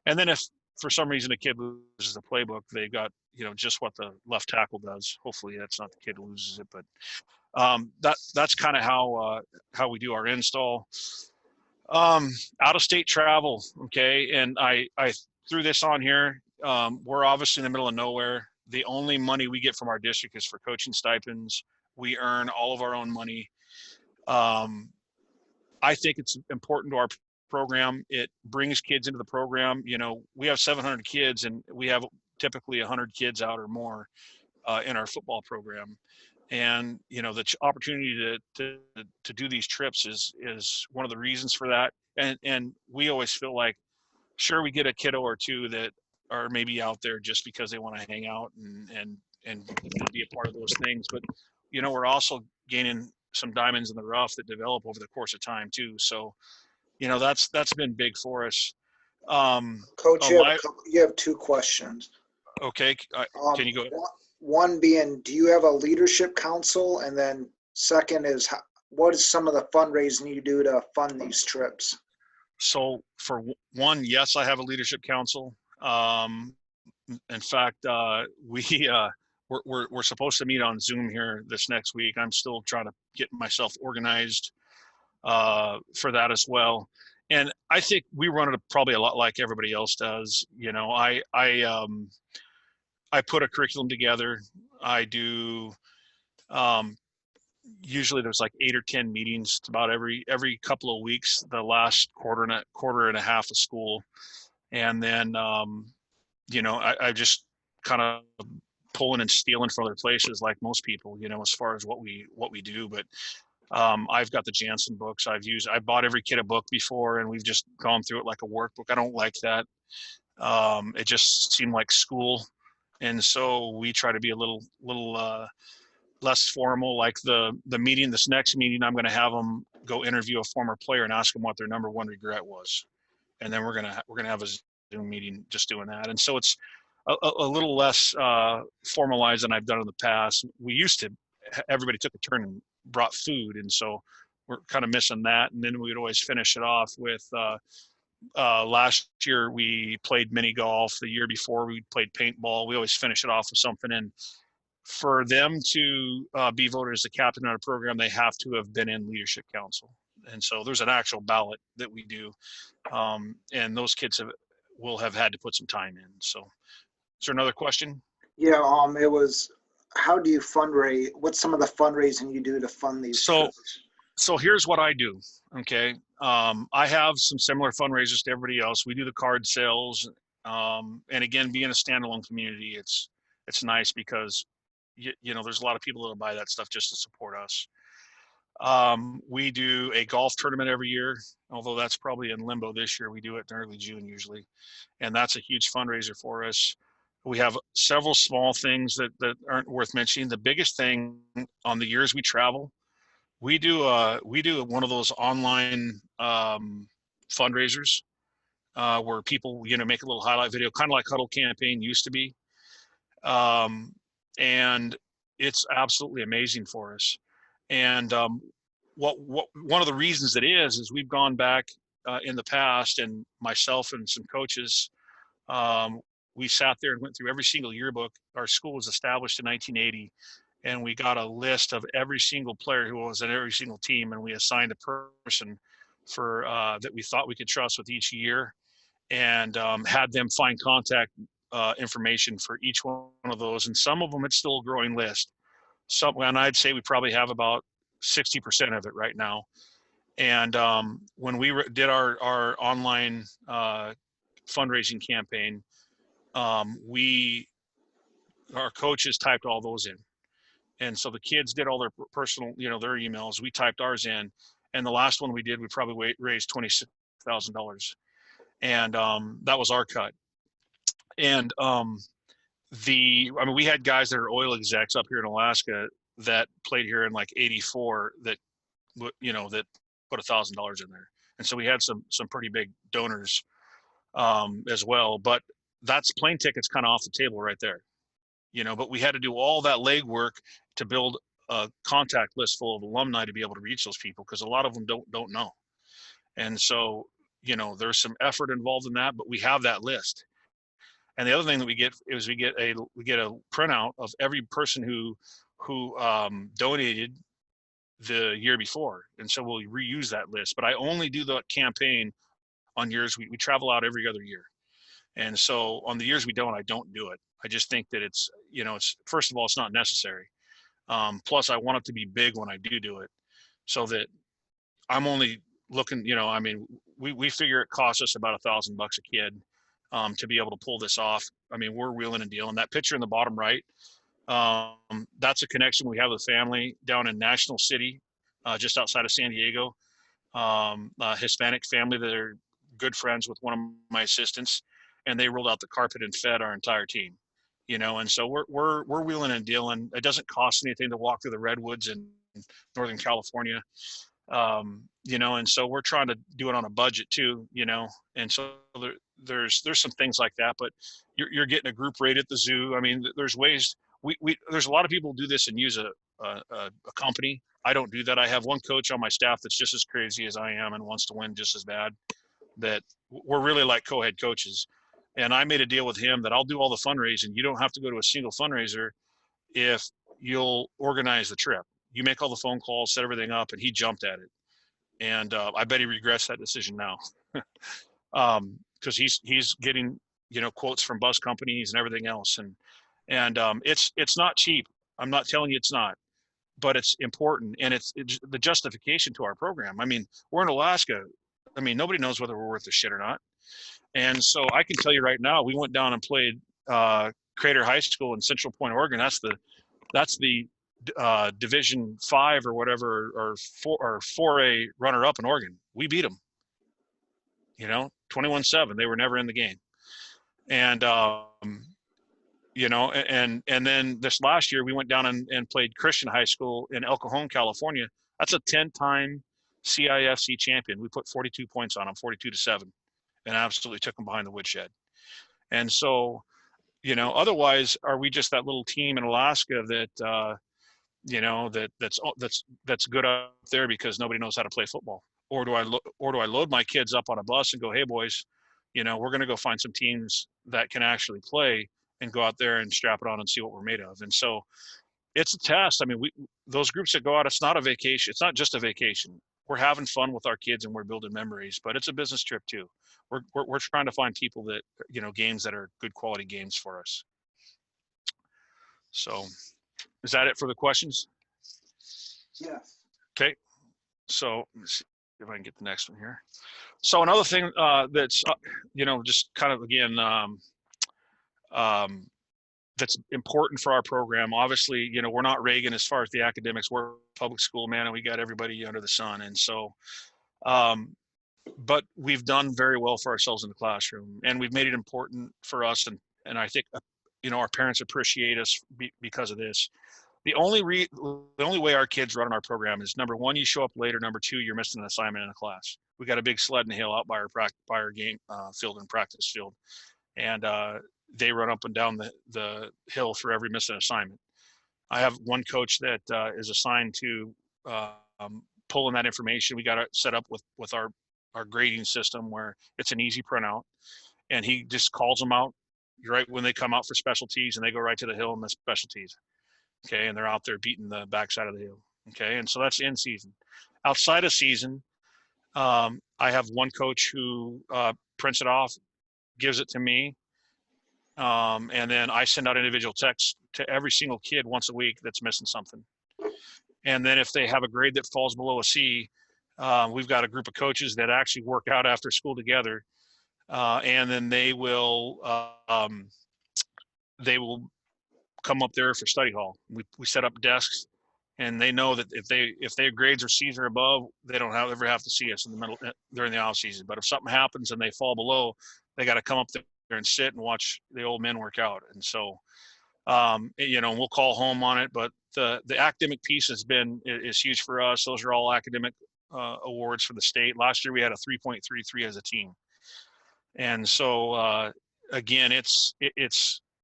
and then if for some reason a kid loses the playbook, they got, you know, just what the left tackle does. Hopefully that's not the kid who loses it, but that's kind of how we do our install. Out of state travel. Okay. And I threw this on here. We're obviously in the middle of nowhere. The only money we get from our district is for coaching stipends. We earn all of our own money. I think it's important to our program. It brings kids into the program. You know, we have 700 kids, and we have typically 100 kids out or more in our football program. And, you know, the opportunity to do these trips is one of the reasons for that. And we always feel like, sure, we get a kiddo or two that are maybe out there just because they want to hang out and be a part of those things. But, you know, we're also gaining some diamonds in the rough that develop over the course of time too. So, you know, that's been big for us. Coach, you have 2 questions. Okay. Can you go? One being, do you have a leadership council? And then second is, what is some of the fundraising you do to fund these trips? So for one, yes, I have a leadership council. In fact, we're supposed to meet on Zoom here this next week. I'm still trying to get myself organized for that as well. And I think we run it probably a lot like everybody else does. You know, I put a curriculum together. I do usually there's like 8 or 10 meetings about every couple of weeks, the last quarter and a half of school. And then, I just kind of pulling and stealing from other places like most people, as far as what we do. But I've got the Jansen books. I bought every kid a book before, and we've just gone through it like a workbook. I don't like that. It just seemed like school. And so we try to be a little less formal. Like this next meeting, I'm going to have them go interview a former player and ask them what their number one regret was. And then we're going to have a Zoom meeting just doing that. And so it's a little less formalized than I've done in the past. We used to, everybody took a turn and brought food. And so we're kind of missing that. And then we'd always finish it off with, last year we played mini golf. The year before we played paintball. We always finish it off with something. And for them to be voted as the captain on a program, they have to have been in leadership council. And so there's an actual ballot that we do. And those kids will have had to put some time in. So is there another question? Yeah, it was, how do you fundraise? What's some of the fundraising you do to fund these trips? So here's what I do. Okay. I have some similar fundraisers to everybody else. We do the card sales. And again, being a standalone community, it's nice because there's a lot of people that'll buy that stuff just to support us. We do a golf tournament every year, although that's probably in limbo this year. We do it in early June usually. And that's a huge fundraiser for us. We have several small things that aren't worth mentioning. The biggest thing on the years we travel, we do one of those online fundraisers where people make a little highlight video, kind of like Huddle Campaign used to be, and it's absolutely amazing for us. And what one of the reasons it is we've gone back in the past, and myself and some coaches, we sat there and went through every single yearbook. Our school was established in 1980. And we got a list of every single player who was in every single team, and we assigned a person for that we thought we could trust with each year, and had them find contact information for each one of those. And some of them, it's still a growing list. And I'd say we probably have about 60% of it right now. And when we did our online fundraising campaign, our coaches typed all those in. And so the kids did all their personal, their emails. We typed ours in. And the last one we did, we probably raised $26,000. And that was our cut. And we had guys that are oil execs up here in Alaska that played here in like 84 that put $1,000 in there. And so we had some pretty big donors as well. But that's plane tickets kind of off the table right there. But we had to do all that legwork to build a contact list full of alumni to be able to reach those people, because a lot of them don't know. And so, there's some effort involved in that, but we have that list. And the other thing that we get is we get a printout of every person who donated the year before. And so we'll reuse that list. But I only do the campaign on years we travel out every other year. And so on the years I don't do it. I just think that it's first of all, it's not necessary. Plus I want it to be big when I do it, so that I'm only looking, we figure it costs us about $1,000 a kid to be able to pull this off. We're wheeling and dealing. That picture in the bottom right, that's a connection we have with family down in National City, just outside of San Diego. A Hispanic family that are good friends with one of my assistants, and they rolled out the carpet and fed our entire team. And so we're wheeling and dealing. It doesn't cost anything to walk through the redwoods in Northern California. And so we're trying to do it on a budget too, and so there's some things like that, but you're getting a group rate at the zoo. There's ways there's a lot of people who do this and use a company. I don't do that. I have one coach on my staff that's just as crazy as I am and wants to win just as bad. That we're really like co-head coaches. And I made a deal with him that I'll do all the fundraising. You don't have to go to a single fundraiser if you'll organize the trip. You make all the phone calls, set everything up, and he jumped at it. And I bet he regrets that decision now, because he's getting quotes from bus companies and everything else, and it's not cheap. I'm not telling you it's not, but it's important, and it's the justification to our program. I mean, we're in Alaska. I mean, nobody knows whether we're worth the shit or not. And so I can tell you right now, we went down and played Crater High School in Central Point, Oregon. That's the Division 5 or whatever, or 4A runner-up in Oregon. We beat them. 21-7. They were never in the game. And and then this last year we went down and played Christian High School in El Cajon, California. That's a 10-time CIFC champion. We put 42 points on them, 42-7, and absolutely took them behind the woodshed. And so, otherwise, are we just that little team in Alaska that, that's good up there because nobody knows how to play football? Or do I load my kids up on a bus and go, hey boys, we're going to go find some teams that can actually play and go out there and strap it on and see what we're made of. And so it's a test. I mean, those groups that go out, it's not a vacation. It's not just a vacation. We're having fun with our kids and we're building memories, but it's a business trip too. We're trying to find people that, games that are good quality games for us. So is that it for the questions? Yes. Okay. So let's see if I can get the next one here. So another thing that's, just kind of, again, that's important for our program. Obviously, we're not Reagan as far as the academics. We're a public school, man, and we got everybody under the sun. And so, but we've done very well for ourselves in the classroom, and we've made it important for us. And I think, our parents appreciate us because of this. The only way our kids run our program is, number one, you show up later. Number two, you're missing an assignment in a class. We got a big sled and hill out by our game field and practice field, and they run up and down the hill for every missing assignment. I have one coach that is assigned to pulling that information. We got it set up with our grading system where it's an easy printout, and he just calls them out right when they come out for specialties, and they go right to the hill and the specialties. Okay, and they're out there beating the backside of the hill. Okay, and so that's in season. Outside of season, I have one coach who prints it off, gives it to me, and then I send out individual texts to every single kid once a week that's missing something. And then if they have a grade that falls below a C, we've got a group of coaches that actually work out after school together, and then they will come up there for study hall. We set up desks, and they know that if their grades are C's or above, they don't ever have to see us in the middle during the off season. But if something happens and they fall below, they got to come up there and sit and watch the old men work out. And so, we'll call home on it. But the academic piece is huge for us. Those are all academic awards for the state. Last year we had a 3.33 as a team. And so again, it's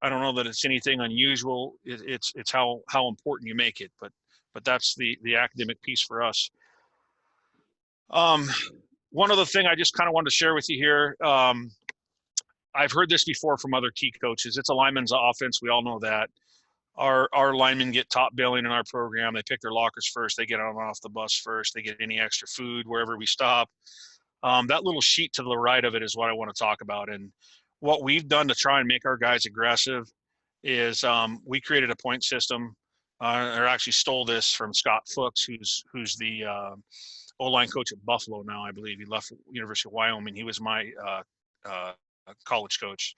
I don't know that it's anything unusual. It's how important you make it, but that's the academic piece for us. One other thing I just kind of wanted to share with you here. I've heard this before from other key coaches. It's a lineman's offense. We all know that. Our linemen get top billing in our program. They pick their lockers first. They get on and off the bus first. They get any extra food wherever we stop. That little sheet to the right of it is what I want to talk about. And what we've done to try and make our guys aggressive is we created a point system, or actually stole this from Scott Fuchs, who's the O-line coach at Buffalo now, I believe. He left University of Wyoming. He was my college coach.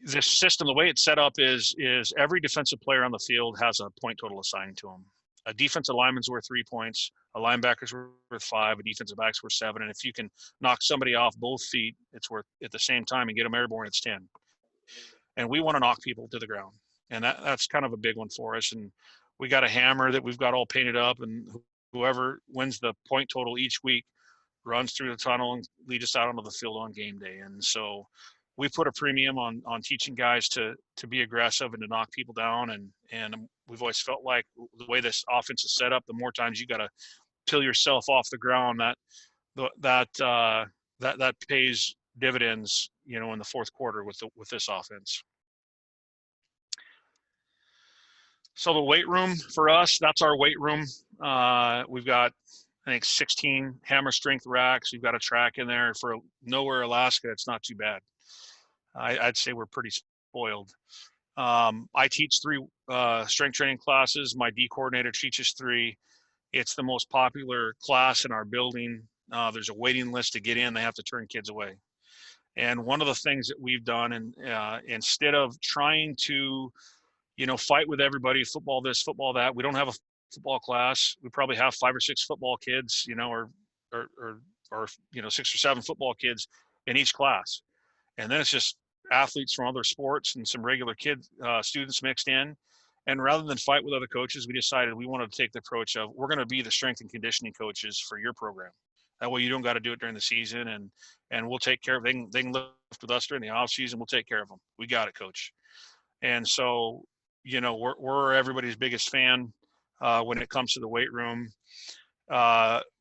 This system, the way it's set up is every defensive player on the field has a point total assigned to him. A defensive lineman's worth 3 points, a linebacker's worth 5, a defensive back's worth 7, and if you can knock somebody off both feet, it's worth at the same time and get them airborne, it's 10. And we want to knock people to the ground, and that's kind of a big one for us. And we got a hammer that we've got all painted up, and whoever wins the point total each week runs through the tunnel and leads us out onto the field on game day. And so we put a premium on teaching guys to be aggressive and to knock people down. And we've always felt like the way this offense is set up, the more times you got to peel yourself off the ground, that pays dividends, in the fourth quarter with this offense. So the weight room for us, that's our weight room. We've got, I think, 16 hammer strength racks. We've got a track in there. For nowhere Alaska, it's not too bad. I'd say we're pretty spoiled. I teach 3 strength training classes. My D coordinator teaches 3. It's the most popular class in our building. There's a waiting list to get in. They have to turn kids away. And one of the things that we've done, and instead of trying to, fight with everybody, football this, football that, we don't have a football class. We probably have 5 or 6 football kids, or 6 or 7 football kids in each class. And then it's just athletes from other sports and some regular students mixed in. And rather than fight with other coaches, we decided we wanted to take the approach of, we're going to be the strength and conditioning coaches for your program. That way you don't got to do it during the season, and we'll take care of them. They can lift with us during the off season. We'll take care of them. We got it, coach. And so, we're everybody's biggest fan when it comes to the weight room.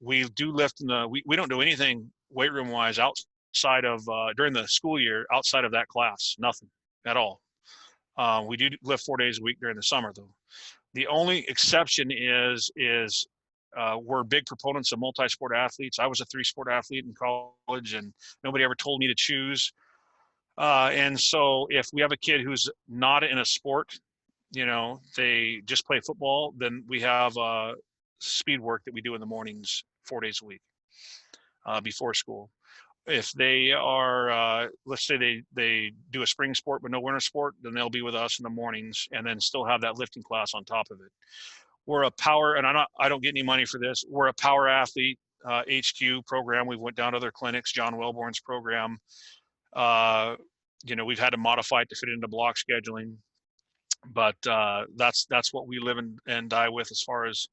We do lift we don't do anything weight room wise outside of during the school year, outside of that class, nothing at all. We do lift 4 days a week during the summer though. The only exception is we're big proponents of multi-sport athletes. I was a 3-sport athlete in college, and nobody ever told me to choose. And so if we have a kid who's not in a sport, they just play football, then we have speed work that we do in the mornings 4 days a week before school. If they are, let's say they do a spring sport but no winter sport, then they'll be with us in the mornings and then still have that lifting class on top of it. We're a power, and I don't get any money for this. We're a power athlete HQ program. We went down to other clinics, John Wellborn's program. We've had to modify it to fit into block scheduling, but that's what we live and die with as far as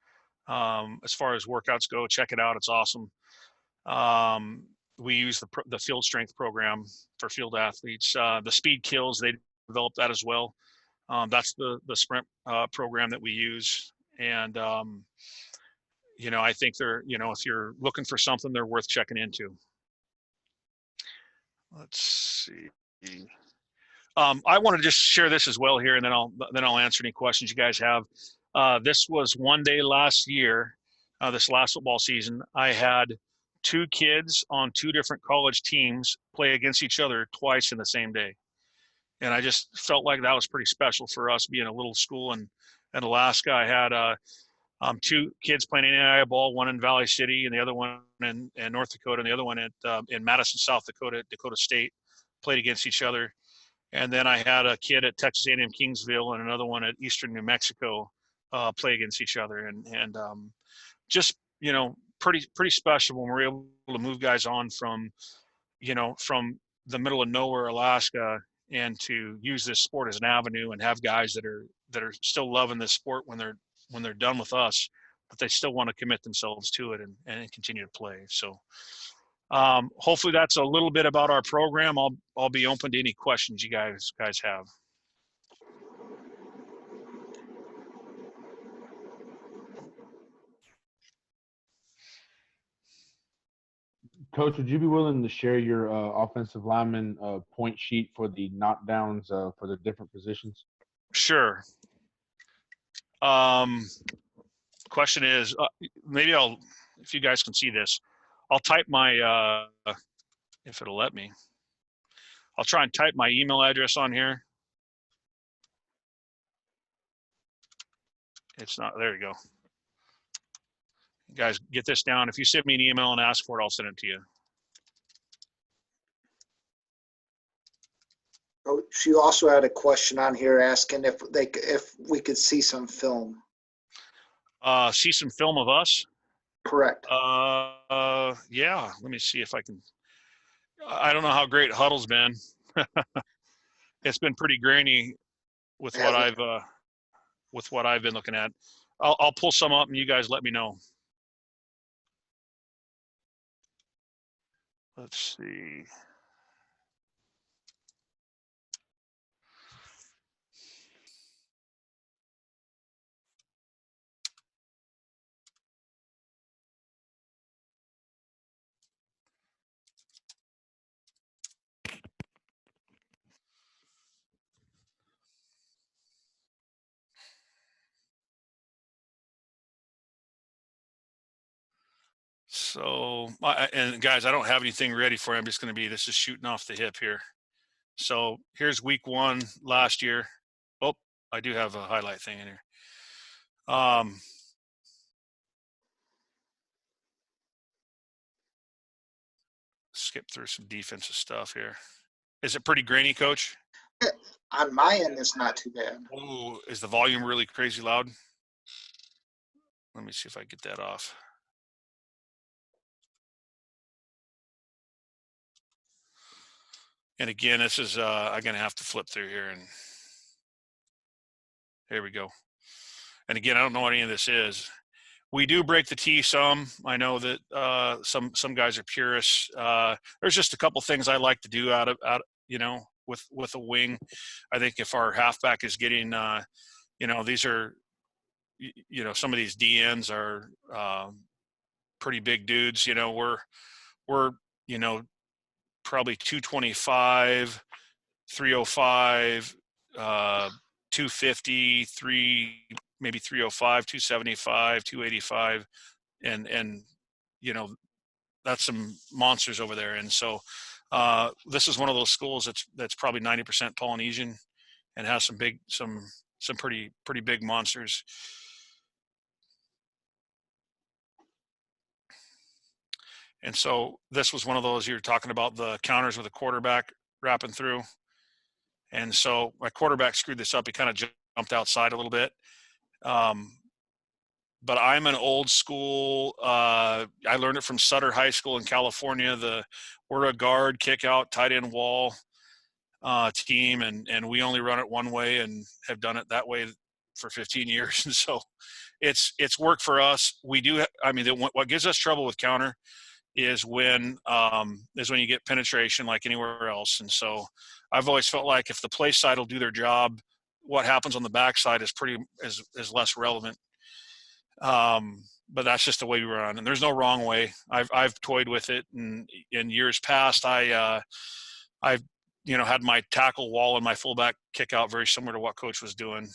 workouts go. Check it out; it's awesome. We use the field strength program for field athletes. The speed kills, they developed that as well. That's the sprint program that we use. And, I think they're, if you're looking for something, they're worth checking into. Let's see. I want to just share this as well here, and then I'll answer any questions you guys have. This was one day last year, this last football season. I had 2 kids on 2 different college teams play against each other twice in the same day. And I just felt like that was pretty special for us being a little school in Alaska. I had 2 kids playing NAIA ball, one in Valley City and the other one in North Dakota, and the other one in Madison, South Dakota, Dakota State, played against each other. And then I had a kid at Texas A&M Kingsville and another one at Eastern New Mexico play against each other. And just, pretty special when we're able to move guys on from the middle of nowhere, Alaska, and to use this sport as an avenue and have guys that are still loving this sport when they're done with us, but they still want to commit themselves to it and continue to play. So hopefully that's a little bit about our program. I'll be open to any questions you guys have. Coach, would you be willing to share your offensive lineman point sheet for the knockdowns for the different positions? Sure. Question is, maybe if you guys can see this, I'll type my, if it'll let me, I'll try and type my email address on here. It's not, there you go. You guys get this down. If you send me an email and ask for it, I'll send it to you. Oh, she also had a question on here asking if we could see some film. See some film of us? Correct. Yeah, let me see if I can. I don't know how great Huddle's been. It's been pretty grainy with what I've been looking at. I'll pull some up and you guys let me know. Let's see. So, and guys, I don't have anything ready for you. I'm just going to this is shooting off the hip here. So here's week 1 last year. I do have a highlight thing in here. Skip through some defensive stuff here. Is it pretty grainy, Coach? On my end, it's not too bad. Ooh, is the volume really crazy loud? Let me see if I get that off. And again, this is, I'm going to have to flip through here, and here we go. And again, I don't know what any of this is. We do break the tee some. I know that some guys are purists. There's just a couple things I like to do out with a wing. I think if our halfback is getting, these are, some of these DNs are pretty big dudes. We're probably 225, 305, 250, maybe 305, 275, 285, and that's some monsters over there. And so this is one of those schools that's probably 90% Polynesian and has some pretty big monsters. And so this was one of those, you were talking about the counters with a quarterback wrapping through. And so my quarterback screwed this up. He kind of jumped outside a little bit. But I'm an old school. I learned it from Sutter High School in California. We're a guard, kick out, tight end wall team, and we only run it one way and have done it that way for 15 years. And so it's worked for us. We do. What gives us trouble with counter is when you get penetration like anywhere else. And so I've always felt like if the play side will do their job, what happens on the backside is less relevant. But that's just the way we run, and there's no wrong way. I've toyed with it, and in years past, I've had my tackle wall and my fullback kick out very similar to what Coach was doing.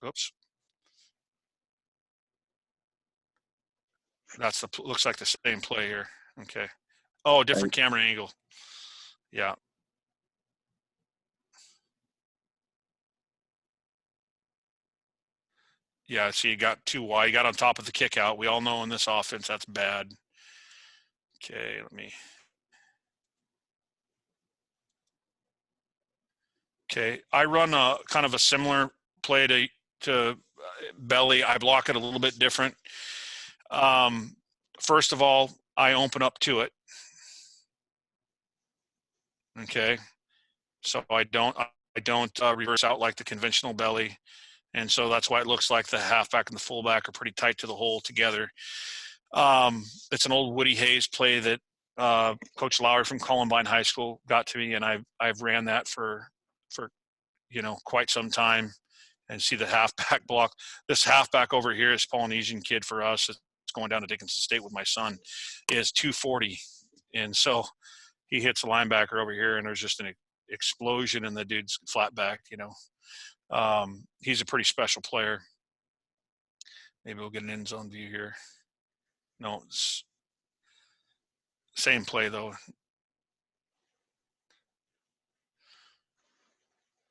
Oops. Looks like the same play here. Okay. Oh, different camera angle. Yeah. Yeah, so you got too wide. You got on top of the kick out. We all know in this offense that's bad. Okay, Okay, I run a kind of a similar play to belly. I block it a little bit different. First of all, I open up to it. Okay, so I don't reverse out like the conventional belly. And so that's why it looks like the halfback and the fullback are pretty tight to the hole together. It's an old Woody Hayes play that Coach Lowry from Columbine High School got to me, and I've ran that for quite some time. And see the halfback block. This halfback over here is Polynesian kid for us. It's going down to Dickinson State with my son. Is 240, and so he hits a linebacker over here, and there's just an explosion in the dude's flat back. He's a pretty special player. Maybe we'll get an end zone view here. No, it's same play though.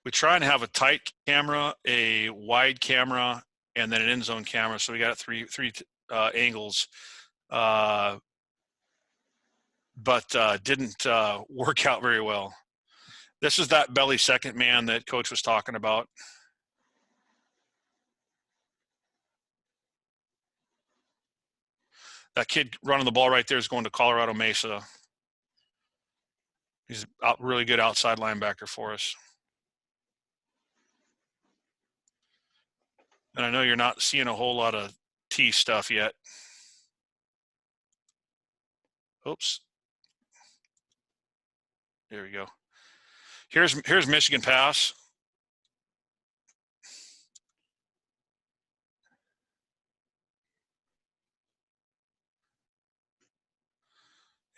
We try and have a tight camera, a wide camera, and then an end zone camera. So we got three angles, but didn't work out very well. This is that belly second man that Coach was talking about. That kid running the ball right there is going to Colorado Mesa. He's a really good outside linebacker for us. And I know you're not seeing a whole lot of T stuff yet. Oops. There we go. Here's Michigan pass.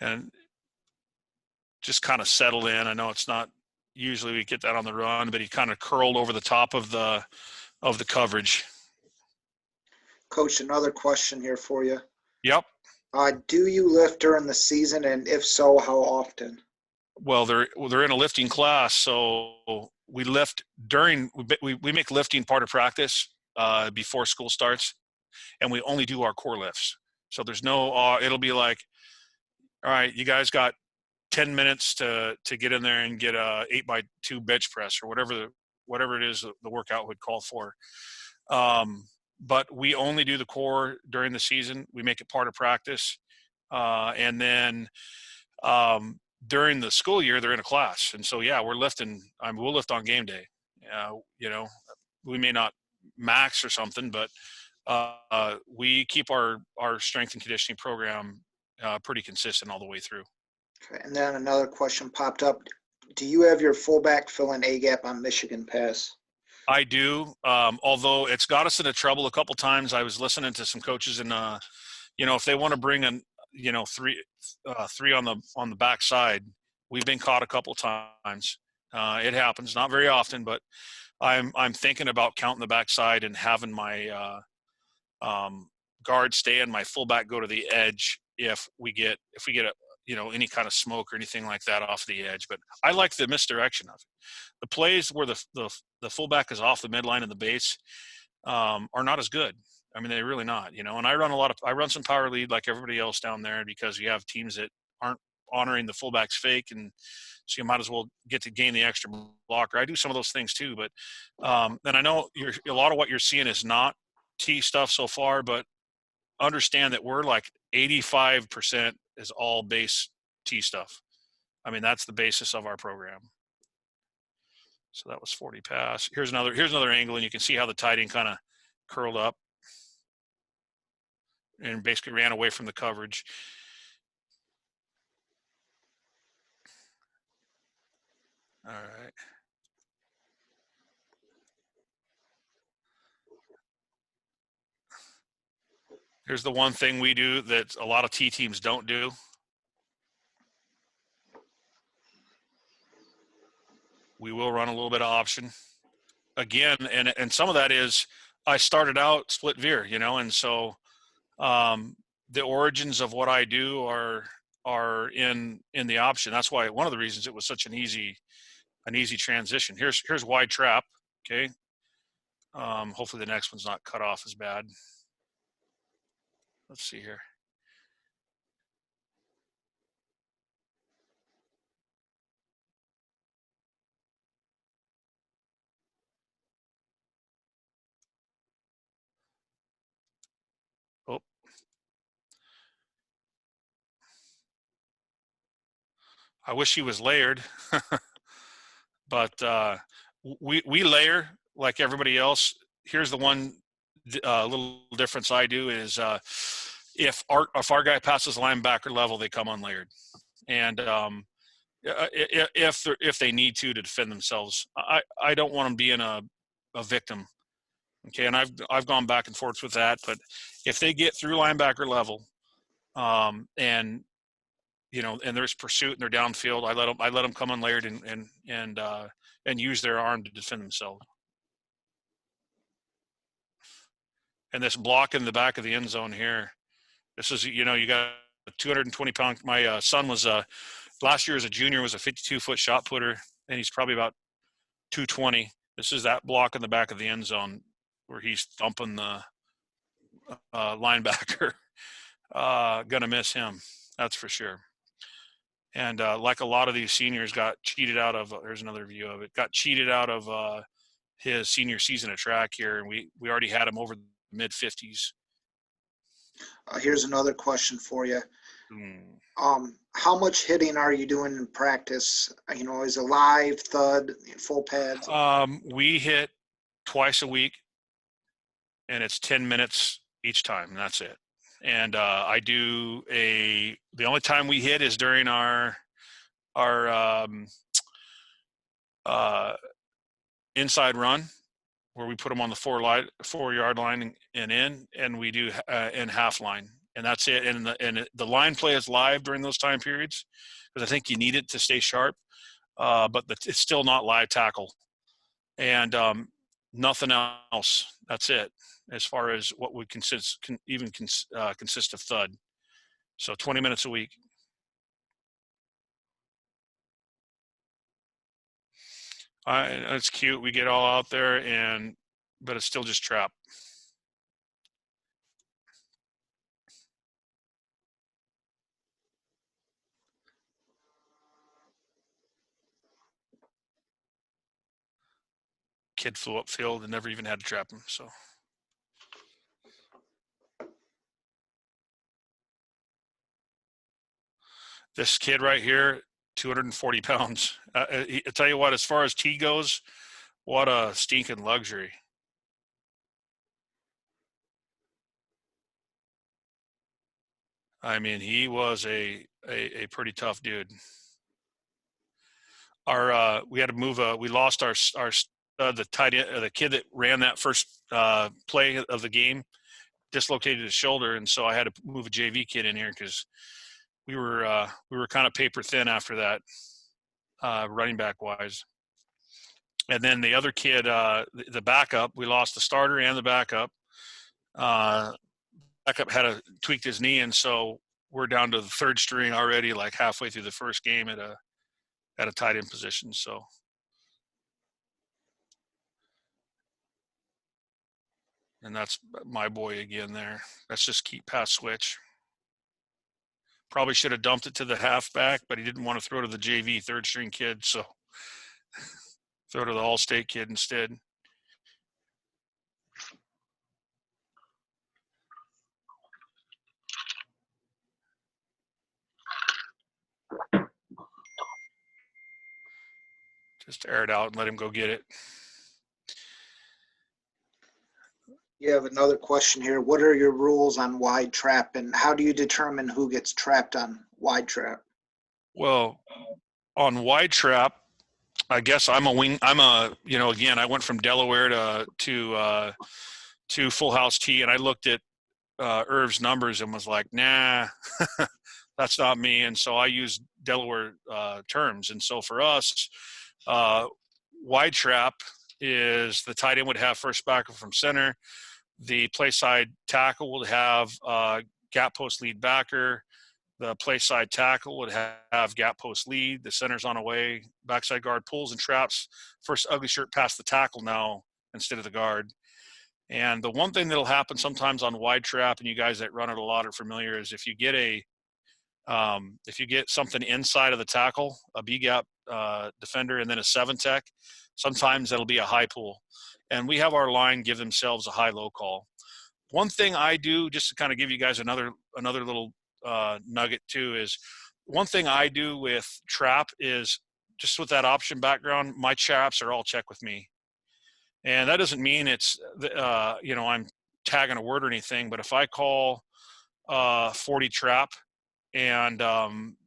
And just kind of settled in. I know it's not usually we get that on the run, but he kind of curled over the top of the coverage. Coach, another question here for you. Yep. Do you lift during the season, and if so, how often? Well, they're in a lifting class, so we lift during, we make lifting part of practice before school starts, and we only do our core lifts. So there's no, it'll be like, all right, you guys got 10 minutes to get in there and get a 8x2 bench press or whatever it is the workout would call for. But we only do the core during the season. We make it part of practice. And then during the school year, they're in a class. And so, yeah, we're lifting. We'll lift on game day. You know, we may not max or something, but we keep our strength and conditioning program pretty consistent all the way through. Okay, and then another question popped up. Do you have your fullback fill in A-gap on Michigan Pass? I do, although it's got us into trouble a couple times. I was listening to some coaches, and you know, if they want to bring in, you know, three on the back side, we've been caught a couple times. It happens, not very often, but I'm thinking about counting the backside and having my guard stay and my fullback go to the edge if we get a, you know, any kind of smoke or anything like that off the edge. But I like the misdirection of it. The plays where the fullback is off the midline and the base are not as good. I mean, they're really not, you know. And I run some power lead like everybody else down there, because you have teams that aren't honoring the fullback's fake, and so you might as well get to gain the extra blocker. I do some of those things too, but and I know a lot of what you're seeing is not T stuff so far, but understand that we're like 85% is all base T stuff. I mean, that's the basis of our program. So that was 40 pass. Here's another angle, and you can see how the tight end kind of curled up and basically ran away from the coverage. All right. Here's the one thing we do that a lot of T teams don't do. We will run a little bit of option again, and some of that is I started out split veer, you know, and so the origins of what I do are in the option. That's why one of the reasons it was such an easy transition. Here's wide trap. Okay. Hopefully the next one's not cut off as bad. Let's see here. Oh. I wish he was layered, but we layer like everybody else. Here's the one little difference I do is if our guy passes linebacker level, they come unlayered, and if they need to defend themselves, I don't want them being a victim. Okay, and I've gone back and forth with that, but if they get through linebacker level, and you know, and there's pursuit and they're downfield, I let them come unlayered and use their arm to defend themselves. And this block in the back of the end zone here, this is, you know, you got a 220-pound. My son was last year as a junior was a 52-foot shot putter, and he's probably about 220. This is that block in the back of the end zone where he's thumping the linebacker. Gonna miss him, that's for sure. And like a lot of these seniors got cheated out of, there's another view of it, got cheated out of his senior season of track here, and we already had him over the mid-50s. Here's another question for you. How much hitting are you doing in practice? You know, is it live, thud, full pads? We hit twice a week, and it's 10 minutes each time, and that's it. And I do the only time we hit is during our inside run, where we put them on the 4-yard line and in, and we do in half line, and that's it. And the line play is live during those time periods, because I think you need it to stay sharp. But it's still not live tackle, and nothing else. That's it as far as what would consist of thud. So 20 minutes a week. It's cute. We get all out there, but it's still just trap. Kid flew upfield and never even had to trap him. So this kid right here, 240 pounds. I tell you what, as far as tee goes, what a stinking luxury. I mean, he was a pretty tough dude. We had to move. We lost our the tight end, the kid that ran that first play of the game, dislocated his shoulder, and so I had to move a JV kid in here because we were kind of paper thin after that, running back wise. And then the other kid, the backup, we lost the starter and the backup. Backup had tweaked his knee, and so we're down to the third string already, like halfway through the first game at a tight end position. So. And that's my boy again there. That's just keep pass switch. Probably should have dumped it to the halfback, but he didn't want to throw to the JV third string kid, so throw to the All-State kid instead. Just air it out and let him go get it. You have another question here. What are your rules on wide trap, and how do you determine who gets trapped on wide trap? Well, on wide trap, I guess I'm a wing. Again, I went from Delaware to Full House T, and I looked at Irv's numbers and was like, nah, that's not me. And so I used Delaware terms. And so for us, wide trap is the tight end would have first backer from center. The play side tackle would have gap post lead backer. The play side tackle would have gap post lead. The center's on away. Backside guard pulls and traps. First ugly shirt past the tackle now instead of the guard. And the one thing that'll happen sometimes on wide trap, and you guys that run it a lot are familiar, is if you get something inside of the tackle, a B gap defender, and then a 7 tech, sometimes that'll be a high pull. And we have our line give themselves a high-low call. One thing I do, just to kind of give you guys another little nugget too, is one thing I do with trap is just with that option background, my traps are all check with me. And that doesn't mean it's, I'm tagging a word or anything, but if I call 40 trap and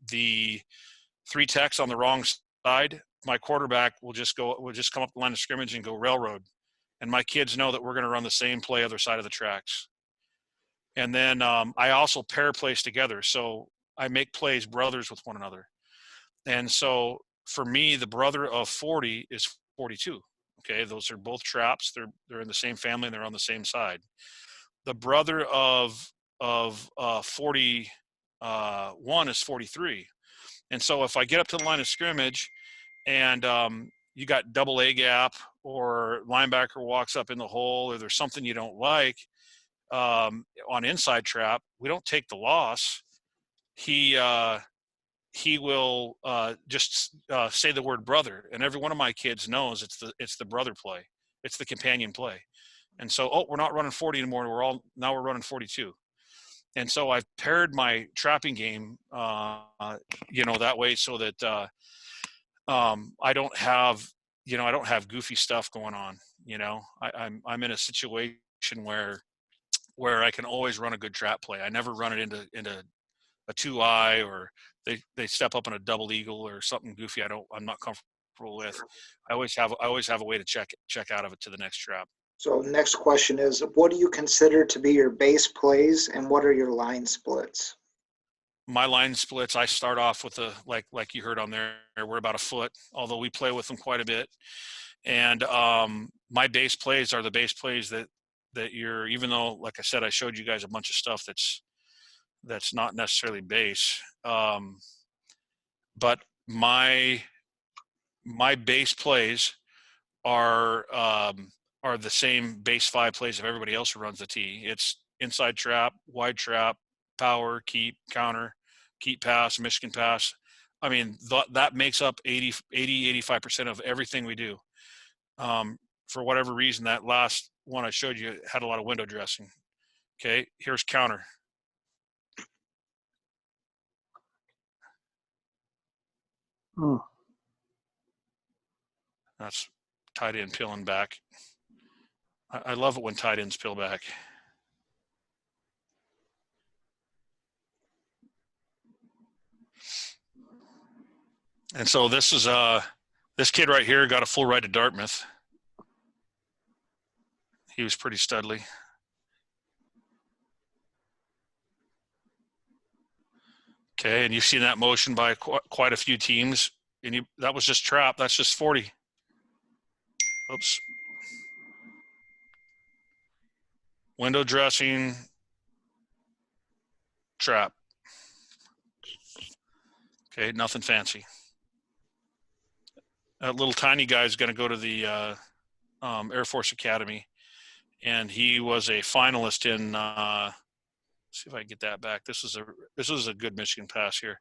the 3 techs on the wrong side, my quarterback will just come up the line of scrimmage and go railroad. And my kids know that we're going to run the same play other side of the tracks. And then I also pair plays together. So I make plays brothers with one another. And so for me, the brother of 40 is 42. Okay, those are both traps. They're in the same family and they're on the same side. The brother of 41 is 43. And so if I get up to the line of scrimmage and you got double A gap or linebacker walks up in the hole or there's something you don't like on inside trap, we don't take the loss. He will just say the word brother, and every one of my kids knows it's the brother play, it's the companion play. And so, we're not running 40 anymore. We're running 42. And so I've paired my trapping game, that way so that I don't have goofy stuff going on. I'm in a situation where I can always run a good trap play. I never run it into a 2-eye or they step up in a double eagle or something goofy I'm not comfortable with. I always have a way to check out of it to the next trap. So next question is, what do you consider to be your base plays and what are your line splits? My line splits, I start off with like you heard on there, we're about a foot, although we play with them quite a bit. And my base plays are the base plays that even though, like I said, I showed you guys a bunch of stuff that's not necessarily base. But my base plays are the same base 5 plays of everybody else who runs the tee. It's inside trap, wide trap, power, keep, counter, keep pass, Michigan pass. I mean, that makes up 85% of everything we do. For whatever reason, that last one I showed you had a lot of window dressing. Okay, here's counter. That's tight end peeling back. I love it when tight ends peel back. And so this is this kid right here got a full ride to Dartmouth. He was pretty studly. Okay, and you've seen that motion by quite a few teams. And that was just trap. That's just 40. Oops. Window dressing, trap. Okay, nothing fancy. That little tiny guy is going to go to the Air Force Academy, and he was a finalist in. See if I can get that back. This was a good Michigan pass here.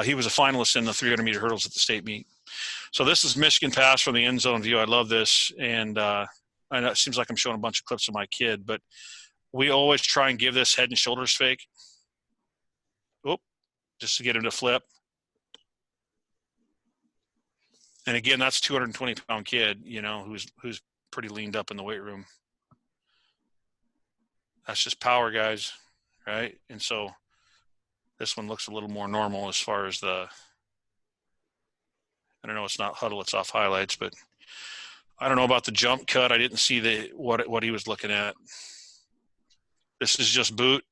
He was a finalist in the 300-meter hurdles at the state meet. So this is Michigan pass from the end zone view. I love this, and I know it seems like I'm showing a bunch of clips of my kid, but we always try and give this head and shoulders fake. Oop, just to get him to flip. And again, that's a 220-pound kid, you know, who's pretty leaned up in the weight room. That's just power, guys, right? And so this one looks a little more normal as far as I don't know, it's not huddle, it's off highlights, but I don't know about the jump cut. I didn't see what he was looking at. This is just boot.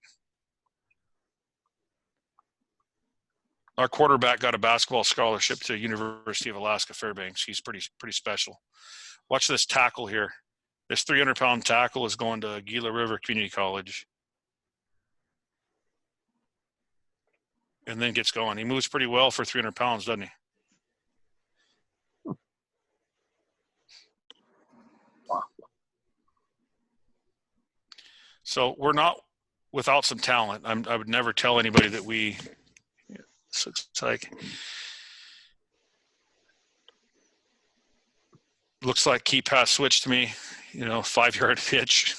Our quarterback got a basketball scholarship to University of Alaska Fairbanks. He's pretty special. Watch this tackle here. This 300-pound tackle is going to Gila River Community College. And then gets going. He moves pretty well for 300 pounds, doesn't he? So we're not without some talent. I would never tell anybody that we – this looks like key pass switch to me, you know, 5-yard pitch.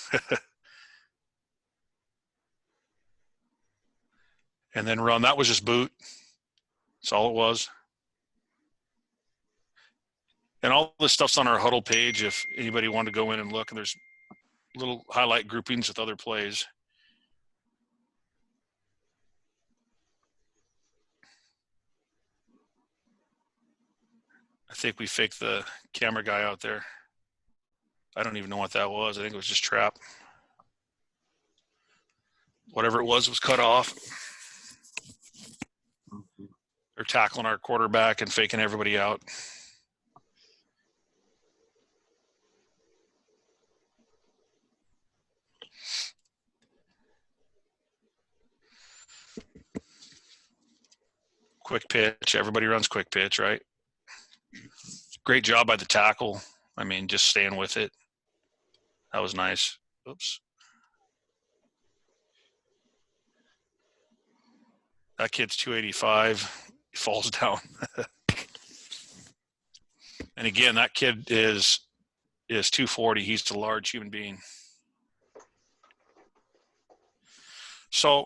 And then run. That was just boot. That's all it was. And all this stuff's on our huddle page if anybody wanted to go in and look. And there's little highlight groupings with other plays. I think we faked the camera guy out there. I don't even know what that was. I think it was just trap. Whatever it was cut off. They're tackling our quarterback and faking everybody out. Quick pitch. Everybody runs quick pitch, right? Great job by the tackle. I mean, just staying with it. That was nice. Oops. That kid's 285. He falls down. And again, that kid is 240. He's a large human being. So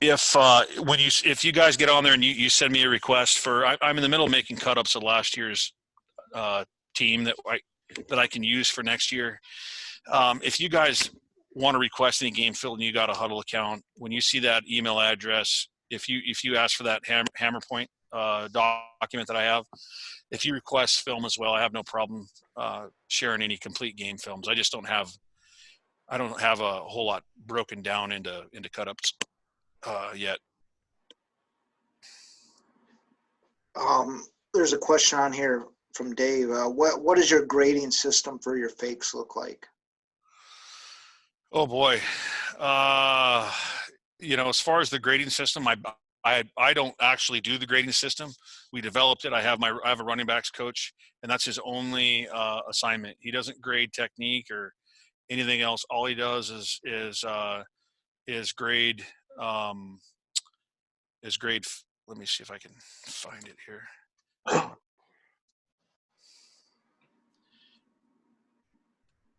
if you guys get on there and you send me a request for, I'm in the middle of making cut-ups of last year's team that I can use for next year. If you guys want to request any game film and you got a Huddle account, when you see that email address, if you ask for that hammer point document that I have, if you request film as well, I have no problem sharing any complete game films. I don't have a whole lot broken down into cut-ups yet. There's a question on here from Dave. What does your grading system for your fakes look like? Oh boy. As far as the grading system, I don't actually do the grading system. We developed it. I have a running backs coach, and that's his only assignment. He doesn't grade technique or anything else. All he does is grade Let me see if I can find it here.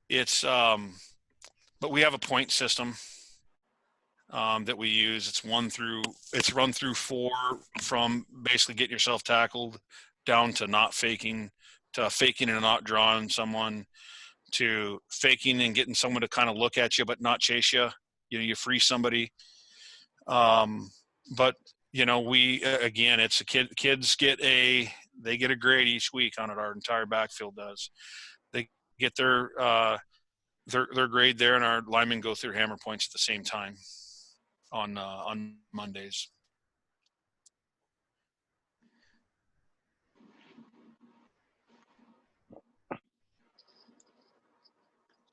It's but we have a point system that we use. It's run through 4, from basically getting yourself tackled down to not faking, to faking and not drawing someone, to faking and getting someone to kind of look at you but not chase you. You know, you free somebody. But you know, we again, it's kids get a grade each week on it. Our entire backfield does. They get their grade there, and our linemen go through hammer points at the same time on Mondays.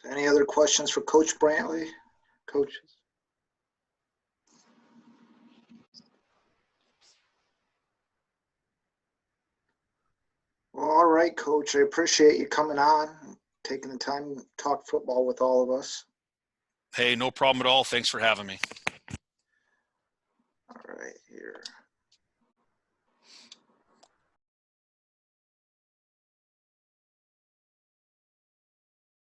Any other questions for Coach Brantley? Coaches? Well, all right, Coach. I appreciate you coming on, taking the time to talk football with all of us. Hey, no problem at all. Thanks for having me.